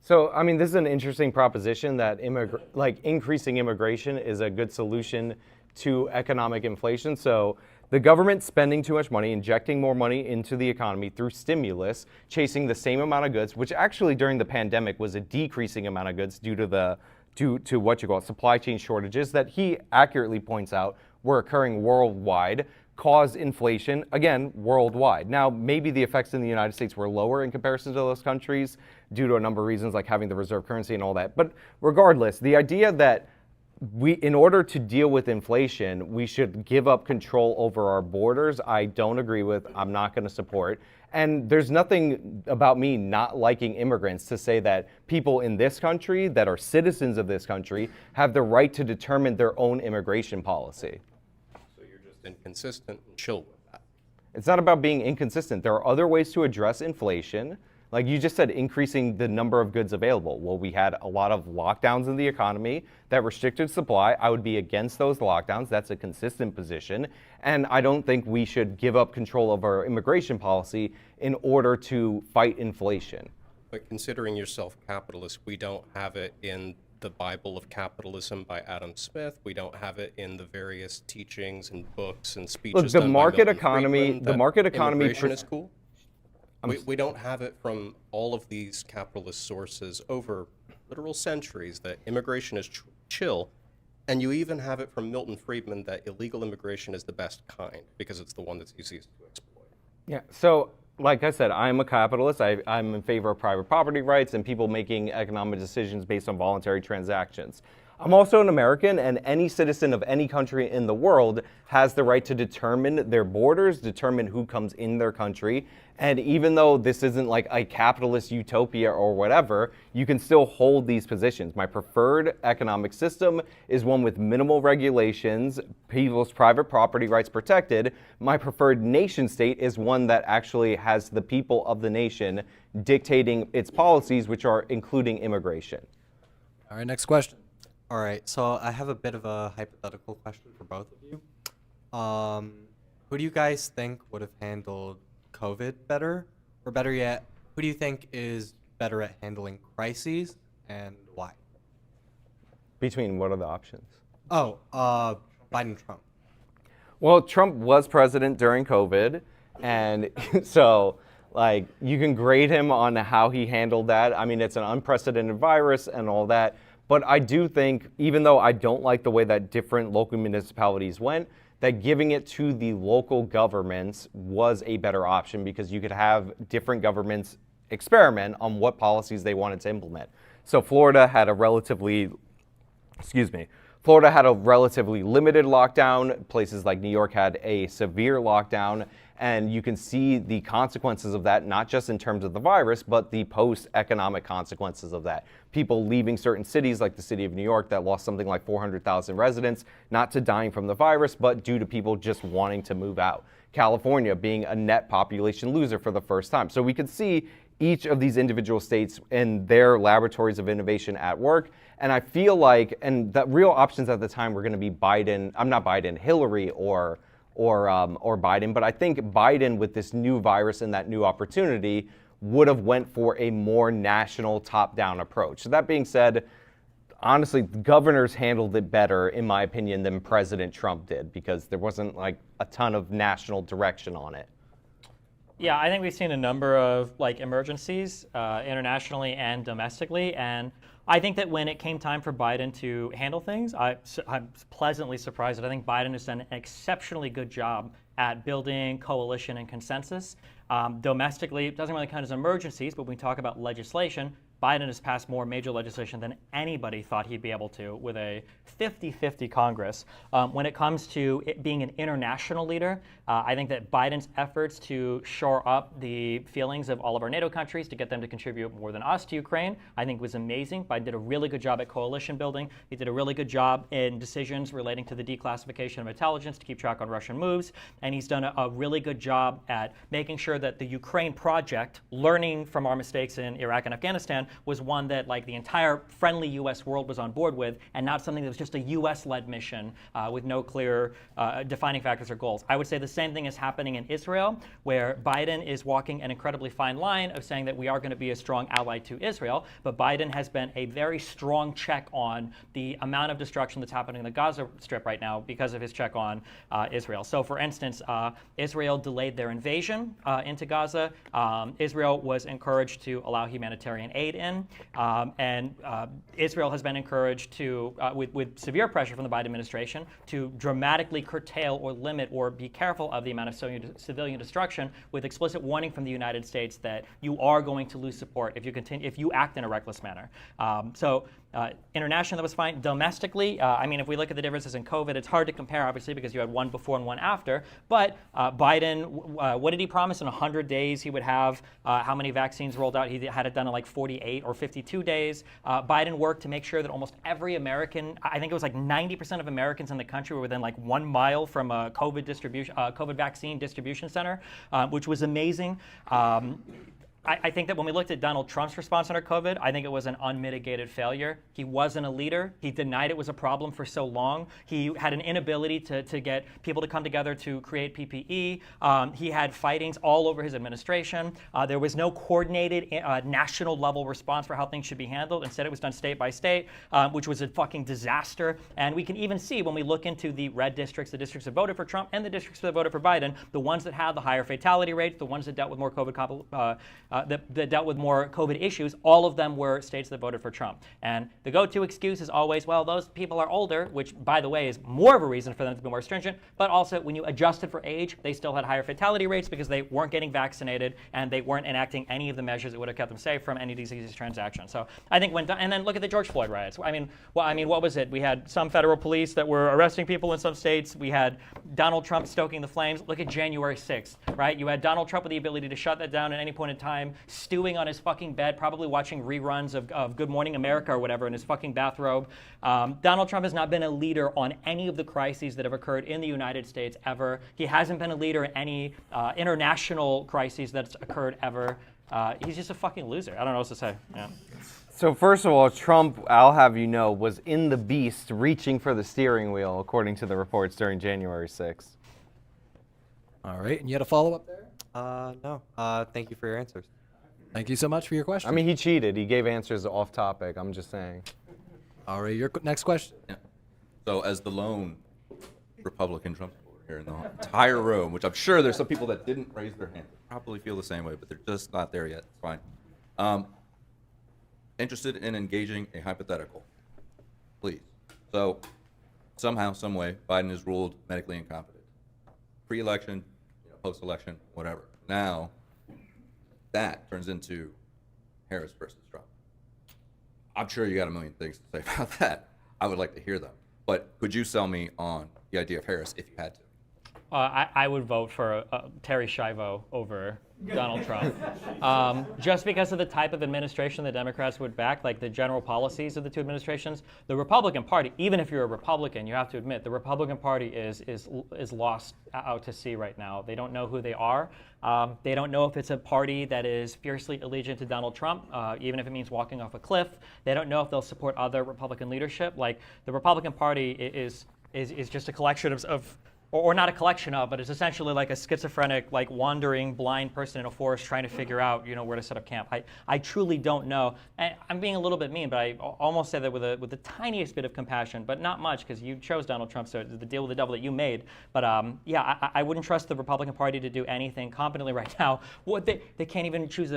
Speaker 3: So, I mean, this is an interesting proposition that increasing immigration is a good solution to economic inflation. So the government spending too much money, injecting more money into the economy through stimulus, chasing the same amount of goods, which actually during the pandemic was a decreasing amount of goods due to what you call supply chain shortages that he accurately points out were occurring worldwide, caused inflation, again, worldwide. Now, maybe the effects in the United States were lower in comparison to those countries due to a number of reasons like having the reserve currency and all that. But regardless, the idea that in order to deal with inflation, we should give up control over our borders, I don't agree with. I'm not going to support. And there's nothing about me not liking immigrants to say that people in this country that are citizens of this country have the right to determine their own immigration policy.
Speaker 8: So you're just inconsistent and chill with that.
Speaker 3: It's not about being inconsistent. There are other ways to address inflation. Like you just said, increasing the number of goods available. Well, we had a lot of lockdowns in the economy that restricted supply. I would be against those lockdowns. That's a consistent position. And I don't think we should give up control of our immigration policy in order to fight inflation.
Speaker 8: But considering yourself capitalist, we don't have it in the Bible of Capitalism by Adam Smith. We don't have it in the various teachings and books and speeches.
Speaker 3: Look, the
Speaker 8: done by
Speaker 3: market
Speaker 8: Milton
Speaker 3: economy,
Speaker 8: Friedman
Speaker 3: the
Speaker 8: that
Speaker 3: market economy
Speaker 8: immigration is cool. We don't have it from all of these capitalist sources over literal centuries that immigration is chill, and you even have it from Milton Friedman that illegal immigration is the best kind because it's the one that's easiest to exploit.
Speaker 3: Yeah, so like I said, I'm a capitalist. I'm in favor of private property rights and people making economic decisions based on voluntary transactions. I'm also an American, and any citizen of any country in the world has the right to determine their borders, determine who comes in their country. And even though this isn't like a capitalist utopia or whatever, you can still hold these positions. My preferred economic system is one with minimal regulations, people's private property rights protected. My preferred nation state is one that actually has the people of the nation dictating its policies, which are including immigration.
Speaker 4: All right, next question.
Speaker 9: All right, so I have a bit of a hypothetical question for both of you. Who do you guys think would have handled COVID better? Or better yet, who do you think is better at handling crises and why?
Speaker 3: Between what are the options?
Speaker 9: Oh, Biden, Trump.
Speaker 3: Well, Trump was president during COVID, and so like you can grade him on how he handled that. I mean, it's an unprecedented virus and all that. But I do think, even though I don't like the way that different local municipalities went, that giving it to the local governments was a better option because you could have different governments experiment on what policies they wanted to implement. So Florida had a Florida had a relatively limited lockdown. Places like New York had a severe lockdown. And you can see the consequences of that, not just in terms of the virus, but the post-economic consequences of that. People leaving certain cities, like the city of New York, that lost something like 400,000 residents, not to dying from the virus, but due to people just wanting to move out. California being a net population loser for the first time. So we could see each of these individual states and their laboratories of innovation at work. And I feel like, and the real options at the time were going to be Hillary or Biden, but I think Biden, with this new virus and that new opportunity, would have went for a more national top-down approach. So that being said, honestly, governors handled it better, in my opinion, than President Trump did, because there wasn't like a ton of national direction on it.
Speaker 2: Yeah, I think we've seen a number of emergencies internationally and domestically, and I think that when it came time for Biden to handle things, I'm pleasantly surprised that I think Biden has done an exceptionally good job at building coalition and consensus. Domestically, it doesn't really count as emergencies, but when we talk about legislation, Biden has passed more major legislation than anybody thought he'd be able to with a 50-50 Congress. When it comes to it being an international leader, I think that Biden's efforts to shore up the feelings of all of our NATO countries to get them to contribute more than us to Ukraine, I think was amazing. Biden did a really good job at coalition building. He did a really good job in decisions relating to the declassification of intelligence to keep track on Russian moves. And he's done a really good job at making sure that the Ukraine project, learning from our mistakes in Iraq and Afghanistan, was one that the entire friendly U.S. world was on board with, and not something that was just a U.S.-led mission with no clear defining factors or goals. I would say the same thing is happening in Israel, where Biden is walking an incredibly fine line of saying that we are going to be a strong ally to Israel, but Biden has been a very strong check on the amount of destruction that's happening in the Gaza Strip right now because of his check on Israel. So, for instance, Israel delayed their invasion into Gaza. Israel was encouraged to allow humanitarian aid in, and Israel has been encouraged to, with severe pressure from the Biden administration, to dramatically curtail or limit or be careful of the amount of civilian destruction, with explicit warning from the United States that you are going to lose support if you act in a reckless manner. Internationally, that was fine. Domestically, if we look at the differences in COVID, it's hard to compare, obviously, because you had one before and one after. But Biden, what did he promise? In 100 days, he would have how many vaccines rolled out? He had it done in 48 or 52 days. Biden worked to make sure that almost every American, I think it was 90% of Americans in the country were within 1 mile from a COVID vaccine distribution center, which was amazing. I think that when we looked at Donald Trump's response under COVID, I think it was an unmitigated failure. He wasn't a leader. He denied it was a problem for so long. He had an inability to get people to come together to create PPE. He had fightings all over his administration. There was no coordinated national level response for how things should be handled. Instead, it was done state by state, which was a fucking disaster. And we can even see when we look into the red districts, the districts that voted for Trump and the districts that voted for Biden, the ones that had the higher fatality rates, the ones that dealt with more COVID that dealt with more COVID issues, all of them were states that voted for Trump. And the go-to excuse is always, well, those people are older, which, by the way, is more of a reason for them to be more stringent. But also, when you adjusted for age, they still had higher fatality rates because they weren't getting vaccinated and they weren't enacting any of the measures that would have kept them safe from any disease transactions. So I think and then look at the George Floyd riots. What was it? We had some federal police that were arresting people in some states. We had Donald Trump stoking the flames. Look at January 6th, right? You had Donald Trump with the ability to shut that down at any point in time, stewing on his fucking bed, probably watching reruns of Good Morning America or whatever in his fucking bathrobe. Donald Trump has not been a leader on any of the crises that have occurred in the United States ever. He hasn't been a leader in any international crises that's occurred ever. He's just a fucking loser. I don't know what to say. Yeah.
Speaker 3: So first of all, Trump, I'll have you know, was in the beast reaching for the steering wheel, according to the reports during January 6th.
Speaker 4: All right, and you had a follow-up there?
Speaker 9: No. Thank you for your answers.
Speaker 4: Thank you so much for your question.
Speaker 3: I mean, he cheated. He gave answers off topic. I'm just saying.
Speaker 4: All right, your next question.
Speaker 10: Yeah. So as the lone Republican Trump supporter here in the entire room, which I'm sure there's some people that didn't raise their hand, probably feel the same way, but they're just not there yet. It's fine. Interested in engaging a hypothetical, please. So somehow, some way, Biden is ruled medically incompetent. Pre-election, post-election, whatever. Now, that turns into Harris versus Trump. I'm sure you got a million things to say about that. I would like to hear them. But could you sell me on the idea of Harris if you had to?
Speaker 2: I would vote for Terry Schiavo over Donald Trump, just because of the type of administration the Democrats would back, like the general policies of the two administrations. The Republican Party, even if you're a Republican, you have to admit the Republican Party is lost out to sea right now. They don't know who they are. They don't know if it's a party that is fiercely allegiant to Donald Trump, even if it means walking off a cliff. They don't know if they'll support other Republican leadership. Like the Republican Party is just a collection of or not a collection of, but it's essentially like a schizophrenic, like wandering blind person in a forest trying to figure out, where to set up camp. I truly don't know. And I'm being a little bit mean, but I almost say that with the tiniest bit of compassion, but not much because you chose Donald Trump, so the deal with the devil that you made. But I wouldn't trust the Republican Party to do anything competently right now. They can't even choose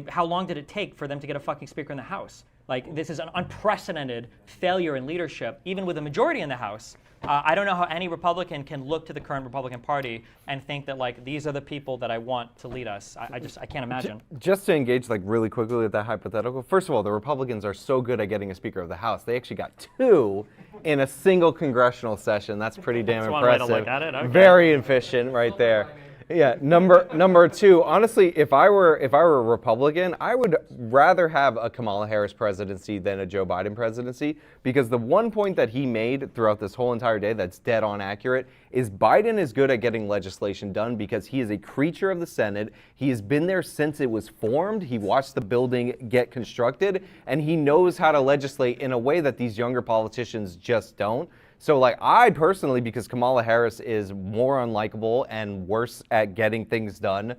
Speaker 2: how long did it take for them to get a fucking speaker in the House? Like, this is an unprecedented failure in leadership, even with a majority in the House. I don't know how any Republican can look to the current Republican Party and think that, like, these are the people that I want to lead us. I can't imagine.
Speaker 3: Just to engage, like, really quickly with that hypothetical, first of all, the Republicans are so good at getting a Speaker of the House. They actually got 2 in a single congressional session. That's pretty damn
Speaker 2: That's one
Speaker 3: impressive.
Speaker 2: way to look at it. Okay.
Speaker 3: Very efficient right there. Yeah, number 2. Honestly, if I were a Republican, I would rather have a Kamala Harris presidency than a Joe Biden presidency, because the one point that he made throughout this whole entire day that's dead on accurate is Biden is good at getting legislation done because he is a creature of the Senate. He has been there since it was formed. He watched the building get constructed, and he knows how to legislate in a way that these younger politicians just don't. So, like, I personally, because Kamala Harris is more unlikable and worse at getting things done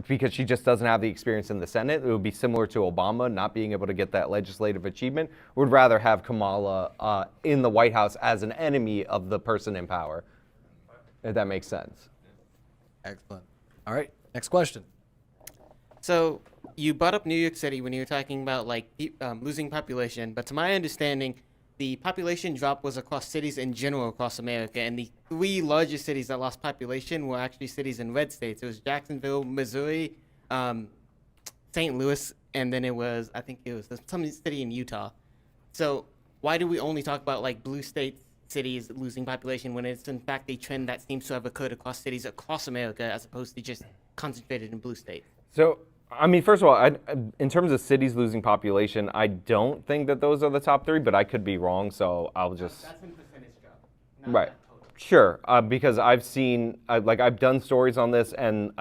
Speaker 3: because she just doesn't have the experience in the Senate, it would be similar to Obama not being able to get that legislative achievement, would rather have Kamala in the White House as an enemy of the person in power, if that makes sense.
Speaker 4: Excellent. All right, next question.
Speaker 11: So you brought up New York City when you were talking about like losing population, but to my understanding, the population drop was across cities in general across America, and the 3 largest cities that lost population were actually cities in red states. It was Jacksonville, Missouri, St. Louis, and then I think it was some city in Utah. So why do we only talk about like blue state cities losing population when it's in fact a trend that seems to have occurred across cities across America as opposed to just concentrated in blue states?
Speaker 3: So, I mean, first of all, in terms of cities losing population, I don't think that those are the top 3, but I could be wrong, so I'll just...
Speaker 11: That's in percentage drop.
Speaker 3: Right. Sure, because I've seen, I've done stories on this, and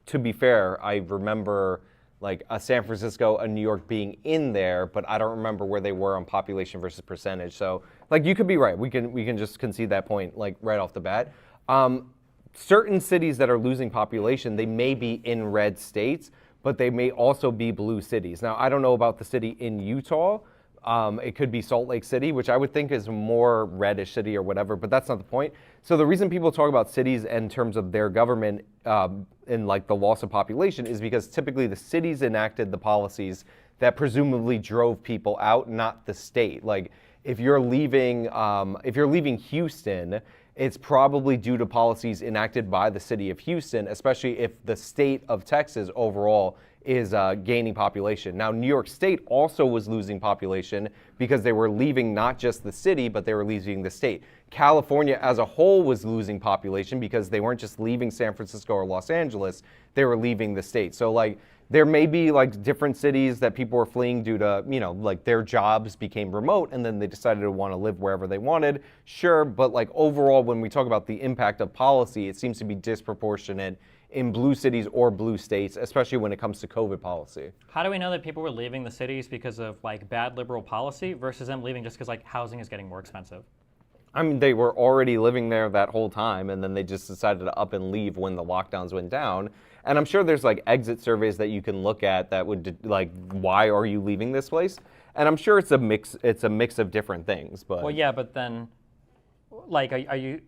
Speaker 3: to be fair, I remember like a San Francisco, a New York being in there, but I don't remember where they were on population versus percentage. So, like, you could be right. We can just concede that point, like, right off the bat. Certain cities that are losing population, they may be in red states, but they may also be blue cities. Now, I don't know about the city in Utah. It could be Salt Lake City, which I would think is more reddish city or whatever, but that's not the point. So the reason people talk about cities in terms of their government and like the loss of population is because typically the cities enacted the policies that presumably drove people out, not the state. Like if you're leaving Houston, it's probably due to policies enacted by the city of Houston, especially if the state of Texas overall is gaining population. Now, New York State also was losing population because they were leaving not just the city, but they were leaving the state. California as a whole was losing population because they weren't just leaving San Francisco or Los Angeles, they were leaving the state. So like there may be like different cities that people were fleeing due to, like their jobs became remote and then they decided to want to live wherever they wanted. Sure, but like overall, when we talk about the impact of policy, it seems to be disproportionate in blue cities or blue states, especially when it comes to COVID policy.
Speaker 2: How do we know that people were leaving the cities because of like bad liberal policy versus them leaving just because like housing is getting more expensive?
Speaker 3: I mean, they were already living there that whole time, and then they just decided to up and leave when the lockdowns went down. And I'm sure there's like exit surveys that you can look at that would like, why are you leaving this place? And I'm sure it's a mix of different things. But
Speaker 2: well, yeah, but then, like, are you?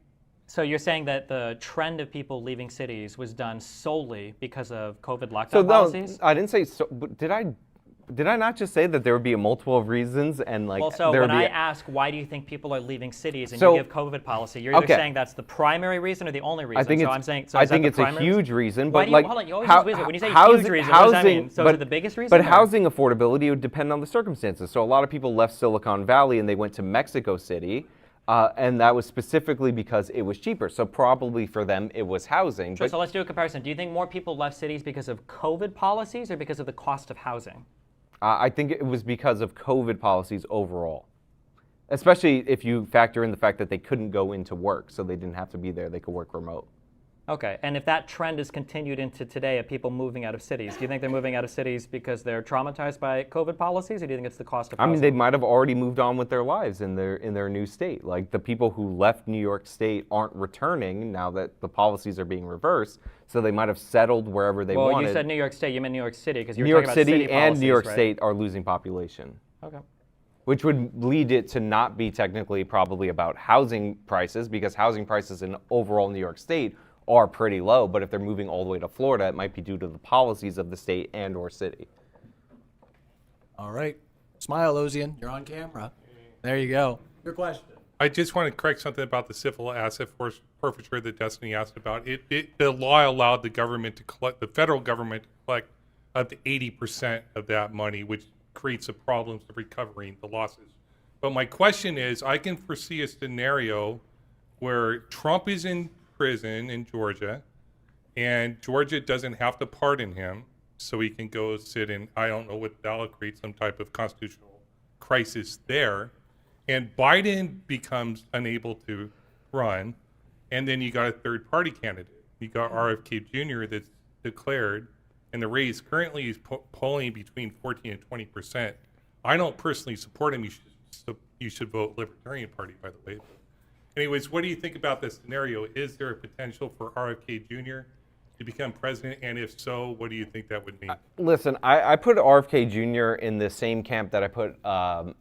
Speaker 2: So you're saying that the trend of people leaving cities was done solely because of COVID lockdown policies?
Speaker 3: No, I didn't say so. But did I not just say that there would be a multiple of reasons and like?
Speaker 2: Well, so when I ask why do you think people are leaving cities and you give COVID policy, you're either saying that's the primary reason or the only reason.
Speaker 3: I think it's a huge reason, but
Speaker 2: like hold on, you always use reason. When you say huge reason, what does that mean? So is it the biggest reason?
Speaker 3: But housing affordability would depend on the circumstances. So a lot of people left Silicon Valley and they went to Mexico City. And that was specifically because it was cheaper. So probably for them, it was housing.
Speaker 2: Sure, so let's do a comparison. Do you think more people left cities because of COVID policies or because of the cost of housing?
Speaker 3: I think it was because of COVID policies overall, especially if you factor in the fact that they couldn't go into work, so they didn't have to be there. They could work remote.
Speaker 2: Okay, and if that trend is continued into today of people moving out of cities, do you think they're moving out of cities because they're traumatized by COVID policies, or do you think it's the cost of
Speaker 3: I
Speaker 2: housing?
Speaker 3: mean, they might have already moved on with their lives in their new state. Like the people who left New York State aren't returning now that the policies are being reversed, so they might have settled wherever they wanted.
Speaker 2: Well, you said New York State. You meant New York City because you were
Speaker 3: New York
Speaker 2: talking about
Speaker 3: City
Speaker 2: city
Speaker 3: and
Speaker 2: policies,
Speaker 3: New York
Speaker 2: right?
Speaker 3: State are losing population.
Speaker 2: Okay.
Speaker 3: Which would lead it to not be technically probably about housing prices, because housing prices in overall New York State are pretty low. But if they're moving all the way to Florida, it might be due to the policies of the state and or city.
Speaker 4: All right. Smile, Ozian. You're on camera. There you go. Your question.
Speaker 7: I just want to correct something about the civil asset forfeiture that Destiny asked about. The law allowed the government to collect, the federal government to collect up to 80% of that money, which creates the problems of recovering the losses. But my question is, I can foresee a scenario where Trump is in prison in Georgia, and Georgia doesn't have to pardon him, so he can go sit in, I don't know what, that'll create some type of constitutional crisis there. And Biden becomes unable to run, and then you got a third party candidate. You got RFK Jr. that's declared, and the race currently is polling between 14 and 20%. I don't personally support him. You should vote Libertarian Party, by the way. Anyways, what do you think about this scenario? Is there a potential for RFK Jr. to become president? And if so, what do you think that would mean?
Speaker 3: Listen, I put RFK Jr. in the same camp that I put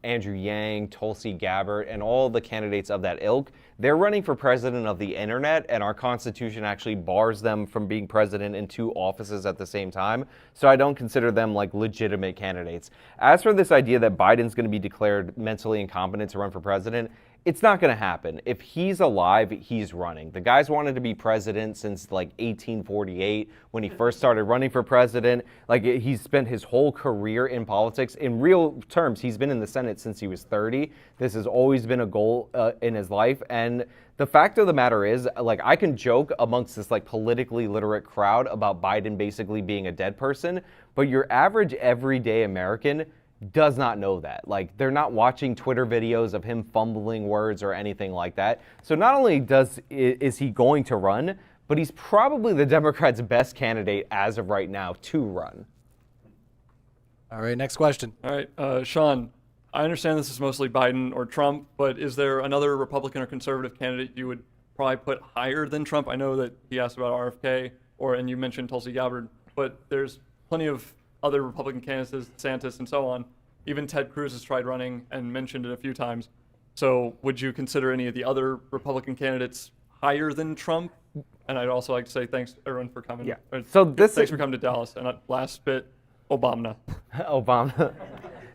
Speaker 3: Andrew Yang, Tulsi Gabbard, and all the candidates of that ilk. They're running for president of the internet, and our Constitution actually bars them from being president in two offices at the same time. So I don't consider them like legitimate candidates. As for this idea that Biden's going to be declared mentally incompetent to run for president, it's not going to happen. If he's alive, he's running. The guy's wanted to be president since like 1848 when he first started running for president. Like he's spent his whole career in politics. In real terms, he's been in the Senate since he was 30. This has always been a goal in his life. And the fact of the matter is, like, I can joke amongst this like politically literate crowd about Biden basically being a dead person, but your average everyday American does not know that. Like, they're not watching Twitter videos of him fumbling words or anything like that. So not only is he going to run, but he's probably the Democrats' best candidate as of right now to run.
Speaker 4: All right, next question.
Speaker 12: All right, Sean, I understand this is mostly Biden or Trump, but is there another Republican or conservative candidate you would probably put higher than Trump? I know that he asked about RFK, and you mentioned Tulsi Gabbard, but there's plenty of other Republican candidates, DeSantis and so on. Even Ted Cruz has tried running and mentioned it a few times. So would you consider any of the other Republican candidates higher than Trump? And I'd also like to say thanks everyone for coming.
Speaker 3: Yeah. So
Speaker 12: thanks for coming to Dallas. And last bit, Obama.
Speaker 3: Obama.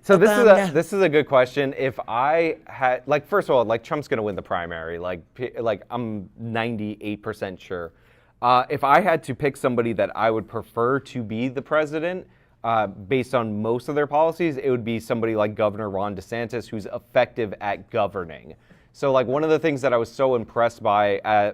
Speaker 3: So this is a good question. If I had, like, first of all, like, Trump's going to win the primary. Like I'm 98% sure. If I had to pick somebody that I would prefer to be the president, based on most of their policies, it would be somebody like Governor Ron DeSantis, who's effective at governing. So, like, one of the things that I was so impressed by,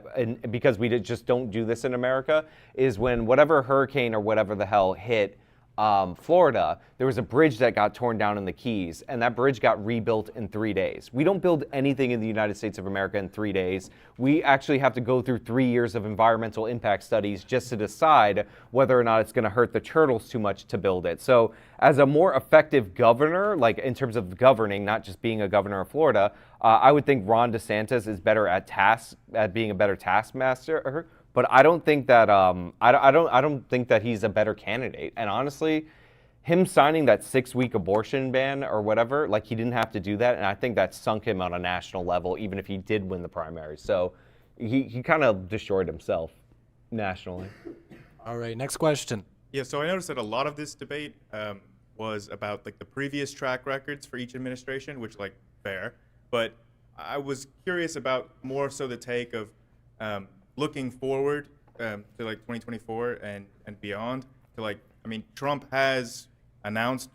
Speaker 3: because we just don't do this in America, is when whatever hurricane or whatever the hell hit Florida, there was a bridge that got torn down in the Keys, and that bridge got rebuilt in 3 days. We don't build anything in the United States of America in 3 days. We actually have to go through 3 years of environmental impact studies just to decide whether or not it's going to hurt the turtles too much to build it. So as a more effective governor, like in terms of governing, not just being a governor of Florida, I would think Ron DeSantis is better at being a better taskmaster. But I don't think that I don't think that he's a better candidate. And honestly, him signing that 6-week abortion ban or whatever, like, he didn't have to do that, and I think that sunk him on a national level, even if he did win the primary. So he kind of destroyed himself nationally.
Speaker 4: All right, next question.
Speaker 13: Yeah, so I noticed that a lot of this debate was about like the previous track records for each administration, which, like, fair. But I was curious about more so the take of looking forward to like 2024 and beyond. To, like, I mean, Trump has announced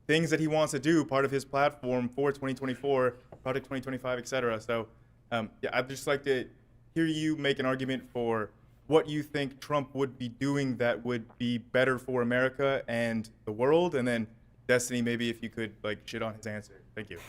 Speaker 13: things that he wants to do, part of his platform for 2024, Project 2025, etc. So, yeah, I'd just like to hear you make an argument for what you think Trump would be doing that would be better for America and the world, and then Destiny, maybe if you could like shit on his answer. Thank you.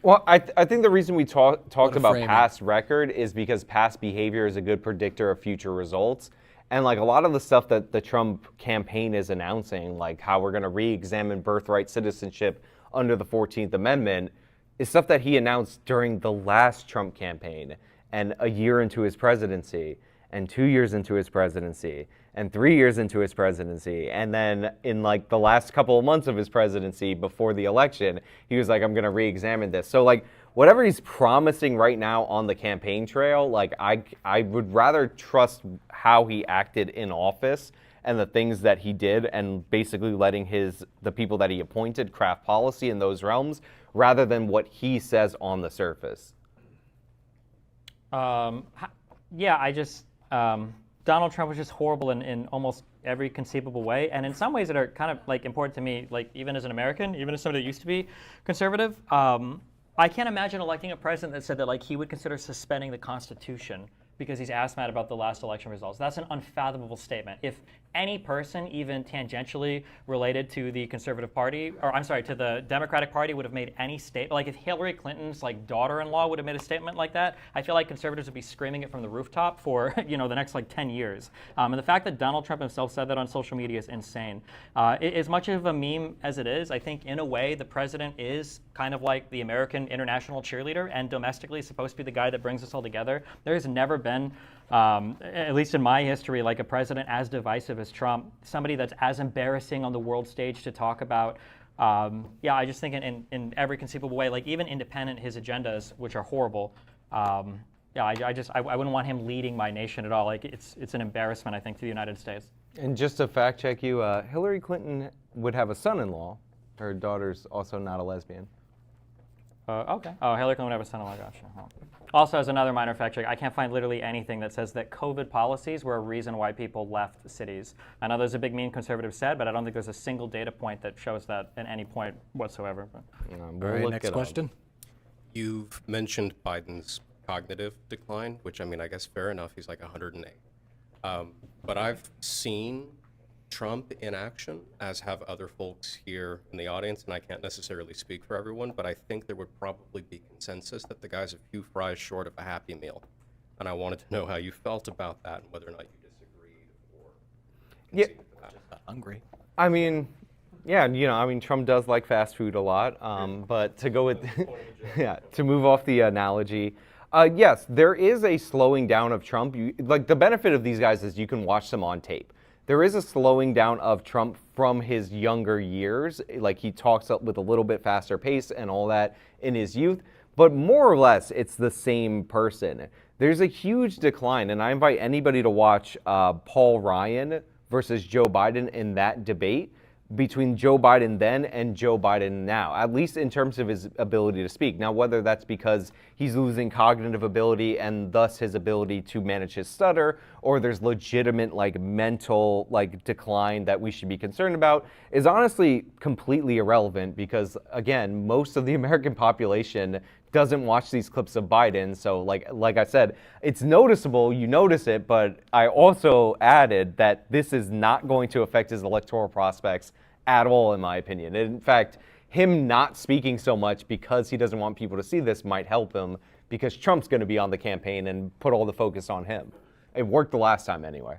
Speaker 3: Well, I think the reason we talked about
Speaker 4: frame it.
Speaker 3: past record is because past behavior is a good predictor of future results. And like a lot of the stuff that the Trump campaign is announcing, like how we're going to re-examine birthright citizenship under the 14th Amendment, is stuff that he announced during the last Trump campaign and a year into his presidency and 2 years into his presidency and 3 years into his presidency. And then in like the last couple of months of his presidency before the election, he was like, I'm going to re-examine this. So like whatever he's promising right now on the campaign trail, like I would rather trust how he acted in office and the things that he did and basically letting the people that he appointed craft policy in those realms rather than what he says on the surface.
Speaker 2: Yeah, Donald Trump was just horrible in almost every conceivable way, and in some ways that are kind of like important to me, like even as an American, even as somebody that used to be conservative. I can't imagine electing a president that said that like he would consider suspending the Constitution because he's asked Matt about the last election results. That's an unfathomable statement. If any person, even tangentially related to the Conservative Party, or I'm sorry, to the Democratic Party would have made any statement, like if Hillary Clinton's like daughter-in-law would have made a statement like that, I feel like conservatives would be screaming it from the rooftop for the next like 10 years. And the fact that Donald Trump himself said that on social media is insane. As much of a meme as it is, I think in a way the president is kind of like the American international cheerleader and domestically supposed to be the guy that brings us all together. There has never been, at least in my history, like a president as divisive as Trump, somebody that's as embarrassing on the world stage to talk about. I just think in every conceivable way, like even independent his agendas, which are horrible. I wouldn't want him leading my nation at all. Like it's an embarrassment, I think, to the United States.
Speaker 3: And just to fact check you, Hillary Clinton would have a son-in-law. Her daughter's also not a lesbian.
Speaker 2: Okay. Oh, Hillary Clinton would have a son-in-law. Gotcha. Well. Also, as another minor fact check, I can't find literally anything that says that COVID policies were a reason why people left cities. I know there's a big meme conservatives said, but I don't think there's a single data point that shows that at any point whatsoever.
Speaker 3: All
Speaker 4: right, next question.
Speaker 8: You've mentioned Biden's cognitive decline, which I guess fair enough. He's like 108. But I've seen Trump in action, as have other folks here in the audience, and I can't necessarily speak for everyone, but I think there would probably be consensus that the guy's a few fries short of a Happy Meal. And I wanted to know how you felt about that and whether or not you disagreed or conceded to that.
Speaker 9: Just hungry.
Speaker 3: I mean, yeah, Trump does like fast food a lot, but to go with, to move off the analogy, yes, there is a slowing down of Trump. Like the benefit of these guys is you can watch them on tape. There is a slowing down of Trump from his younger years. Like he talks with a little bit faster pace and all that in his youth, but more or less it's the same person. There's a huge decline, and I invite anybody to watch Paul Ryan versus Joe Biden in that debate between Joe Biden then and Joe Biden now, at least in terms of his ability to speak. Now, whether that's because he's losing cognitive ability and thus his ability to manage his stutter, or there's legitimate mental decline that we should be concerned about, is honestly completely irrelevant because, again, most of the American population doesn't watch these clips of Biden. So like I said, it's noticeable, you notice it, but I also added that this is not going to affect his electoral prospects at all, in my opinion. And in fact, him not speaking so much because he doesn't want people to see this might help him because Trump's going to be on the campaign and put all the focus on him. It worked the last time anyway.